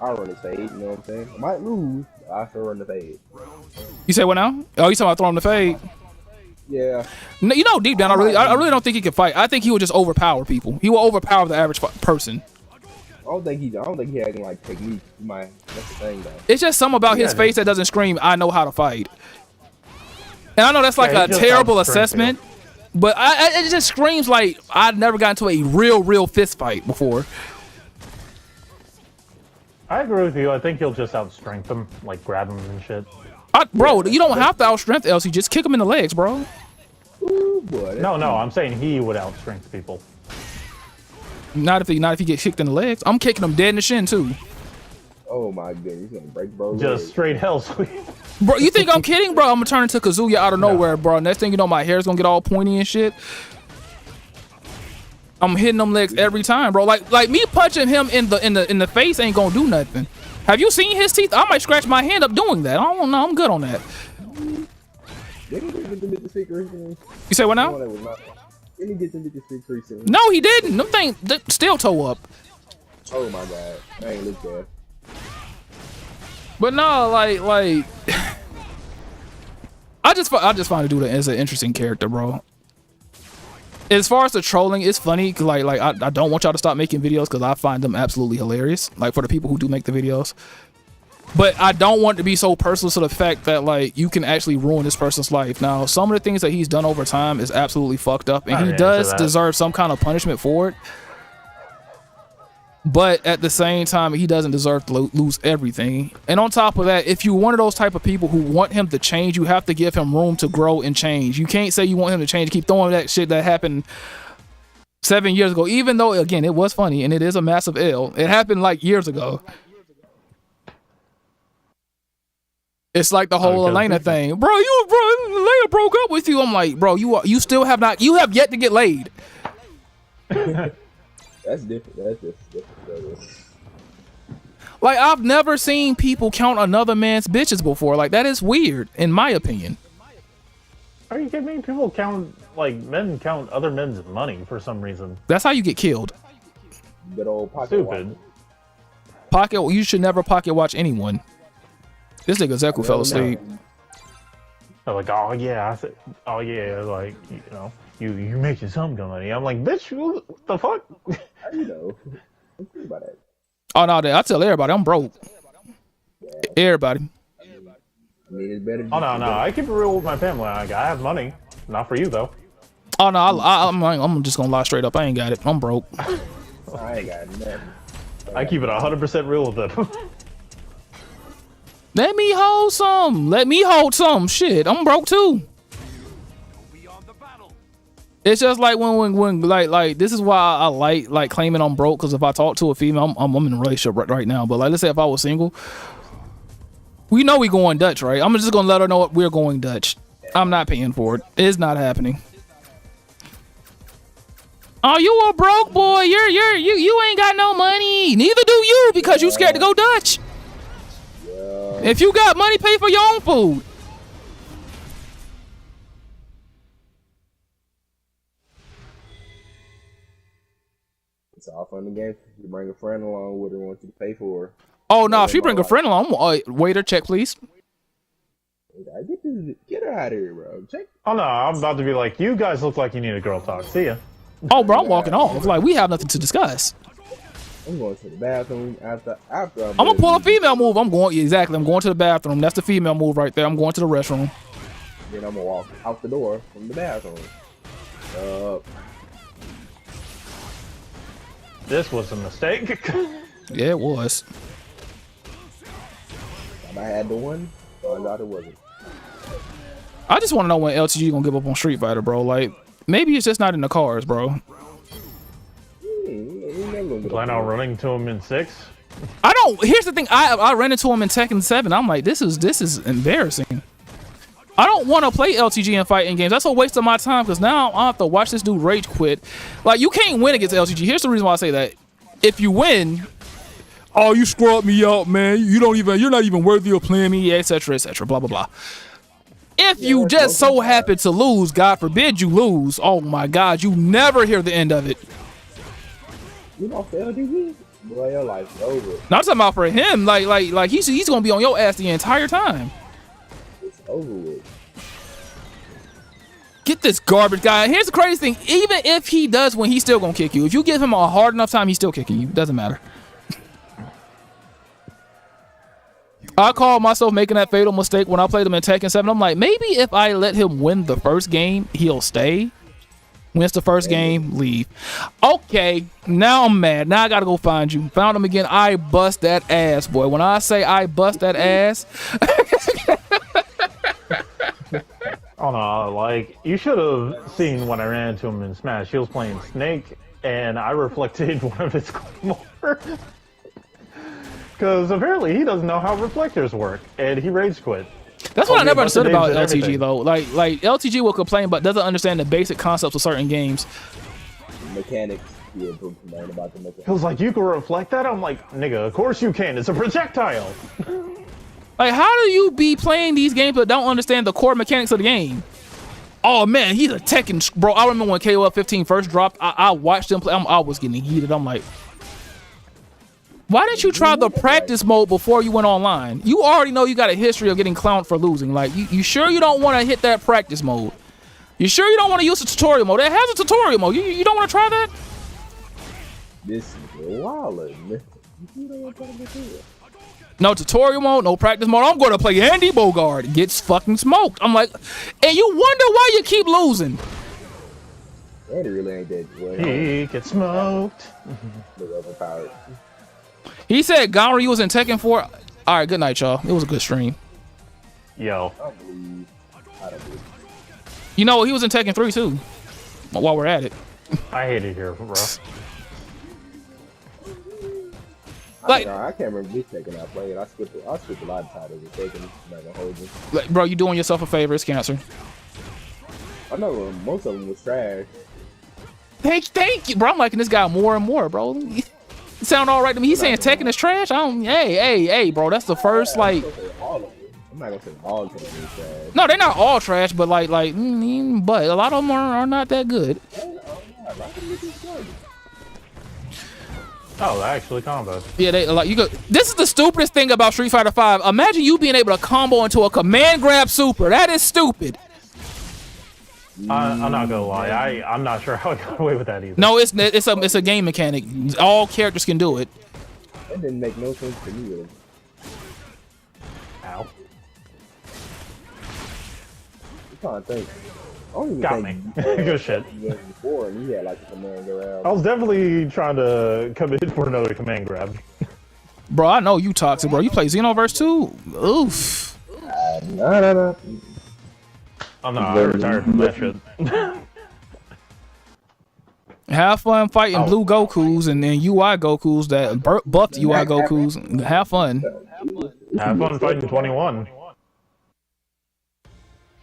I run the fade, you know what I'm saying? I might lose, but I still run the fade. You say what now? Oh, you talking about throwing the fade? Yeah. No, you know, deep down, I really don't think he can fight. I think he will just overpower people. He will overpower the average person. I don't think he had like technique. That's the thing though. It's just something about his face that doesn't scream, "I know how to fight." And I know that's like a terrible assessment, but it just screams like I've never gotten into a real fist fight before. I agree with you. I think he'll just outstrength him, like grab him and shit. Bro, you don't have to outstrength LC. Just kick him in the legs, bro. Ooh, boy, No, I'm saying he would outstrength people. Not if he gets kicked in the legs. I'm kicking him dead in the shin too. Oh my goodness, he's gonna break bro. Just straight hell sweep. Bro, you think I'm kidding, bro? I'm gonna turn into Kazuya out of nowhere, bro. Next thing you know, my hair's gonna get all pointy and shit. I'm hitting them legs every time, bro. Like me punching him in the face ain't gonna do nothing. Have you seen his teeth? I might scratch my hand up doing that. I don't know. I'm good on that. You say what now? Didn't he get them bitches fixed recently? No, he didn't. Them things still toe up. Oh my god, I ain't looked at. But no, like I just find the dude as an interesting character, bro. As far as the trolling, it's funny cause like I don't want y'all to stop making videos because I find them absolutely hilarious. Like for the people who do make the videos. But I don't want it to be so personal to the fact that like you can actually ruin this person's life. Now, some of the things that he's done over time is absolutely fucked up, and he does deserve some kind of punishment for it. But at the same time, he doesn't deserve to lose everything. And on top of that, if you're one of those type of people who want him to change, you have to give him room to grow and change. You can't say you want him to change, keep throwing that shit that happened 7 years ago, even though, again, it was funny and it is a massive L. It happened like years ago. It's like the whole Elena thing. Bro, Elena broke up with you. I'm like, bro, you have yet to get laid. That's different. That's different. Like, I've never seen people count another man's bitches before. Like, that is weird, in my opinion. Are you kidding me? People count, like, men count other men's money for some reason. That's how you get killed. Good old pocket Stupid. watch. You should never pocket watch anyone. This nigga Zeku fell asleep. They're like, oh yeah, like, you know, you making some good money. I'm like, bitch, what the fuck? How you know? Don't think about that. Oh no, I tell everybody I'm broke. Everybody. I mean, it's better. Oh no, I keep it real with my family. Like, I have money, not for you though. Oh no, I'm just gonna lie straight up. I ain't got it. I'm broke. I ain't got nothing. I keep it 100% real with them. Let me hold some. Shit, I'm broke too. It's just like when like this is why I like claiming I'm broke, because if I talk to a female, I'm in a relationship right now. But like, let's say if I was single, we know we going Dutch, right? I'm just gonna let her know we're going Dutch. I'm not paying for it. It's not happening. Oh, you a broke boy. You ain't got no money. Neither do you, because you scared to go Dutch. If you got money, pay for your own food. It's all fun and games. You bring a friend along with her, want you to pay for her. Oh no, if she bring a friend along, waiter, check please. Get her out of here, bro. Check. Oh no, I'm about to be like, you guys look like you need a girl talk. See ya. Oh, bro, I'm walking off. Like, we have nothing to discuss. I'm going to the bathroom after I'm gonna pull a female move. I'm going to the bathroom. That's the female move right there. I'm going to the restroom. Then I'm gonna walk out the door from the bathroom. This was a mistake. Yeah, it was. I had the one, found out it wasn't. I just want to know when LTG gonna give up on Street Fighter, bro. Like, maybe it's just not in the cards, bro. Plan on running to him in 6? I don't. Here's the thing. I ran into him in Tekken 7. I'm like, this is embarrassing. I don't want to play LTG and fighting games. That's a waste of my time because now I have to watch this dude rage quit. Like, you can't win against LTG. Here's the reason why I say that. If you win, oh, you scrubbed me out, man. You're not even worthy of playing me, etc., etc., blah blah blah. If you just so happen to lose, God forbid you lose, oh my God, you never hear the end of it. You know, for LTG, boy, your life's over. Not talking about for him, like he's gonna be on your ass the entire time. It's over with. Get this garbage guy. Here's the crazy thing. Even if he does win, he's still gonna kick you. If you give him a hard enough time, he's still kicking you. Doesn't matter. I called myself making that fatal mistake when I played him in Tekken 7. I'm like, maybe if I let him win the first game, he'll stay. Wins the first game, leave. Okay, now I'm mad. Now I gotta go find you. Found him again. I bust that ass, boy. When I say I bust that ass. Oh no, like, you should have seen when I ran into him in Smash. He was playing Snake, and I reflected one of his claymores. Because apparently he doesn't know how reflectors work, and he rage quit. That's what I never understood about LTG, though. Like LTG will complain, but doesn't understand the basic concepts of certain games. Mechanics, yeah, complain about the mechanics. He was like, you can reflect that? I'm like, nigga, of course you can. It's a projectile. Like, how do you be playing these games but don't understand the core mechanics of the game? Oh, man, he's a Tekken... Bro, I remember when KOF 15 first dropped, I watched him play. I was getting heated. I'm like... Why didn't you try the practice mode before you went online? You already know you got a history of getting clowned for losing. Like, you sure you don't want to hit that practice mode? You sure you don't want to use the tutorial mode? It has a tutorial mode. You don't want to try that? This is wild, man. You don't want to try to do it. No tutorial mode, no practice mode. I'm going to play Andy Bogard. Gets fucking smoked. I'm like, and you wonder why you keep losing. Andy really ain't that well. He gets smoked. Look overpowered. He said Ganryu was in Tekken 4. All right, good night, y'all. It was a good stream. Yo. I don't believe. You know, he was in Tekken 3 too. While we're at it. I hate it here, bro. Like, I can't remember this Tekken I played. I skipped a lot of titles with Tekken. I'm not gonna hold you. Like, bro, you doing yourself a favor. It's cancer. I know most of them was trash. Thank you, bro. I'm liking this guy more and more, bro. It sound all right to me. He's saying Tekken is trash. Hey, bro. That's the first, like... I'm not gonna say all of them is trash. No, they're not all trash, but but a lot of them are not that good. Oh, they actually combo. Yeah, they like you go. This is the stupidest thing about Street Fighter 5. Imagine you being able to combo into a command grab super. That is stupid. I'm not gonna lie. I'm not sure how I got away with that either. No, it's a game mechanic. All characters can do it. That didn't make no sense to me. Really. Ow. I'm trying to think. I don't even Got think me. Good shit. Before, and he had like a command grab. I was definitely trying to come in for another command grab. Bro, I know you toxic, bro. You play Xenoverse 2? Oof. No. Oh no, I retired from that shit. Have fun fighting blue Gokus and then UI Gokus that buffed UI Gokus. Have fun. Have fun fighting 21.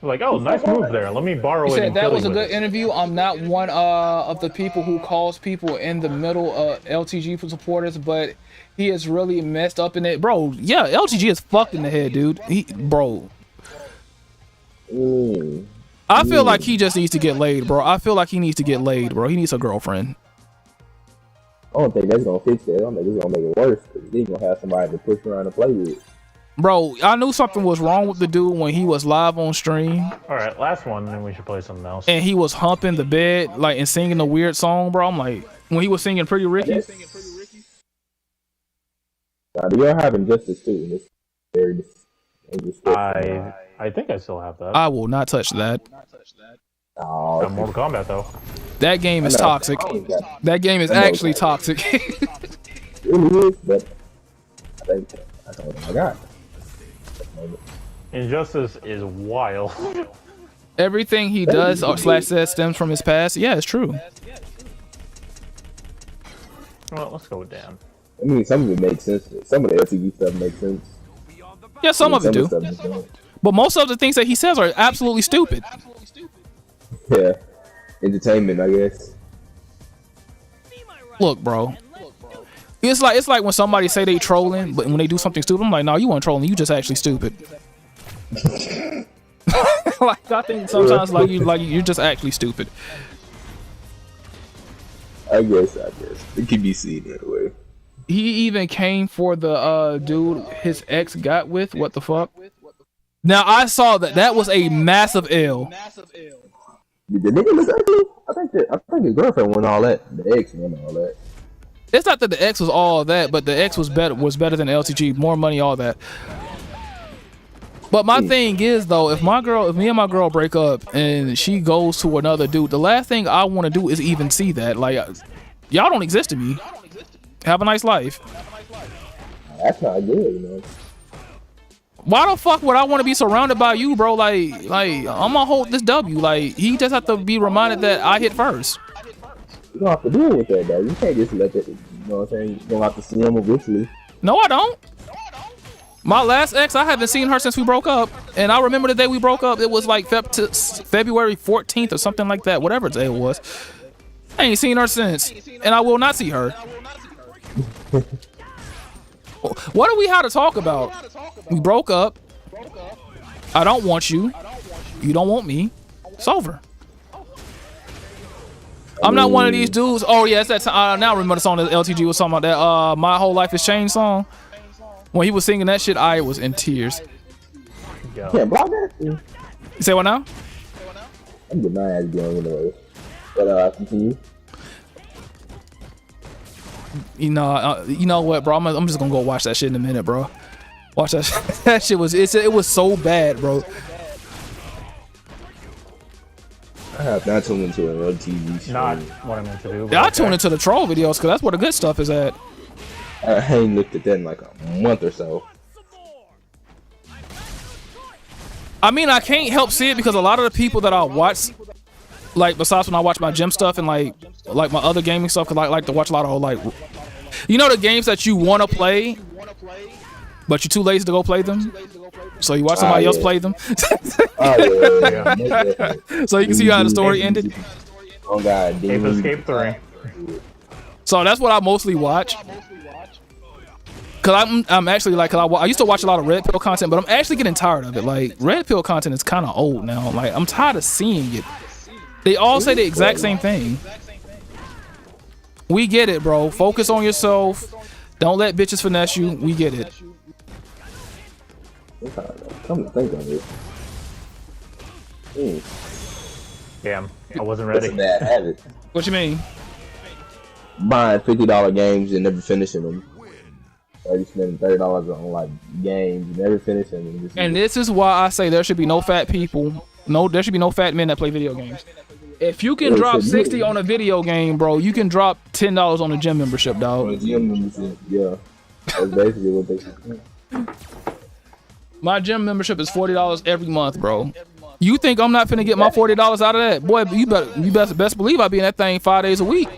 Like, oh, nice move there. Let me borrow it. He said that was a good interview. I'm not one of the people who calls people in the middle LTG supporters, but he is really messed up in it. Bro, yeah, LTG is fucked in the head, dude. Bro. I feel like he just needs to get laid, bro. I feel like he needs to get laid, bro. He needs a girlfriend. I don't think that's gonna fix it. I don't think it's gonna make it worse. Then you gonna have somebody to push around and play with. Bro, I knew something was wrong with the dude when he was live on stream. All right, last one, and then we should play something else. And he was humping the bed, like, and singing a weird song, bro. I'm like, when he was singing Pretty Ricky. Now, do y'all have Injustice too? It's very I think I still have that. I will not touch that. Oh, Got Mortal Kombat though. That game is toxic. That game is actually toxic. It really is, but I think that's all I got. Injustice is wild. Everything he does or slash says stems from his past. Yeah, it's true. Well, let's go with Dan. I mean, some of it makes sense. Some of the LTG stuff makes sense. Yeah, some of it do. Stuff don't. But most of the things that he says are absolutely stupid. Yeah, entertainment, I guess. Look, bro. It's like when somebody say they trolling, but when they do something stupid, I'm like, no, you weren't trolling. You just actually stupid. Like, I think sometimes like you're just actually stupid. I guess it can be seen that way. He even came for the dude his ex got with. What the fuck? Now I saw that was a massive L. Did the nigga was actually? I think his girlfriend won all that. The ex won all that. It's not that the X was all that, but the X was better than LTG, more money, all that. But my thing is though, if me and my girl break up and she goes to another dude, the last thing I want to do is even see that. Like, y'all don't exist to me. Have a nice life. That's not good, you know. Why the fuck would I want to be surrounded by you, bro? Like I'm gonna hold this W. Like, he just have to be reminded that I hit first. You don't have to deal with that, though. You can't just let that, you know what I'm saying? You don't have to see him eventually. No, I don't. My last ex, I haven't seen her since we broke up. And I remember the day we broke up, it was like February 14th or something like that, whatever day it was. I ain't seen her since. And I will not see her. What do we have to talk about? We broke up. I don't want you. You don't want me. It's over. I'm not one of these dudes. Oh yeah, it's that time. I now remember the song that LTG was talking about. That My Whole Life Has Changed song. When he was singing that shit, I was in tears. Yeah, block that. You say what now? I'm getting my ass going anyway. But continue. You know what, bro? I'm just gonna go watch that shit in a minute, bro. Watch that. That shit was it was so bad, bro. I have not tuned into an LTG show. Not what I meant to do. Yeah, I tune into the troll videos because that's where the good stuff is at. I ain't looked at that in like a month or so. I mean, I can't help see it because a lot of the people that I watch, like besides when I watch my gym stuff and like my other gaming stuff, because I like to watch a lot of like, you know, the games that you want to play, but you're too lazy to go play them. So you watch somebody else play them. So you can see how the story ended. Oh God, Ape Escape 3. So that's what I mostly watch. Cause I'm actually like, I used to watch a lot of Red Pill content, but I'm actually getting tired of it. Like, Red Pill content is kind of old now. Like, I'm tired of seeing it. They all say the exact same thing. We get it, bro. Focus on yourself. Don't let bitches finesse you. We get it. Come to think of it. Damn, I wasn't That's ready. a bad habit. What you mean? Buying $50 games and never finishing them. Or you spending $30 on like games and never finishing them. And this is why I say there should be no fat people. No, there should be no fat men that play video games. If you can drop 60 on a video game, bro, you can drop $10 on a gym membership, dog. On a gym membership, yeah. That's basically what they should. My gym membership is $40 every month, bro. You think I'm not finna get my $40 out of that? Boy, you best believe I be in that thing 5 days a week.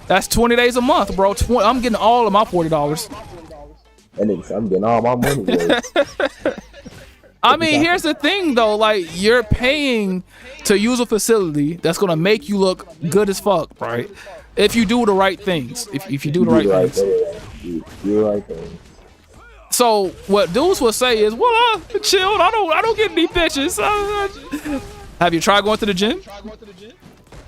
That's 20 days a month, bro. I'm getting all of my $40. And I'm getting all my money. I mean, here's the thing, though. Like, you're paying to use a facility that's gonna make you look good as fuck, right? If you do the right things. If you do the right things. Do the right thing. So what dudes will say is, well, I chilled. I don't get any bitches. Have you tried going to the gym?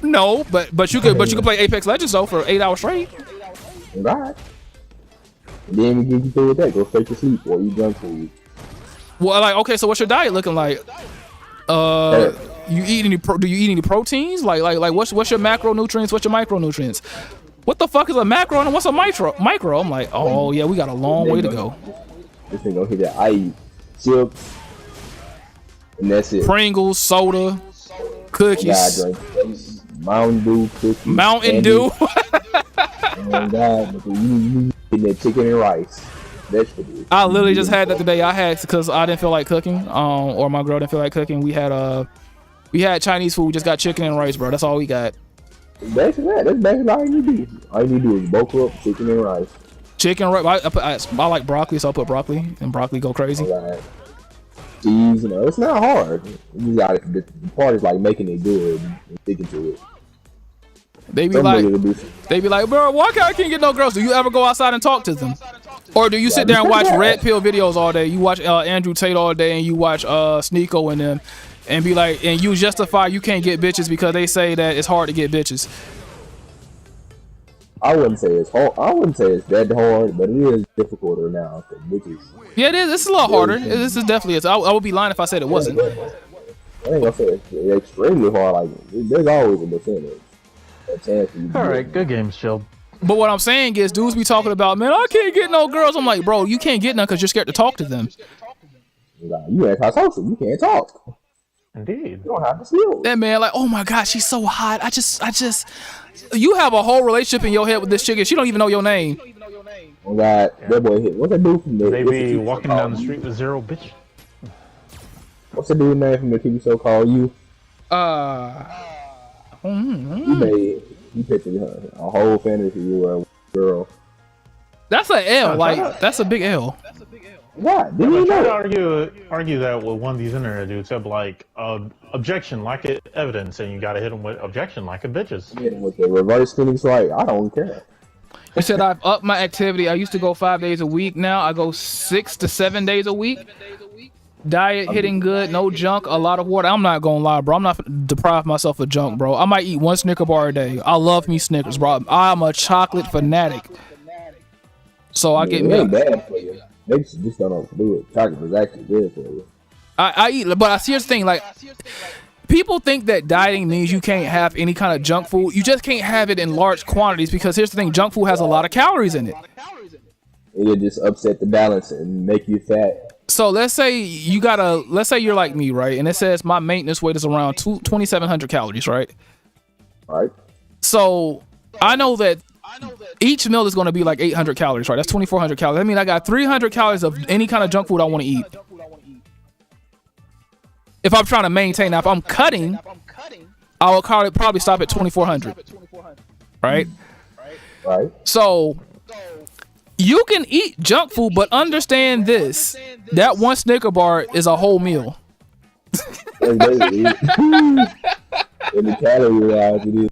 No, but you could play Apex Legends though for 8 hours straight. Right. And then we get you through with that. Go straight to sleep or eat junk food. Well, like, okay, so what's your diet looking like? You eat any? Do you eat any proteins? Like, what's your macronutrients? What's your micronutrients? What the fuck is a macro and what's a micro? I'm like, oh yeah, we got a long way to go. This thing gonna hit that. I eat chips, and that's it. Pringles, soda, cookies. Mountain Dew cookies. Mountain Dew. Oh God, you getting that chicken and rice, vegetables. I literally just had that today. I had because I didn't feel like cooking, or my girl didn't feel like cooking. We had Chinese food. We just got chicken and rice, bro. That's all we got. Basically, that's basically all you need to do. All you need to do is bulk up chicken and rice. Chicken, rice. I like broccoli, so I'll put broccoli, and broccoli go crazy. Right. Cheese, it's not hard. You got it. The part is like making it good and sticking to it. They be like, bro, why can't I get no girls? Do you ever go outside and talk to them? Or do you sit there and watch red pill videos all day? You watch Andrew Tate all day, and you watch Sneeko and them, and be like, and you justify you can't get bitches because they say that it's hard to get bitches. I wouldn't say it's hard. I wouldn't say it's that hard, but it is difficult now for bitches. Yeah, it is. It's a lot harder. This is definitely is. I would be lying if I said it wasn't. I ain't gonna say it's extremely hard. Like there's always a percentage. All right, good games, Shield. But what I'm saying is, dudes be talking about, man, I can't get no girls. I'm like, bro, you can't get none because you're scared to talk to them. You anti-social. You can't talk. Indeed. You don't have to skill. That man, like, oh my God, she's so hot. I just, you have a whole relationship in your head with this chick and she don't even know your name. Oh God, that boy hit. What's that dude from the? They be walking down the street with zero bitch. What's the dude name from the TV show called You? You pictured a whole fantasy you were a girl. That's an L. Like that's a big L. What? Didn't you know? Argue that with one of these internet dudes have like objection like it evidence, and you gotta hit them with objection like a bitches. Yeah, with the reverse Phoenix right, I don't care. He said I've upped my activity. I used to go 5 days a week. Now I go 6 to 7 days a week. Diet hitting good, no junk, a lot of water. I'm not gonna lie, bro. I'm not gonna deprive myself of junk, bro. I might eat one Snicker bar a day. I love me Snickers, bro. I'm a chocolate fanatic. So I get me. It ain't bad for you. They just don't do it. Chocolate is actually good for you. I eat, but I see the thing. Like, people think that dieting means you can't have any kind of junk food. You just can't have it in large quantities because here's the thing: junk food has a lot of calories in it. It'll just upset the balance and make you fat. So let's say you're like me, right? And it says my maintenance weight is around 2,700 calories, right? Right. So I know that each meal is going to be like 800 calories, right? That's 2,400 calories. I mean, I got 300 calories of any kind of junk food I want to eat. If I'm trying to maintain, now if I'm cutting, I will probably stop at 2,400, right? Right. So you can eat junk food, but understand this: that one Snicker bar is a whole meal. And the calorie wise, it is.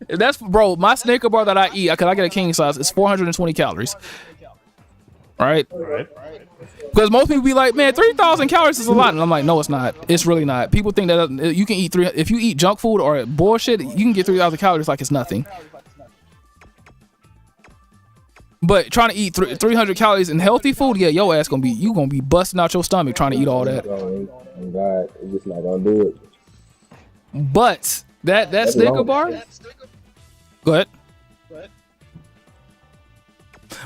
That's, bro, my Snicker bar that I eat, because I get a king size, it's 420 calories. Right? Because most people be like, man, 3,000 calories is a lot. And I'm like, no, it's not. It's really not. People think that you can eat if you eat junk food or bullshit, you can get 3,000 calories like it's nothing. But trying to eat 300 calories in healthy food, yeah, your ass gonna be busting out your stomach trying to eat all that. Oh God, it's just not gonna do it. But that Snicker bar, go ahead.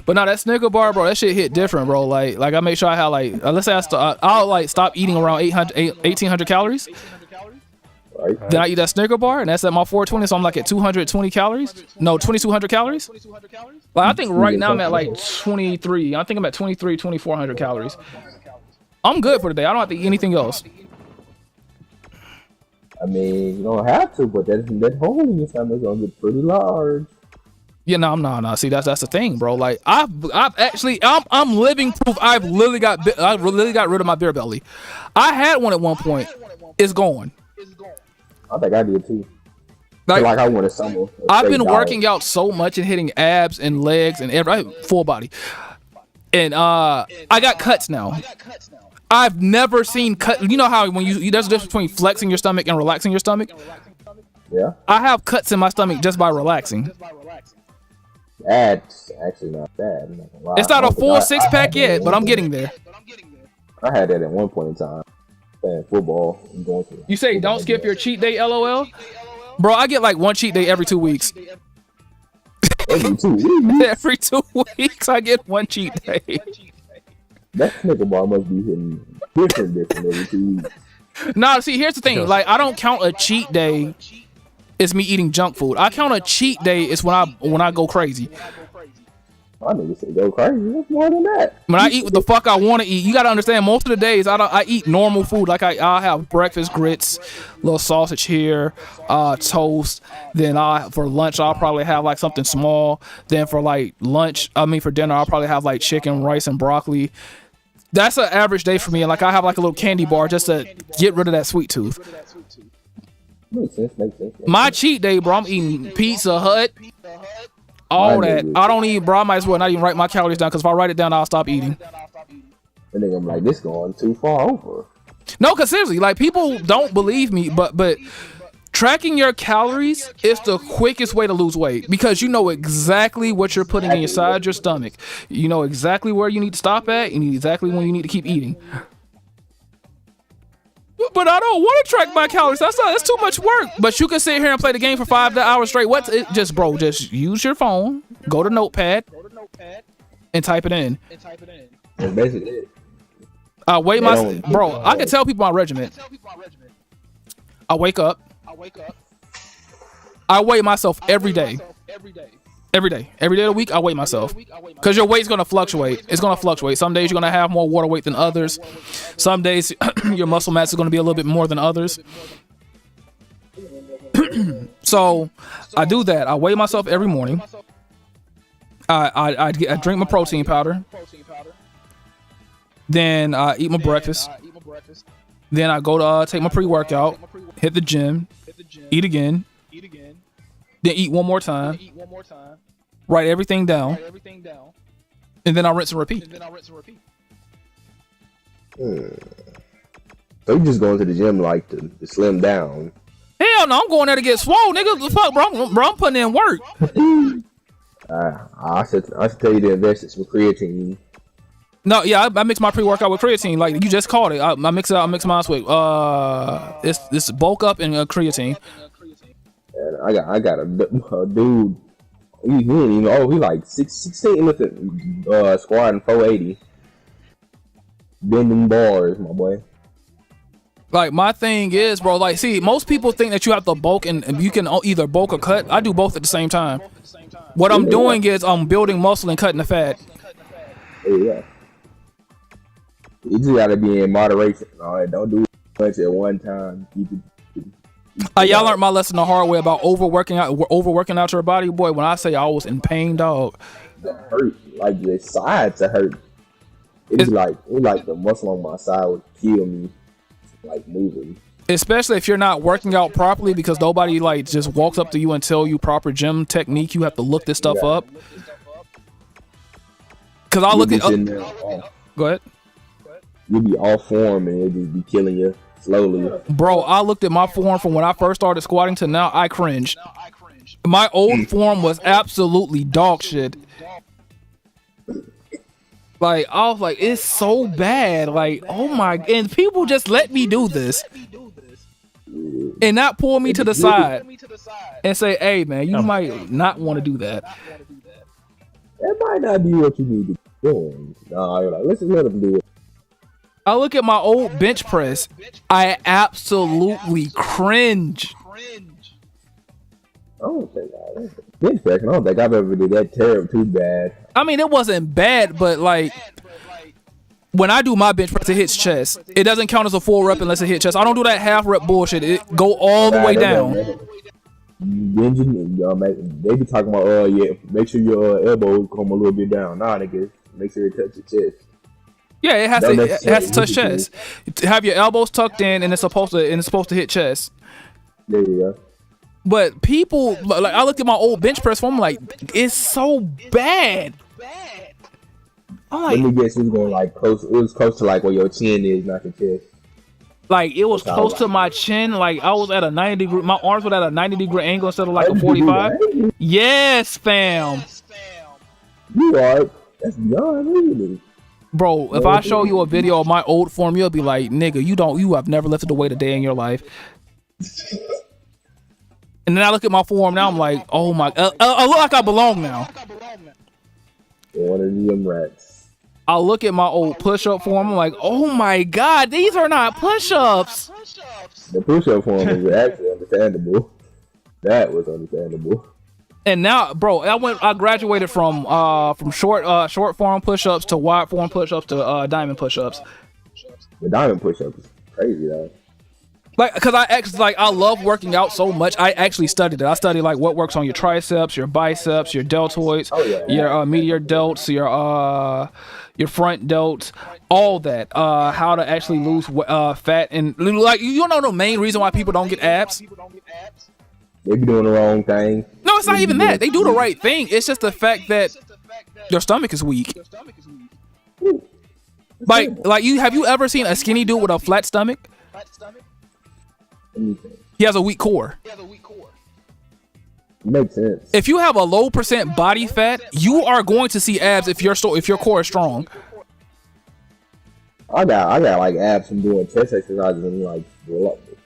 But now that Snicker bar, bro, that shit hit different, bro. Like I make sure I have let's say I'll stop eating around 1,800 calories. Right. Then I eat that Snicker bar, and that's at my 420, so I'm like at 220 calories. No, 2,200 calories. Like I think right now I'm at like 23. I think I'm at 2,400 calories. I'm good for the day. I don't have to eat anything else. I mean, you don't have to, but that hole in your stomach is gonna get pretty large. Yeah, no, I'm not. See, that's the thing, bro. Like I'm living proof. I literally got rid of my beer belly. I had one at one point. It's gone. I think I did too. Like I wanted some. I've been working out so much and hitting abs and legs and full body, and I got cuts now. I've never seen cut. You know how when there's a difference between flexing your stomach and relaxing your stomach. Yeah. I have cuts in my stomach just by relaxing. That's actually not bad. I'm not gonna lie. It's not a full I 6-pack yet, but I'm getting there. I had that at one point in time. Playing football and going to. You say don't skip your cheat day, LOL? Bro, I get like one cheat day every 2 weeks. Every 2 weeks. Every 2 weeks, I get one cheat day. That Snicker bar must be hitting different every 2 weeks. Nah, see, here's the thing. Like, I don't count a cheat day as me eating junk food. I count a cheat day is when I go crazy. My nigga said go crazy. What's more than that? When I eat what the fuck I want to eat, you gotta understand. Most of the days, I eat normal food. Like I have breakfast grits, little sausage here, toast. Then for lunch I'll probably have like something small. Then for for dinner I'll probably have like chicken, rice, and broccoli. That's an average day for me. And like I have like a little candy bar just to get rid of that sweet tooth. Makes sense. My cheat day, bro, I'm eating Pizza Hut. All that. I don't eat, bro. I might as well not even write my calories down, because if I write it down, I'll stop eating. And then I'm like, this going too far over. No, because seriously, like, people don't believe me, but tracking your calories is the quickest way to lose weight, because you know exactly what you're putting inside your stomach. You know exactly where you need to stop at. You know exactly when you need to keep eating. But I don't want to track my calories. That's too much work. But you can sit here and play the game for 5 hours straight. Just use your phone, go to Notepad, and type it in. That's basically it. I can tell people my regimen. I wake up. I weigh myself every day. Every day of the week, I weigh myself. Because your weight's going to fluctuate. It's going to fluctuate. Some days you're going to have more water weight than others. Some days your muscle mass is going to be a little bit more than others. So I do that. I weigh myself every morning. I drink my protein powder. Then I eat my breakfast. Then I go to take my pre-workout, hit the gym, eat again, then eat one more time, write everything down, and then I rinse and repeat. So you just going to the gym like to slim down? Hell no, I'm going there to get swole, nigga. The fuck, bro, I'm putting in work. I should tell you to invest in some creatine. No, yeah, I mix my pre-workout with creatine. Like you just called it. I mix it out. I mix mine with it's bulk up and creatine. And I got a dude. He like 16 lifting, squatting 480, bending bars, my boy. Like my thing is, bro. Like, see, most people think that you have to bulk and you can either bulk or cut. I do both at the same time. What I'm doing is I'm building muscle and cutting the fat. Yeah. You just gotta be in moderation. All right, don't do much at one time. Keep it. Y'all learned my lesson the hard way about overworking out your body, boy. When I say I was in pain, dog. That hurt, like the sides are hurt. It's like the muscle on my side would kill me, like moving. Especially if you're not working out properly, because nobody like just walks up to you and tell you proper gym technique. You have to look this stuff up. Cause I look at. Go ahead. You'll be off form and it'll just be killing you slowly. Bro, I looked at my form from when I first started squatting to now. I cringed. My old form was absolutely dog shit. Like, I was like, it's so bad. Like, oh my, and people just let me do this and not pull me to the side and say, hey man, you might not want to do that. That might not be what you need to be doing. No, you're like, let's just let them do it. I look at my old bench press. I absolutely cringe. I don't think bench press. I don't think I've ever did that terrible too bad. I mean, it wasn't bad, but like when I do my bench press, it hits chest. It doesn't count as a full rep unless it hits chest. I don't do that half rep bullshit. It go all the way down. They be talking about make sure your elbows come a little bit down. Nah, nigga, make sure it touches your chest. Yeah, it has to touch chest. Have your elbows tucked in, and it's supposed to hit chest. There you go. But people, like, I looked at my old bench press form, I'm like, it's so bad. I'm like, let me guess, it's going like close. It was close to like where your chin is, not your chest. Like it was close to my chin. Like I was at a 90 degree. My arms were at a 90-degree angle instead of like a 45. Yes, fam. You are. That's beyond anything. Bro, if I show you a video of my old form, you'll be like, nigga, you have never lifted the weight a day in your life. And then I look at my form now, I'm like, oh my, I look like I belong now. One of them rats. I look at my old push-up form, I'm like, oh my God, these are not push-ups. The push-up form was actually understandable. That was understandable. And now, bro, I graduated from short form push-ups to wide form push-ups to diamond push-ups. The diamond push-up is crazy, though. Like, cause I love working out so much. I actually studied it. I studied like what works on your triceps, your biceps, your deltoids, your medial delts, your front delts, all that. How to actually lose fat, and like, you know the main reason why people don't get abs. They be doing the wrong thing. No, it's not even that. They do the right thing. It's just the fact that their stomach is weak. Like have you ever seen a skinny dude with a flat stomach? He has a weak core. Makes sense. If you have a low % body fat, you are going to see abs if your core is strong. I got like abs from doing chest exercises and like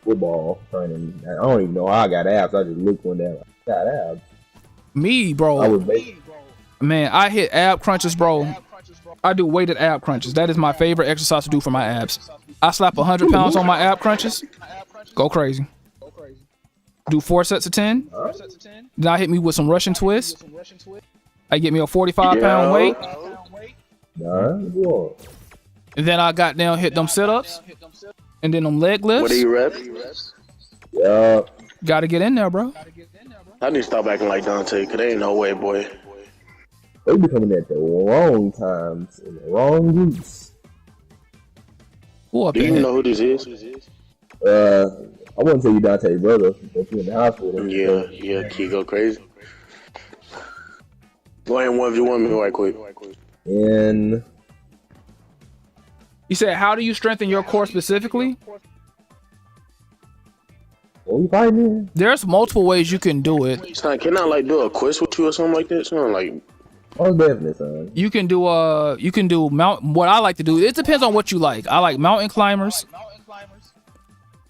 football training. I don't even know how I got abs. I just looked one day like, I got abs. Me, bro. I hit ab crunches, bro. I do weighted ab crunches. That is my favorite exercise to do for my abs. I slap 100 pounds on my ab crunches. Go crazy. Do 4 sets of 10. Then I hit me with some Russian twists. I get me a 45-pound weight. And then I got down, hit them sit-ups. And then them leg lifts. What do you rep? Yeah. Gotta get in there, bro. I need to stop acting like Dante, cause there ain't no way, boy. They be coming at the wrong times in the wrong groups. Do you know who this is? I wouldn't tell you Dante's brother, but you in the hospital. Yeah, he go crazy. Go ahead and 1v1 me right quick. And you said, how do you strengthen your core specifically? what you fighting? There's multiple ways you can do it. Son, can I like do a quiz with you or something like that? Son, like, Oh, definitely, son. You can do what I like to do. It depends on what you like. I like mountain climbers.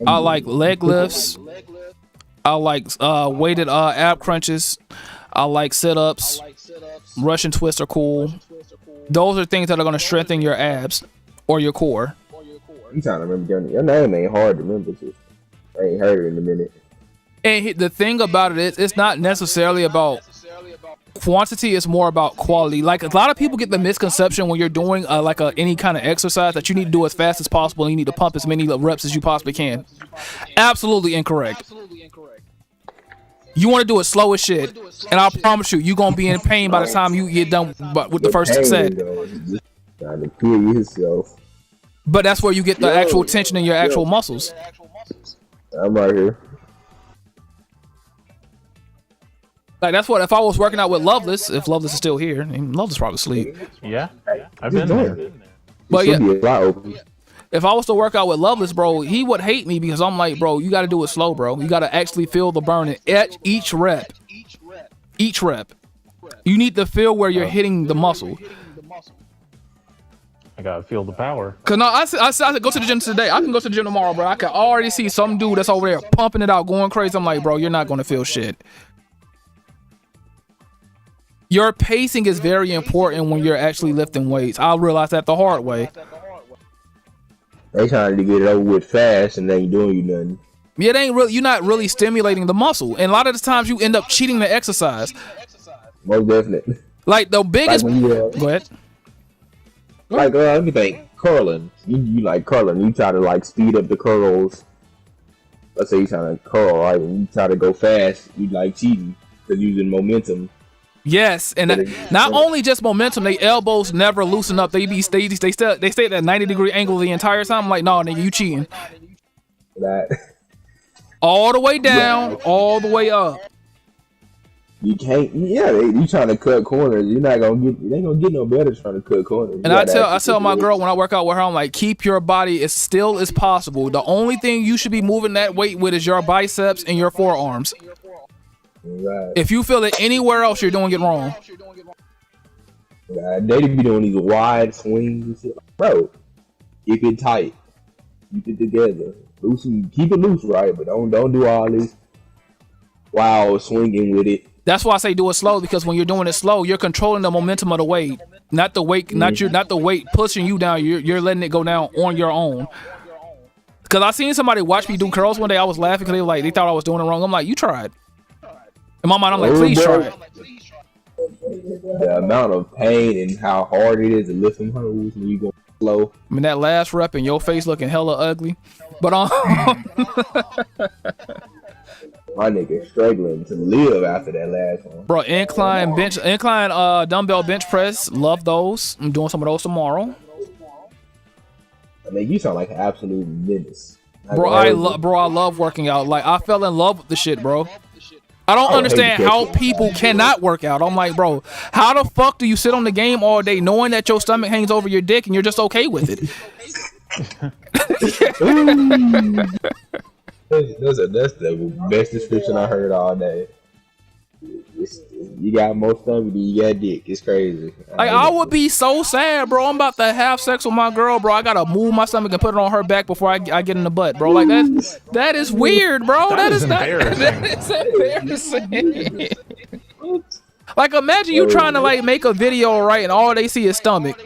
I like leg lifts. I like weighted ab crunches. I like sit-ups. Russian twists are cool. Those are things that are going to strengthen your abs or your core. I'm trying to remember your name. Ain't hard to remember. I ain't heard it in a minute. And the thing about it is, it's not necessarily about quantity, it's more about quality. Like, a lot of people get the misconception when you're doing any kind of exercise that you need to do as fast as possible and you need to pump as many reps as you possibly can. Absolutely incorrect. You want to do it slow as shit, and I promise you're gonna be in pain by the time you get done with the first set. Trying to kill yourself. But that's where you get the actual tension in your actual muscles. I'm right here. Like, that's what, if I was working out with Loveless, if Loveless is still here, and Loveless probably asleep. Yeah, I've been there. But yeah, if I was to work out with Loveless, bro, he would hate me because I'm like, bro, you got to do it slow, bro. You got to actually feel the burn at each rep. Each rep. You need to feel where you're hitting the muscle. I gotta feel the power. Cause no, I said go to the gym today. I can go to the gym tomorrow, bro. I can already see some dude that's over there pumping it out, going crazy. I'm like, bro, you're not gonna feel shit. Your pacing is very important when you're actually lifting weights. I realized that the hard way. They trying to get it over with fast and they ain't doing you nothing. Yeah, they ain't really. You're not really stimulating the muscle, and a lot of the times you end up cheating the exercise. Most definitely. Like the biggest. Like go ahead. Like let me think. Curling. You like curling. You try to like speed up the curls. Let's say you trying to curl, right? When you try to go fast, you like cheating because using momentum. Yes, and not only just momentum, they elbows never loosen up. They stay at that 90-degree angle the entire time. I'm like, no, nigga, you cheating. That. All the way down, all the way up. You can't. Yeah, you trying to cut corners. You're not gonna get. They ain't gonna get no better trying to cut corners. And I tell my girl when I work out with her, I'm like, keep your body as still as possible. The only thing you should be moving that weight with is your biceps and your forearms. Right. If you feel it anywhere else, you're doing it wrong. They be doing these wide swings and shit. Bro, keep it tight. Keep it together. Keep it loose, right? But don't do all this wild swinging with it. That's why I say do it slow, because when you're doing it slow, you're controlling the momentum of the weight, not the weight, not the weight pushing you down. You're letting it go down on your own. Cause I seen somebody watch me do curls one day. I was laughing because they thought I was doing it wrong. I'm like, you tried. In my mind, I'm like, please try it. The amount of pain and how hard it is to lift them hoes when you go slow. I mean, that last rep and your face looking hella ugly, but my nigga struggling to live after that last one. Bro, incline dumbbell bench press, love those. I'm doing some of those tomorrow. I mean, you sound like an absolute menace. Bro, I love working out. Like, I fell in love with the shit, bro. I don't understand how people cannot work out. I'm like, bro, how the fuck do you sit on the game all day knowing that your stomach hangs over your dick and you're just okay with it? That's the best description I heard all day. You got more stomach than you got dick. It's crazy. Like, I would be so sad, bro. I'm about to have sex with my girl, bro. I gotta move my stomach and put it on her back before I get in the butt, bro. Like, that is weird, bro. That is embarrassing. Like, imagine you trying to like make a video, right, and all they see is stomach.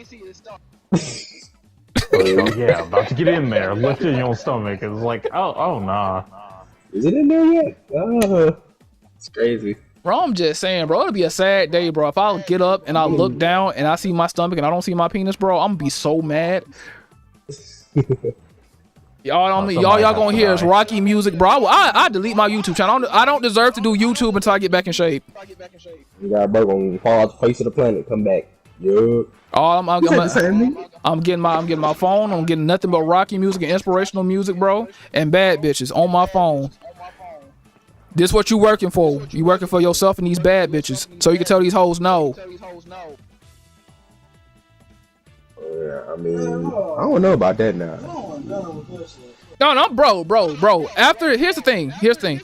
Yeah, about to get in there, lifting your stomach. It's like, oh nah. Is it in there yet? It's crazy. Bro, I'm just saying, bro, it'll be a sad day, bro. If I get up and I look down and I see my stomach and I don't see my penis, bro, I'm gonna be so mad. Y'all gonna hear is Rocky music, bro. I delete my YouTube channel. I don't deserve to do YouTube until I get back in shape. You got a bro gonna fall off the face of the planet, come back. Yup. I'm getting my phone. I'm getting nothing but Rocky music and inspirational music, bro, and bad bitches on my phone. This what you working for? You working for yourself and these bad bitches, so you can tell these hoes no. Yeah, I mean, I don't know about that now. No, bro. Here's the thing.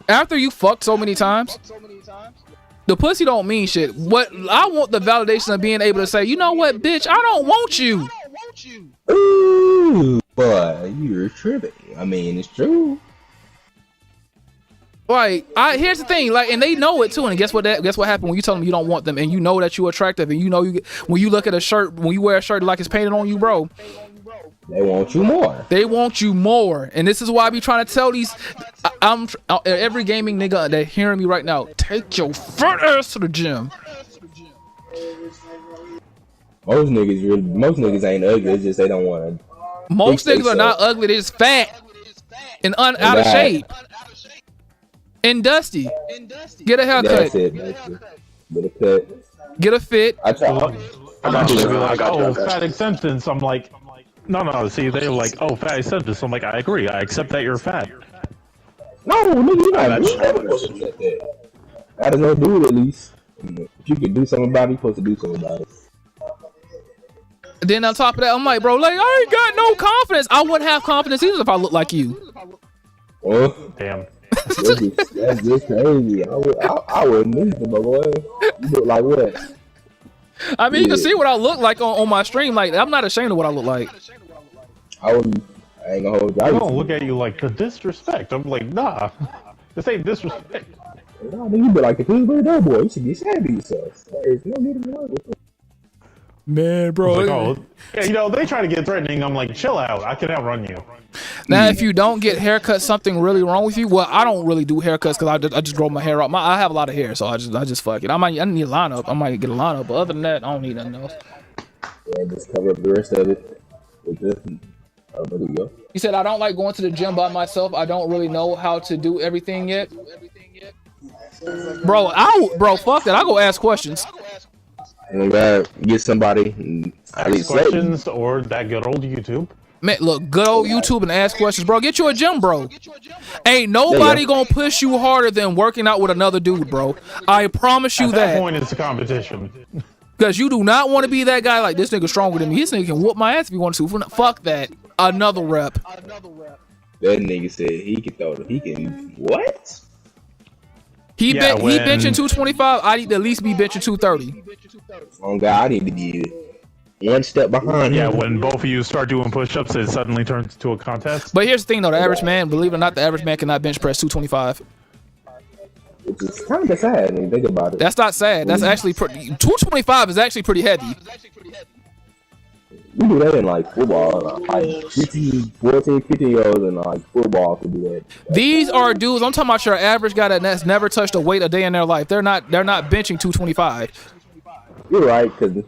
After you fucked so many times, the pussy don't mean shit. What I want the validation of being able to say, you know what, bitch, I don't want you. Ooh, but you're tripping. I mean, it's true. Like, here's the thing, like, and they know it too. And guess what happened when you tell them you don't want them, and you know that you're attractive, and you know when you look at a shirt, when you wear a shirt like it's painted on you, bro. They want you more. They want you more, and this is why I be trying to tell these. Every gaming nigga that hearing me right now, take your fat ass to the gym. Most niggas ain't ugly. It's just they don't want to. Most niggas are not ugly. They're just fat and out of shape. And dusty. Get a haircut. That's it. Get a cut. Get a fit. I got you. Fat acceptance. I'm like, no. See, they're like, oh, fat acceptance. I'm like, I agree. I accept that you're fat. No, nigga, you're not. That has no do with it, at least. If you can do something about it, you're supposed to do something about it. Then on top of that, I'm like, bro, like, I ain't got no confidence. I wouldn't have confidence either if I looked like you. Oh, damn. That's just crazy. I wouldn't either, my boy. You look like what? I mean, you can see what I look like on my stream. Like, I'm not ashamed of what I look like. I ain't gonna hold you. I don't look at you like the disrespect. I'm like, nah. This ain't disrespect. Nah, you be like the Queensbury Doughboy. You should be ashamed of yourself. There's no need to be with it. Man, bro. Like, oh, yeah, they try to get threatening. I'm like, chill out. I can outrun you. Now, if you don't get haircuts, something really wrong with you. Well, I don't really do haircuts because I just grow my hair out. I have a lot of hair, so I just fuck it. I need a lineup. I might get a lineup, but other than that, I don't need nothing else. Yeah, just cover up the rest of it. There you go. You said I don't like going to the gym by myself. I don't really know how to do everything yet. Bro, fuck that. I go ask questions. And gotta get somebody. Ask questions or that good old YouTube. Man, look, good old YouTube and ask questions, bro. Get you a gym, bro. Ain't nobody gonna push you harder than working out with another dude, bro. I promise you that. At that point, it's a competition. Because you do not want to be that guy like, this nigga stronger than me. This nigga can whoop my ass if he wants to. Fuck that. Another rep. That nigga said he can throw it. He can what? He benching 225. I need to at least be benching 230. Oh God, I need to be one step behind. Yeah, when both of you start doing push-ups, it suddenly turns into a contest. But here's the thing, though: the average man, believe it or not, the average man cannot bench press 225. Which is kind of sad when you think about it. That's not sad. That's actually 225 is actually pretty heavy. We do that in like football, like 14, 15-year-olds in like football could do that. These are dudes. I'm talking about your average guy that's never touched a weight a day in their life. They're not benching 225. You're right, because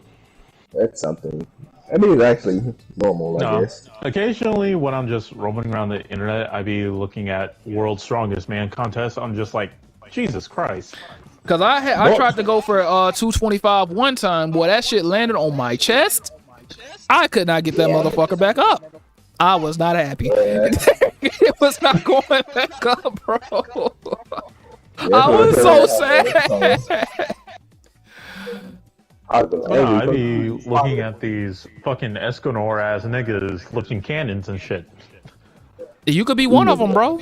that's something. I mean, it's actually normal, I guess. Occasionally, when I'm just roaming around the internet, I be looking at World's Strongest Man contests. I'm just like, Jesus Christ. Because I tried to go for 225 one time. Boy, that shit landed on my chest. I could not get that motherfucker back up. I was not happy. It was not going back up, bro. I was so sad. I be looking at these fucking Escanor ass niggas lifting cannons and shit. You could be one of them, bro.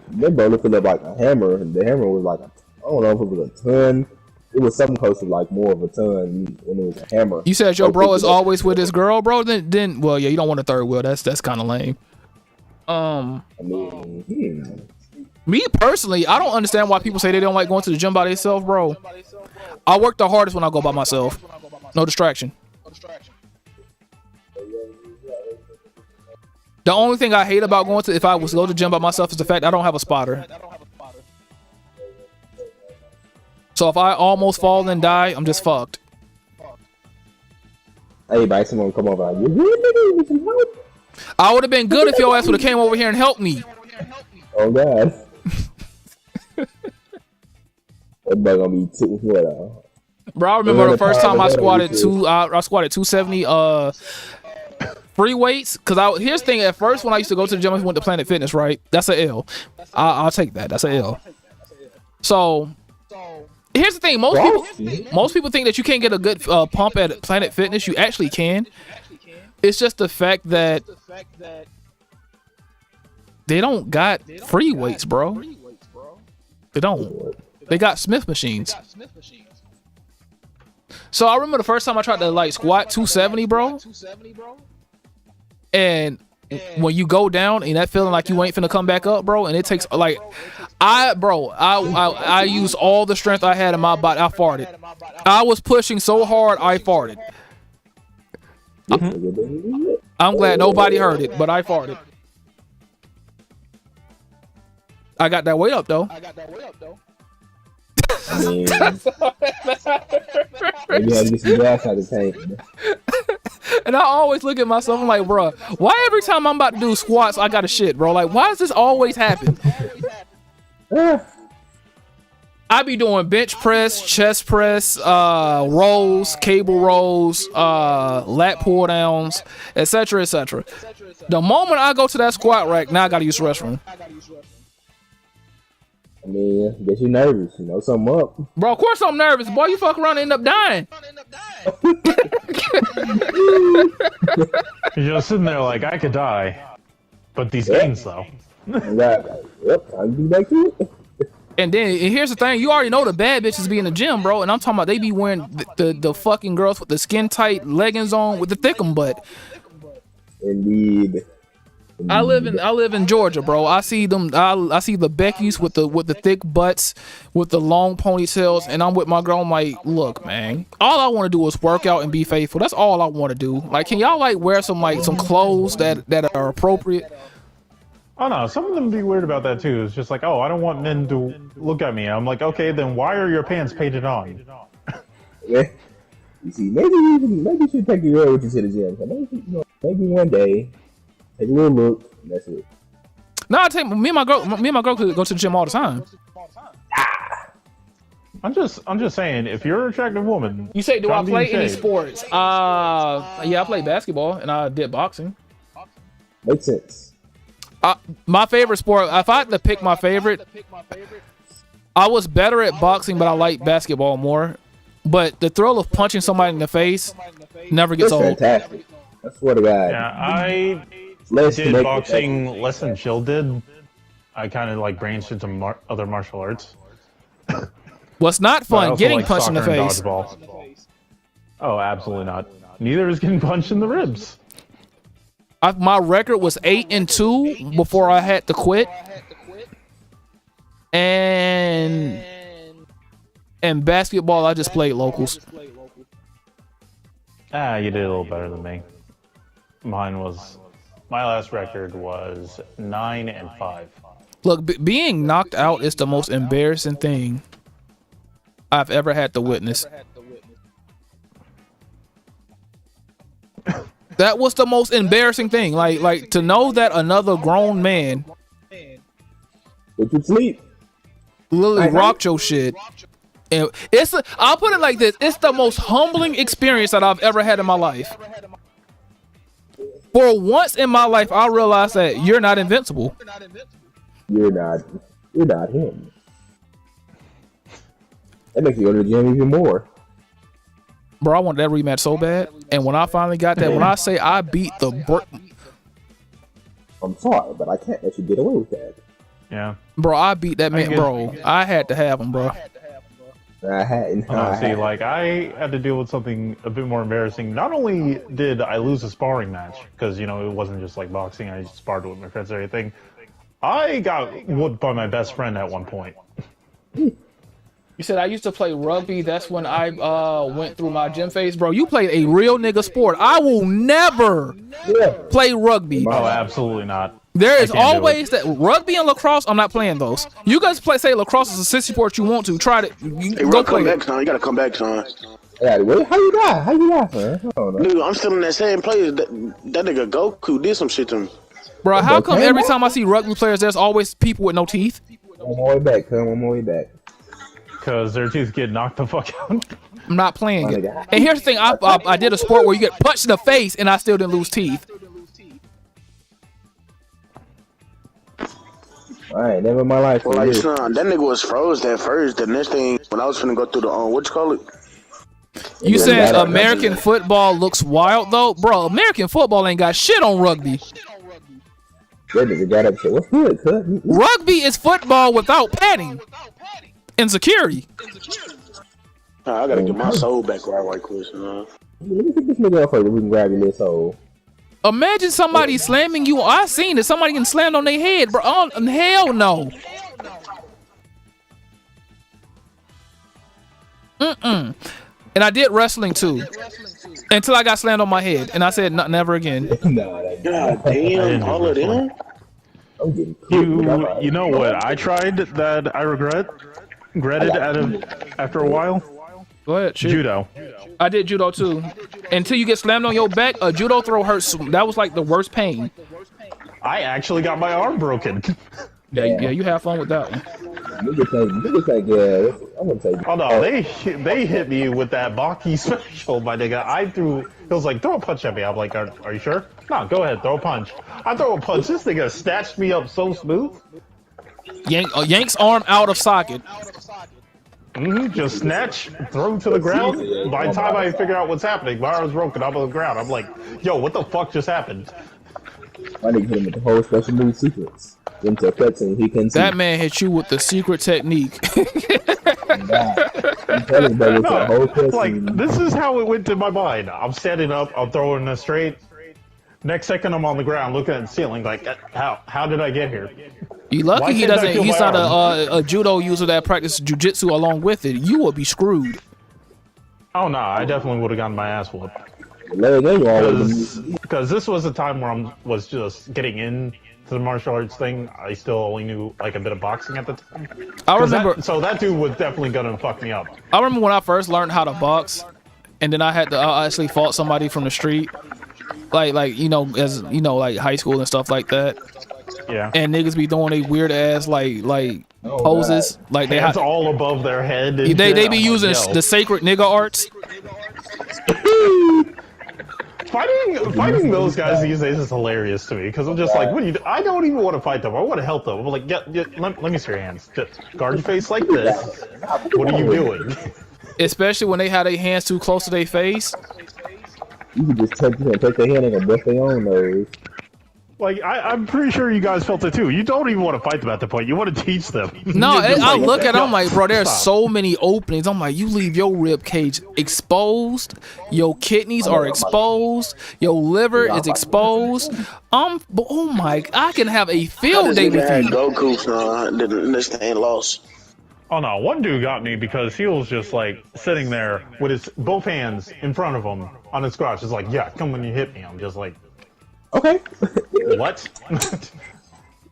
They bro lifted up like a hammer, and the hammer was like, I don't know if it was a ton. It was something close to like more of a ton when it was a hammer. You said your bro is always with his girl, bro. Then well, yeah, you don't want a third wheel. That's kind of lame. I mean, me personally, I don't understand why people say they don't like going to the gym by themselves, bro. I work the hardest when I go by myself. No distraction. The only thing I hate about going to, if I was to go to the gym by myself, is the fact I don't have a spotter. So if I almost fall and die, I'm just fucked. Hey, by someone come over, like, you really need some help? I would have been good if your ass would have came over here and helped me. Oh God. That bug gonna be too what? Bro, I remember the first time I squatted 270 free weights. Cause here's the thing. At first, when I used to go to the gym, I went to Planet Fitness. Right, that's an L. I'll take that. That's an L. So here's the thing. Most people think that you can't get a good pump at Planet Fitness. You actually can. It's just the fact that they don't got free weights, bro. They don't. They got Smith machines. So I remember the first time I tried to like squat 270, bro. And when you go down and that feeling like you ain't finna come back up, bro, and it takes like I used all the strength I had in my body. I farted. I was pushing so hard I farted. I'm glad nobody heard it, but I farted. I got that weight up though. I mean, maybe I get some gas out of the tank. And I always look at myself, I'm like, bro, why every time I'm about to do squats, I got a shit, bro? Like, why does this always happen? I be doing bench press, chest press, rolls, cable rolls, lat pull downs, etc., etc. The moment I go to that squat rack, now I gotta use the restroom. I mean, I guess you're nervous. You know something up. Bro, of course I'm nervous. Boy, you fuck around and end up dying. You're just sitting there like, I could die. But these gains, though. Yep, I'll be back to it. And here's the thing. You already know the bad bitches be in the gym, bro. And I'm talking about they be wearing the fucking girls with the skin tight leggings on with the thickum butt. Indeed. I live in Georgia, bro. I see them. I see the Beckys with the thick butts, with the long ponytails, and I'm with my girl. I'm like, look, man. All I want to do is work out and be faithful. That's all I want to do. Like, can y'all like wear some clothes that are appropriate? Oh no, some of them be weird about that too. It's just like, oh, I don't want men to look at me. I'm like, okay, then why are your pants painted on? Yeah. You see, maybe you should take your girl with you to the gym. Maybe one day. Take a little look, and that's it. No, I take me and my girl could go to the gym all the time. I'm just saying, if you're an attractive woman, you say, do I play any sports? Yeah, I play basketball and I did boxing. Makes sense. My favorite sport, if I had to pick my favorite, I was better at boxing, but I like basketball more. But the thrill of punching somebody in the face never gets old. Fantastic. I swear to God. Yeah, I did boxing less than Jill did. I kind of like branched into other martial arts. What's not I fun? also Getting like punched in the soccer and face. dodgeball. Oh, absolutely not. Neither is getting punched in the ribs. My record was 8-2 before I had to quit. And basketball, I just played locals. Ah, you did a little better than me. My last record was 9-5. Look, being knocked out is the most embarrassing thing I've ever had to witness. That was the most embarrassing thing. Like to know that another grown man sleep. literally rocked your shit. And I'll put it like this: it's the most humbling experience that I've ever had in my life. For once in my life, I realized that you're not invincible. You're not him. That makes you go to the gym even more. Bro, I wanted that rematch so bad. And when I finally got that, when I say I beat the I'm sorry, but I can't let you get away with that. Yeah. bro, I beat that man, bro. I had to have him, bro. I had I had to deal with something a bit more embarrassing. Not only did I lose a sparring match, because, you know, it wasn't just like boxing, I sparred with my friends or anything. I got whooped by my best friend at one point. You said I used to play rugby. That's when I went through my gym phase. Bro, you played a real nigga sport. I will never play rugby. Oh, absolutely not. There is always that rugby and lacrosse. I'm not playing those. You guys say lacrosse is a sissy sport you want to. Try it. Hey, bro, come back, son. You gotta come back, son. How you die? Man? Dude, I'm still in that same place. That nigga Goku did some shit to me. Bro, how come every time I see rugby players, there's always people with no teeth? One more way back, cuz. One more way back. Because their teeth get knocked the fuck out. I'm not playing it. And here's the thing, I did a sport where you get punched in the face and I still didn't lose teeth. Alright, never in my life. Well, like, son, that nigga was froze at first. The next thing, when I was finna go through the, what you call it? You said American football looks wild, though? Bro, American football ain't got shit on rugby. That nigga got up and said, what's good, cuz? Rugby is football without padding and security. I gotta get my soul back right quick, man. Let me get this nigga off so we can grab your little soul. Imagine somebody slamming you. I seen it. Somebody getting slammed on their head, bro. Oh, hell no. And I did wrestling too, until I got slammed on my head, and I said never again. God damn, all of them. You know what I tried that I regretted after a while? Go ahead, shoot. Judo. I did judo too. Until you get slammed on your back, a judo throw hurts. That was like the worst pain. I actually got my arm broken. Yeah, you have fun with that one. Niggas like, yeah, I'm gonna take it. Oh no, they hit me with that Baki special, my nigga. He was like, throw a punch at me. I'm like, are you sure? No, go ahead, throw a punch. I throw a punch. This nigga snatched me up so smooth. Yank's arm out of socket. Just snatch, throw to the ground. By the time I figure out what's happening, my arm's broken. I'm on the ground. I'm like, yo, what the fuck just happened? My nigga hit him with the whole special move sequence. Into a cutscene, he couldn't see. That man hit you with the secret technique. Like, this is how it went to my mind. I'm standing up, I'm throwing a straight. Next second, I'm on the ground looking at the ceiling, like, how did I get here? You lucky he's not a judo user that practices jujitsu along with it. You would be screwed. Oh no, I definitely would have gotten my ass whooped. Because this was a time where I was just getting into the martial arts thing. I still only knew like a bit of boxing at the time. I remember. So that dude was definitely gonna fuck me up. I remember when I first learned how to box, and then I had to actually fought somebody from the street, like you know, as you know, like high school and stuff like that. Yeah. And niggas be doing they weird ass poses, like they hands all above their head. They be using the sacred nigga arts. Fighting those guys these days is hilarious to me because I'm just like, what do you do? I don't even want to fight them. I want to help them. I'm like, let me see your hands. Just guard your face like this. What are you doing? Especially when they have their hands too close to their face. You can just take their hand and bust their own nose. Like, I'm pretty sure you guys felt it too. You don't even want to fight them at the point. You want to teach them. No, I look at it, I'm like, bro, there's stop. so many openings. I'm like, you leave your rib cage exposed, your kidneys are exposed, your liver is exposed. But oh my, I can have a field day with had you. Goku, this thing lost. Oh no, one dude got me because he was just like sitting there with his both hands in front of him on his crotch. It's like, yeah, come when you hit me. I'm just like, Okay. what?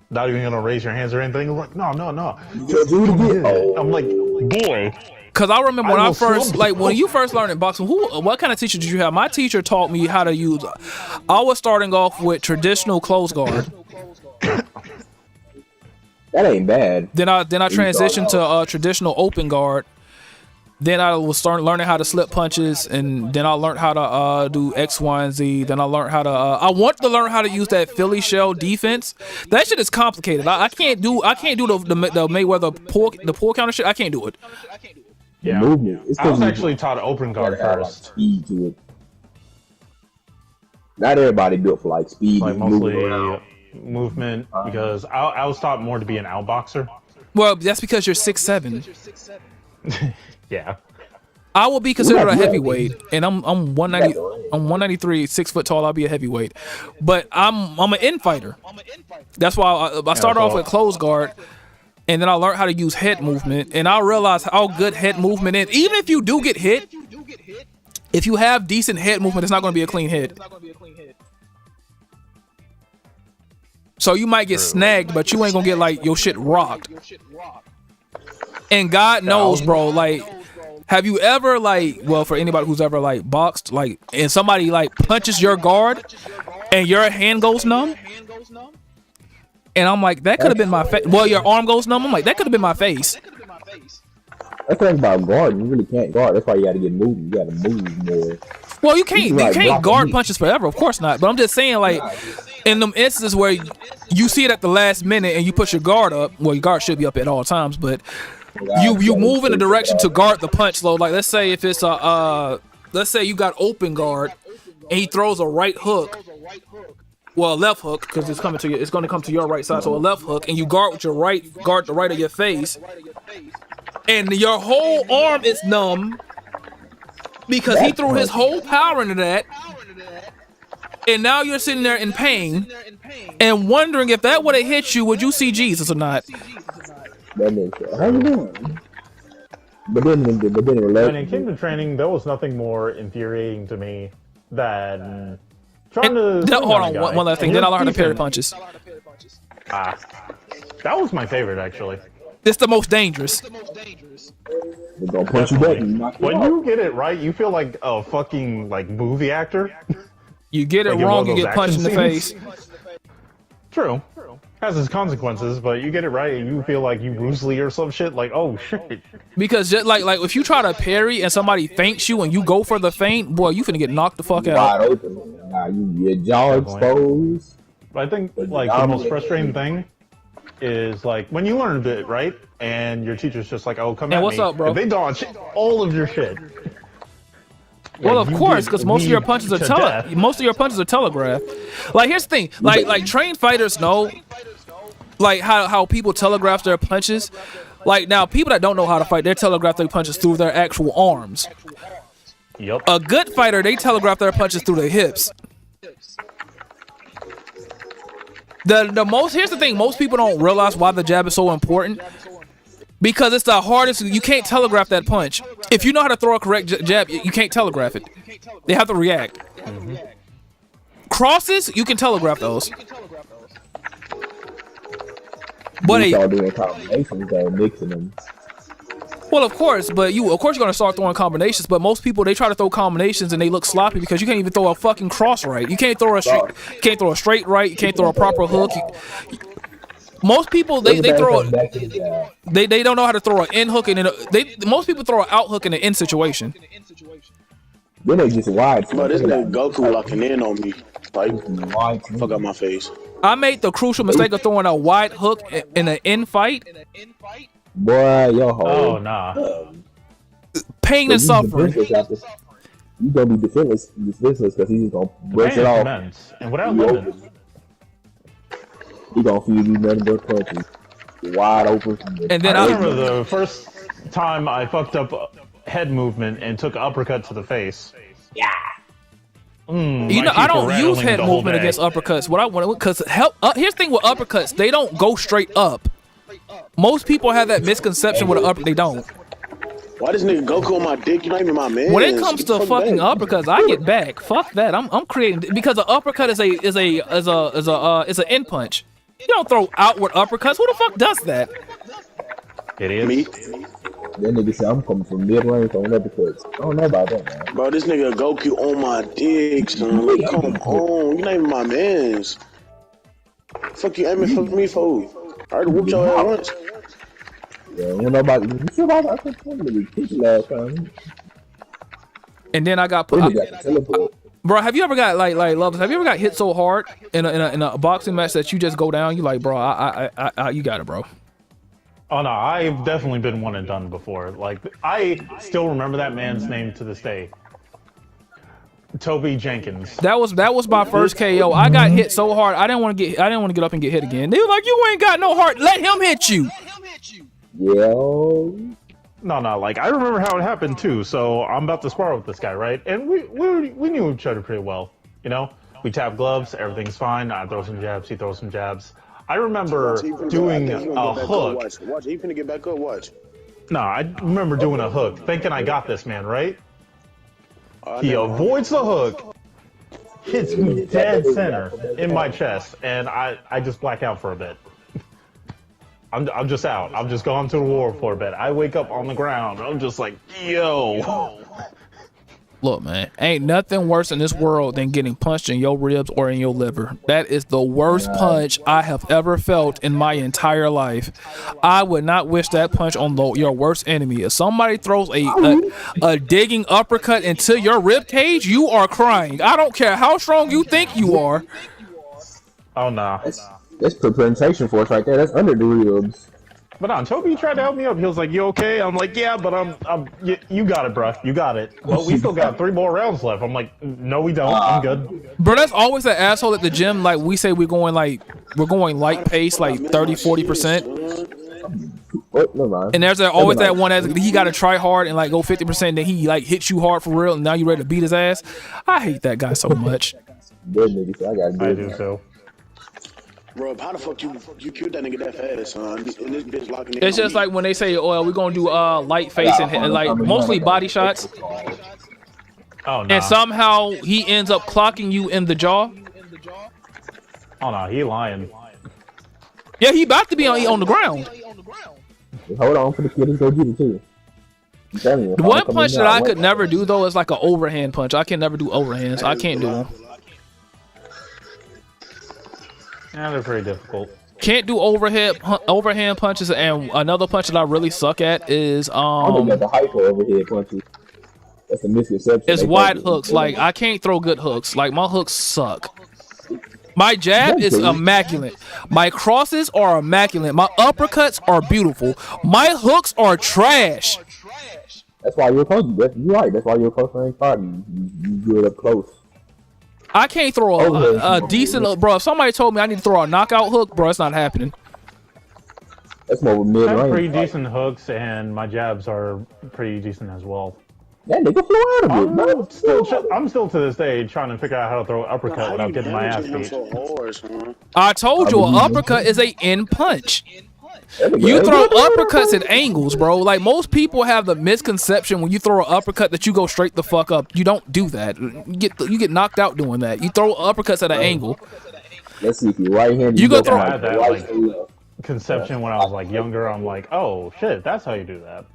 Not even gonna raise your hands or anything. I'm like, no. Oh. I'm like, boy. Cause I remember when I I will first, slump. like when you first learned in boxing, what kind of teacher did you have? My teacher taught me how to use. I was starting off with traditional close guard. That ain't bad. Then I transitioned to traditional open guard. Then I was starting learning how to slip punches, and then I learned how to do X, Y, and Z. Then I learned how to. I want to learn how to use that Philly shell defense. That shit is complicated. I can't do the Mayweather pull counter shit. I can't do it. Yeah. Movement. It's I was 'cause actually taught open guard gotta have, like, first. speed to it. Not everybody built for like speed. Like and moving mostly around. movement, because I was taught more to be an outboxer. Well, that's because you're 6'7". Yeah. I will be considered a heavyweight, and I'm 190. I'm 193, 6 foot tall. I'll be a heavyweight, but I'm an infighter. That's why I started off with close guard, and then I learned how to use head movement, and I realized how good head movement is. Even if you do get hit, if you have decent head movement, it's not going to be a clean hit. So you might get snagged, but you ain't gonna get like your shit rocked. And God knows, bro, like, have you ever like, well, for anybody who's ever like boxed, like, and somebody like punches your guard and your hand goes numb? And I'm like, that could have been my face. Well, your arm goes numb. I'm like, that could have been my face. That's the thing about guard. You really can't guard. That's why you got to get moving. You got to move more. Well, you can't Like, guard me. punches forever, of course not. But I'm just saying, like, in them instances where you see it at the last minute and you put your guard up, well, your guard should be up at all times, but you move in a direction to guard the punch. So, like, let's say if it's let's say you got open guard and he throws a right hook, well, a left hook, because it's going to come to your right side. So a left hook, and you guard with your right, guard the right of your face, and your whole arm is numb because he threw his whole power into that. And now you're sitting there in pain and wondering if that would have hit you, would you see Jesus or not? That makes sense. How you doing? But then When it came to training, there was nothing more infuriating to me than trying to. Hold on, one last thing. Then I learned how to parry punches. That was my favorite, actually. It's the most dangerous. They're gonna punch you back and knock you When out. you get it right, you feel like a fucking like movie actor. You get it Like in wrong, one you of those get punched in the action face. True. Has its consequences, but you get it right and you feel like you Bruce Lee or some shit. Like, oh shit. Because just like if you try to parry and somebody feints you and you go for the feint, boy, you finna get knocked the fuck out. Wide open. Nah, your jaw exposed. I think like the most frustrating thing is like when you learn it right and your teacher's just like, oh, come Hey, at what's me. up, bro? And they dodge all of your shit. Well, Like, of you course, get because most of your weaved punches are to death. most of your punches are telegraphed. Like here's the thing, like trained fighters know, like how people telegraph their punches. Like now, people that don't know how to fight, they telegraph their punches through their actual arms. Yep. A good fighter, they telegraph their punches through their hips. Here's the thing, most people don't realize why the jab is so important. Because it's the hardest. You can't telegraph that punch. If you know how to throw a correct jab, you can't telegraph it. They have to react. Crosses, you can telegraph those. But You start doing combinations and mixing them. well, of course, you're gonna start throwing combinations. But most people, they try to throw combinations and they look sloppy because you can't even throw a fucking cross right. You can't throw a straight right. You can't throw a proper hook. Most people they throw they don't know how to throw an in hook and most people throw an out hook in an in situation. Then they just wide. But this nigga Goku locking in on me. Like, fuck out my face. I made the crucial mistake of throwing a wide hook in an in fight. Boy, yo ho. Oh nah. Pain and suffering. You gonna be defenseless because he's just gonna break it Pain is off. immense. And without limits. He gonna feed you nothing but punches. Wide open. And then I remember the first time I fucked up head movement and took an uppercut to the face. Yeah. You know, I don't use head movement against uppercuts. What I want, because here's the thing with uppercuts, they don't go straight up. Most people have that misconception with an uppercut. They don't. Why this nigga Goku on my dick? You not even my man. When it comes to fucking uppercuts, I get back. Fuck that. I'm creating, because an uppercut is an in punch. You don't throw outward uppercuts. Who the fuck does that? It is. Me. That nigga said I'm coming from mid range on uppercuts. I don't know about that, man. Bro, this nigga Goku on my dick, son. Like, come on. You not even my mans. Fuck you aiming for me, for? I already whooped your ass once. Yeah, when nobody. You see about I think somebody kicked last time. And then I got They got the teleport. bro, have you ever got like Loves? Have you ever got hit so hard in a boxing match that you just go down? You like, bro, I you got it, bro. Oh no, I've definitely been one and done before. Like, I still remember that man's name to this day. Toby Jenkins. That was my first KO. I got hit so hard, I didn't want to get up and get hit again. They were like, you ain't got no heart. Let him hit you. Yo. No, like, I remember how it happened too, so I'm about to spar with this guy, right? And we knew each other pretty well, you know? We tap gloves, everything's fine, I throw some jabs, he throws some jabs. I remember doing a hook. Watch, he finna get back up, watch. No, I remember doing a hook, thinking I got this man, right? He avoids the hook, hits me dead center in my chest, and I just black out for a bit. I'm just out. I'm just gone to the war for a bit. I wake up on the ground. I'm just like, yo. Look, man, ain't nothing worse in this world than getting punched in your ribs or in your liver. That is the worst punch I have ever felt in my entire life. I would not wish that punch on your worst enemy. If somebody throws a digging uppercut into your rib cage, you are crying. I don't care how strong you think you are. Oh, nah. That's preparation force right there. That's under the ribs. But Toby tried to help me up. He was like, "You okay?" I'm like, "Yeah, but you got it, bro. You got it." But we still got 3 more rounds left. I'm like, "No, we don't. I'm good." Bro, that's always that asshole at the gym. Like, we say we're going light pace, like 30-40%. What? Never mind. And there's always that one that he got to try hard and like go 50%. Then he like hits you hard for real, and now you ready to beat his ass. I hate that guy so much. Good nigga, so I do so. Bro, how the fuck you killed that nigga that fast, son? And this bitch locking in. It's just like when they say, "Oh, we're gonna do light face and like mostly body shots," Oh no. and somehow he ends up clocking you in the jaw. Oh no, he lying. Yeah, he about to be on the ground. Hold on for the kid to go get it too. The one punch that I could never do though is like an overhand punch. I can never do overhands. I can't do them. Yeah, they're pretty difficult. Can't do overhand punches, and another punch that I really suck at is I think that's a hyper overhead punches. That's a misconception. It's wide hooks. Like, I can't throw good hooks. Like, my hooks suck. My jab is immaculate. My crosses are immaculate. My uppercuts are beautiful. My hooks are trash. That's why you're close. You're right. That's why you're close range fighter. You good up close. I can't throw a decent, bro. If somebody told me I need to throw a knockout hook, bro, it's not happening. That's more of a mid I have range. pretty decent hooks, and my jabs are pretty decent as well. That nigga flew out of it, bro. I'm still to this day trying to figure out how to throw an uppercut without getting my ass beat. I told you an uppercut is a in punch. You throw uppercuts at angles, bro. Like, most people have the misconception when you throw an uppercut that you go straight the fuck up. You don't do that. You get knocked out doing that. You throw uppercuts at an angle. Let's see if you right-handed. You go throw. I had that like conception when I was like younger. I'm like, oh shit, that's how you do that.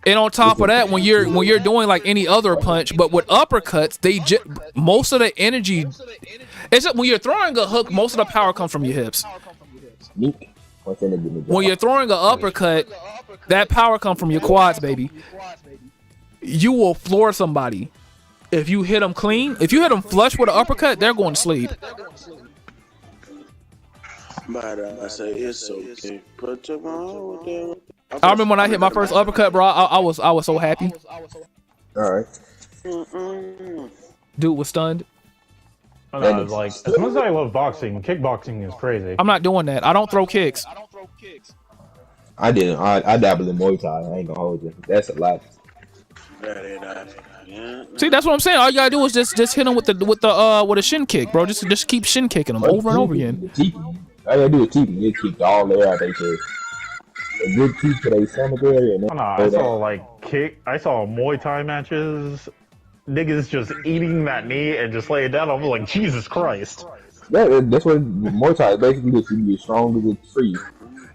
And on top of that, when you're doing like any other punch, but with uppercuts, most of the energy. It's just, when you're throwing a hook, most of the power comes from your hips. When you're throwing an uppercut, that power comes from your quads, baby. You will floor somebody. If you hit them clean, if you hit them flush with an uppercut, they're going to sleep. But I say it's okay. I remember when I hit my first uppercut, bro. I was so happy. All right. Dude was stunned. I don't know, like, as much as I love boxing, kickboxing is crazy. I'm not doing that. I don't throw kicks. I didn't. I dabbled in Muay Thai. I ain't gonna hold you. That's a lot. See, that's what I'm saying. All you gotta do is just hit him with a shin kick, bro. Just keep shin kicking them over and over again. All you gotta do is keep get kicked all the way out they chest. A good kick to their stomach area. And then I saw like I saw Muay Thai matches. Niggas just eating that knee and just lay it down. I'm like, Jesus Christ. Yeah, that's what Muay Thai is basically. This you get strong to get free.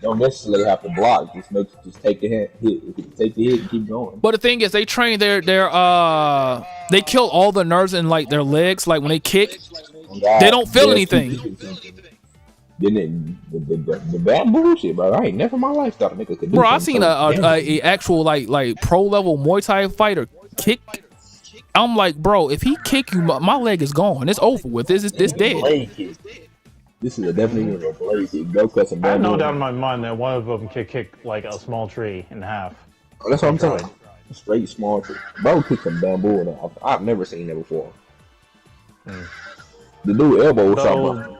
Don't necessarily have to block. Just take the hit. Take the hit and keep going. But the thing is, they train they kill all the nerves in like their legs. Like when they kick, they don't feel anything. Then the bamboo shit, bro. I ain't never in my life thought a nigga could do. Bro, I seen a actual like pro level Muay Thai fighter kick. I'm like, bro, if he kick you, my leg is gone. It's over with. This dead. This is definitely a blade kick. Go cut some bamboo. I have no doubt in my mind that one of them could kick like a small tree in half. Oh, that's what I'm saying. Straight small tree. Bro, kick some bamboo in half. I've never seen that before. The dude elbow was something.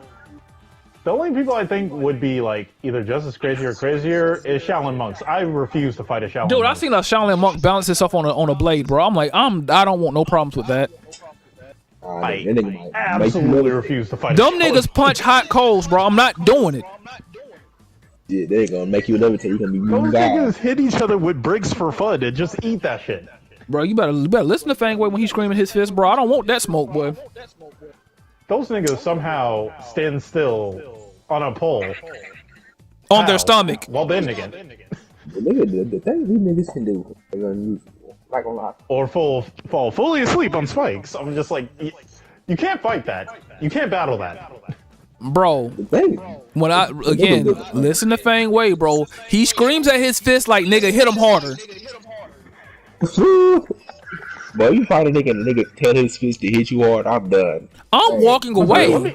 The only people I think would be like either just as crazy or crazier is Shaolin monks. I refuse to fight a Shaolin monk. Dude, I seen a Shaolin monk balance himself on a blade, bro. I'm like, I don't want no problems with that. I absolutely refuse to fight. Them niggas punch hot coals, bro. I'm not doing it. Yeah, they're gonna make you levitate. You gonna be those niggas hit each other with bricks for fun and just eat that shit. Bro, you better listen to Fangway when he's screaming his fist, bro. I don't want that smoke, boy. Those niggas somehow stand still on a pole. On their stomach. While bending it. The thing these niggas can do is unusual. Not gonna lie. Or fall fully asleep on spikes. I'm just like, you can't fight that. You can't battle that. Bro, when listen to Fangway, bro. He screams at his fist like, nigga, hit him harder. Boy, you find a nigga and the nigga tell his fist to hit you hard, I'm done. I'm walking away.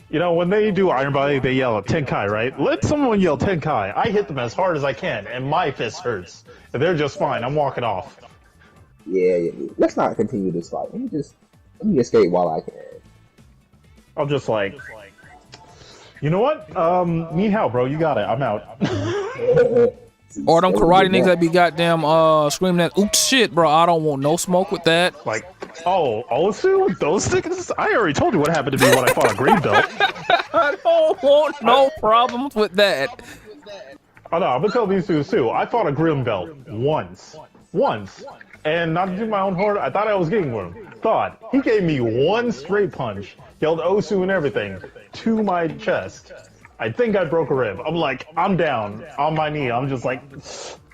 You know, when they do Iron Body, they yell at Tenkai, right? Let someone yell Tenkai. I hit them as hard as I can, and my fist hurts. And they're just fine. I'm walking off. Yeah. Let's not continue this fight. Let me escape while I can. I'm just like, you know what? Ni hao, bro. You got it. I'm out. Or them karate niggas that be goddamn screaming at, oops, shit, bro. I don't want no smoke with that. Like, Osu? Those niggas? I already told you what happened to me when I fought a green belt. I don't want no problems with that. Oh no, I'm gonna tell these two too. I fought a green belt once. And not to do my own horror, I thought I was getting one. He gave me one straight punch, yelled Osu and everything, to my chest. I think I broke a rib. I'm like, I'm down on my knee. I'm just like,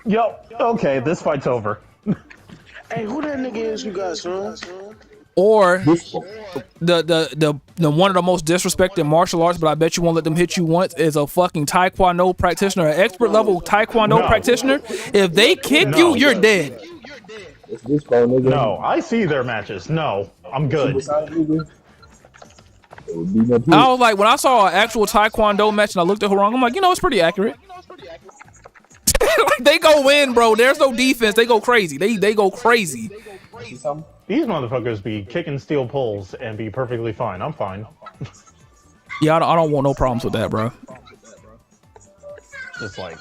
yo, okay, this fight's over. Hey, who that nigga is you got, son? Or the one of the most disrespected martial arts, but I bet you won't let them hit you once, is a fucking Taekwondo practitioner, an expert level Taekwondo practitioner. If they kick you, you're dead. No, I see their matches. No, I'm good. I was like, when I saw an actual Taekwondo match and I looked at Harang, I'm like, you know, it's pretty accurate. Like, they go in, bro. There's no defense. They go crazy. They go crazy. These motherfuckers be kicking steel poles and be perfectly fine. I'm fine. Yeah, I don't want no problems with that, bro. Just like,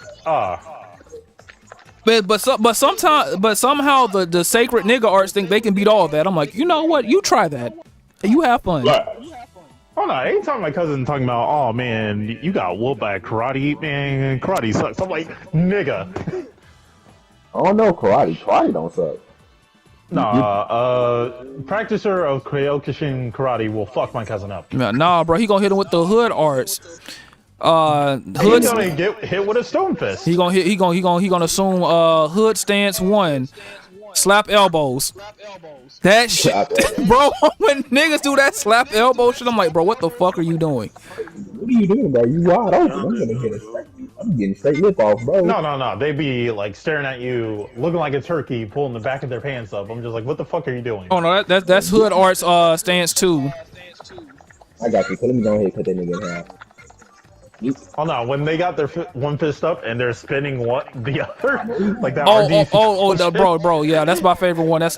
But somehow the sacred nigga arts think they can beat all of that. I'm like, you know what? You try that. And you have fun. Oh no, anytime my cousin talking about, oh man, you got whooped by karate, man, karate sucks. I'm like, nigga. Oh no, karate don't suck. Nah, practicer of Kyokushin karate will fuck my cousin up. Nah, bro, he gonna hit him with the hood arts. He's gonna get hit with a stone fist. He gonna assume hood stance 1, slap elbows. That shit, bro. When niggas do that slap elbow shit, I'm like, bro, what the fuck are you doing? What are you doing, bro? You wide open. I'm getting straight lip off, bro. No. They be like staring at you, looking like a turkey, pulling the back of their pants up. I'm just like, what the fuck are you doing? Oh no, that's hood arts stance 2. I got you. So let me go ahead and cut that nigga in half. Oh no, when they got their one fist up and they're spinning the other, like that. Bro, yeah, that's my favorite one. That's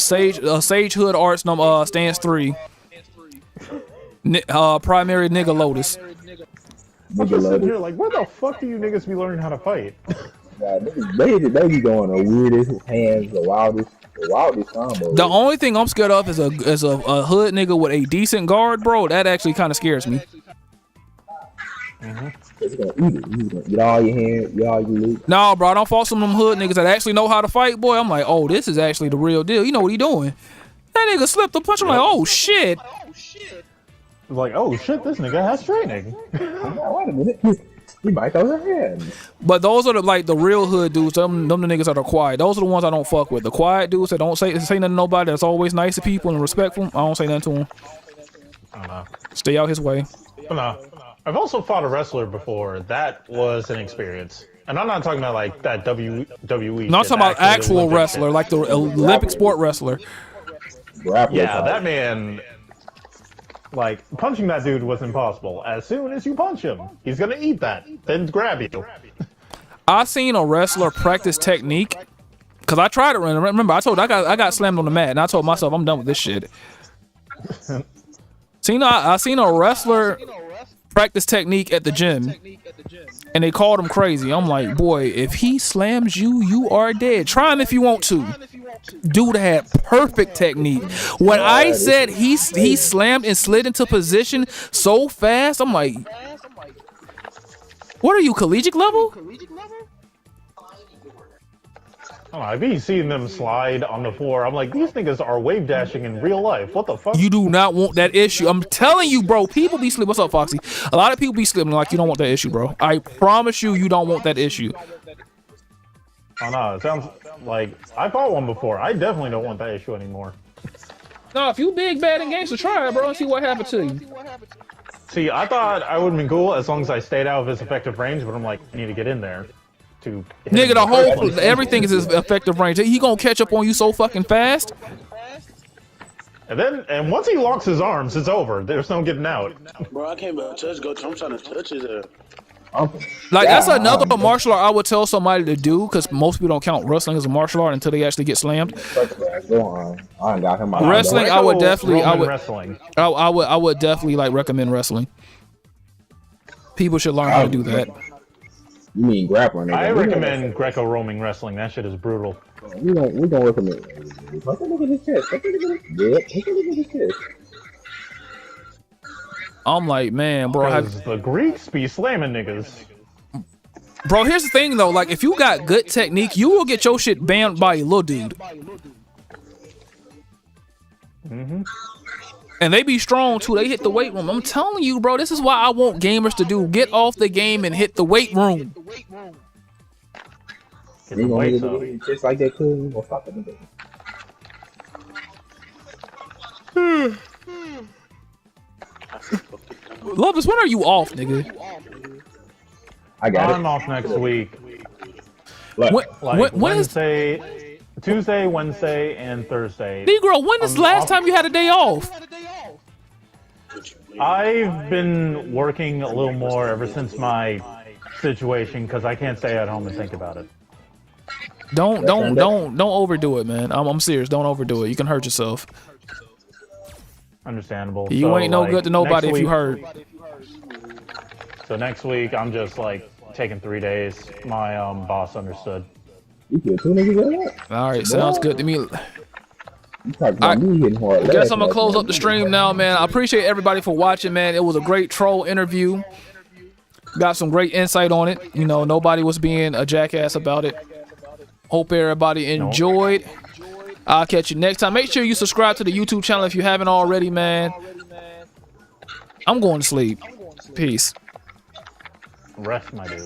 Sage Hood Arts stance 3. Primary nigga Lotus. I'm just sitting here like, where the fuck do you niggas be learning how to fight? Yeah, they be going the weirdest hands, the wildest combos. The only thing I'm scared of is a hood nigga with a decent guard, bro. That actually kind of scares me. It's gonna eat it. He's gonna eat all your hands, eat all your loot. Nah, bro, I don't fall some of them hood niggas that actually know how to fight, boy. I'm like, oh, this is actually the real deal. You know what he doing? That nigga slipped a punch. I'm like, oh shit. Like, oh shit, this nigga has training. Wait a minute. He might throw your hands. But those are the real hood dudes. Them the niggas that are quiet. Those are the ones I don't fuck with. The quiet dudes that don't say nothing to nobody. That's always nice to people and respectful. I don't say nothing to them. I don't know. Stay out his way. No. I've also fought a wrestler before. That was an experience. And I'm not talking about like that WWE. No, I'm talking about actual wrestler, like the Olympic sport wrestler. Yeah, that man. Like, punching that dude was impossible. As soon as you punch him, he's gonna eat that, then grab you. I seen a wrestler practice technique, cause I tried it. Remember, I got slammed on the mat, and I told myself I'm done with this shit. I seen a wrestler practice technique at the gym, and they called him crazy. I'm like, boy, if he slams you, you are dead. Try him if you want to. Dude had perfect technique. When I said he slammed and slid into position so fast, I'm like, what are you, collegiate level? I be seeing them slide on the floor. I'm like, these niggas are wave dashing in real life. What the fuck? You do not want that issue. I'm telling you, bro. People be slipping. What's up, Foxy? A lot of people be slipping like you don't want that issue, bro. I promise you, you don't want that issue. Oh no, it sounds like I fought one before. I definitely don't want that issue anymore. No, if you big bad in games, so try it, bro, and see what happened to you. See, I thought I would have been cool as long as I stayed out of his effective range, but I'm like, I need to get in there. Nigga, the whole everything is his effective range. He gonna catch up on you so fucking fast. And once he locks his arms, it's over. There's no getting out. Bro, I can't touch go. I'm trying to touch his ass. Like, that's another martial art I would tell somebody to do, because most people don't count wrestling as a martial art until they actually get slammed. Wrestling, I would definitely like recommend wrestling. People should learn how to do that. You mean grappling? I recommend Greco-Roman wrestling. That shit is brutal. We don't recommend. Look at his chest. Look at his chest. I'm like, man, bro. The Greeks be slamming niggas. Bro, here's the thing though. Like, if you got good technique, you will get your shit banned by a little dude. And they be strong too. They hit the weight room. I'm telling you, bro. This is why I want gamers to do. Get off the game and hit the weight room. Get the weight room. Just like that, cool. You gonna stop the nigga. Lovis, when are you off, nigga? I got I'm off next week. When Wednesday, Tuesday, Wednesday, and Thursday. Negro, when is the last time you had a day off? I've been working a little more ever since my situation because I can't stay at home and think about it. Don't overdo it, man. I'm serious. Don't overdo it. You can hurt yourself. Understandable. You ain't no good to nobody if you hurt. So next week, I'm just like taking 3 days. My boss understood. All right, sounds good to me. I guess I'm gonna close up the stream now, man. I appreciate everybody for watching, man. It was a great troll interview. Got some great insight on it. You know, nobody was being a jackass about it. Hope everybody enjoyed. I'll catch you next time. Make sure you subscribe to the YouTube channel if you haven't already, man. I'm going to sleep. Peace. Rest, my dude.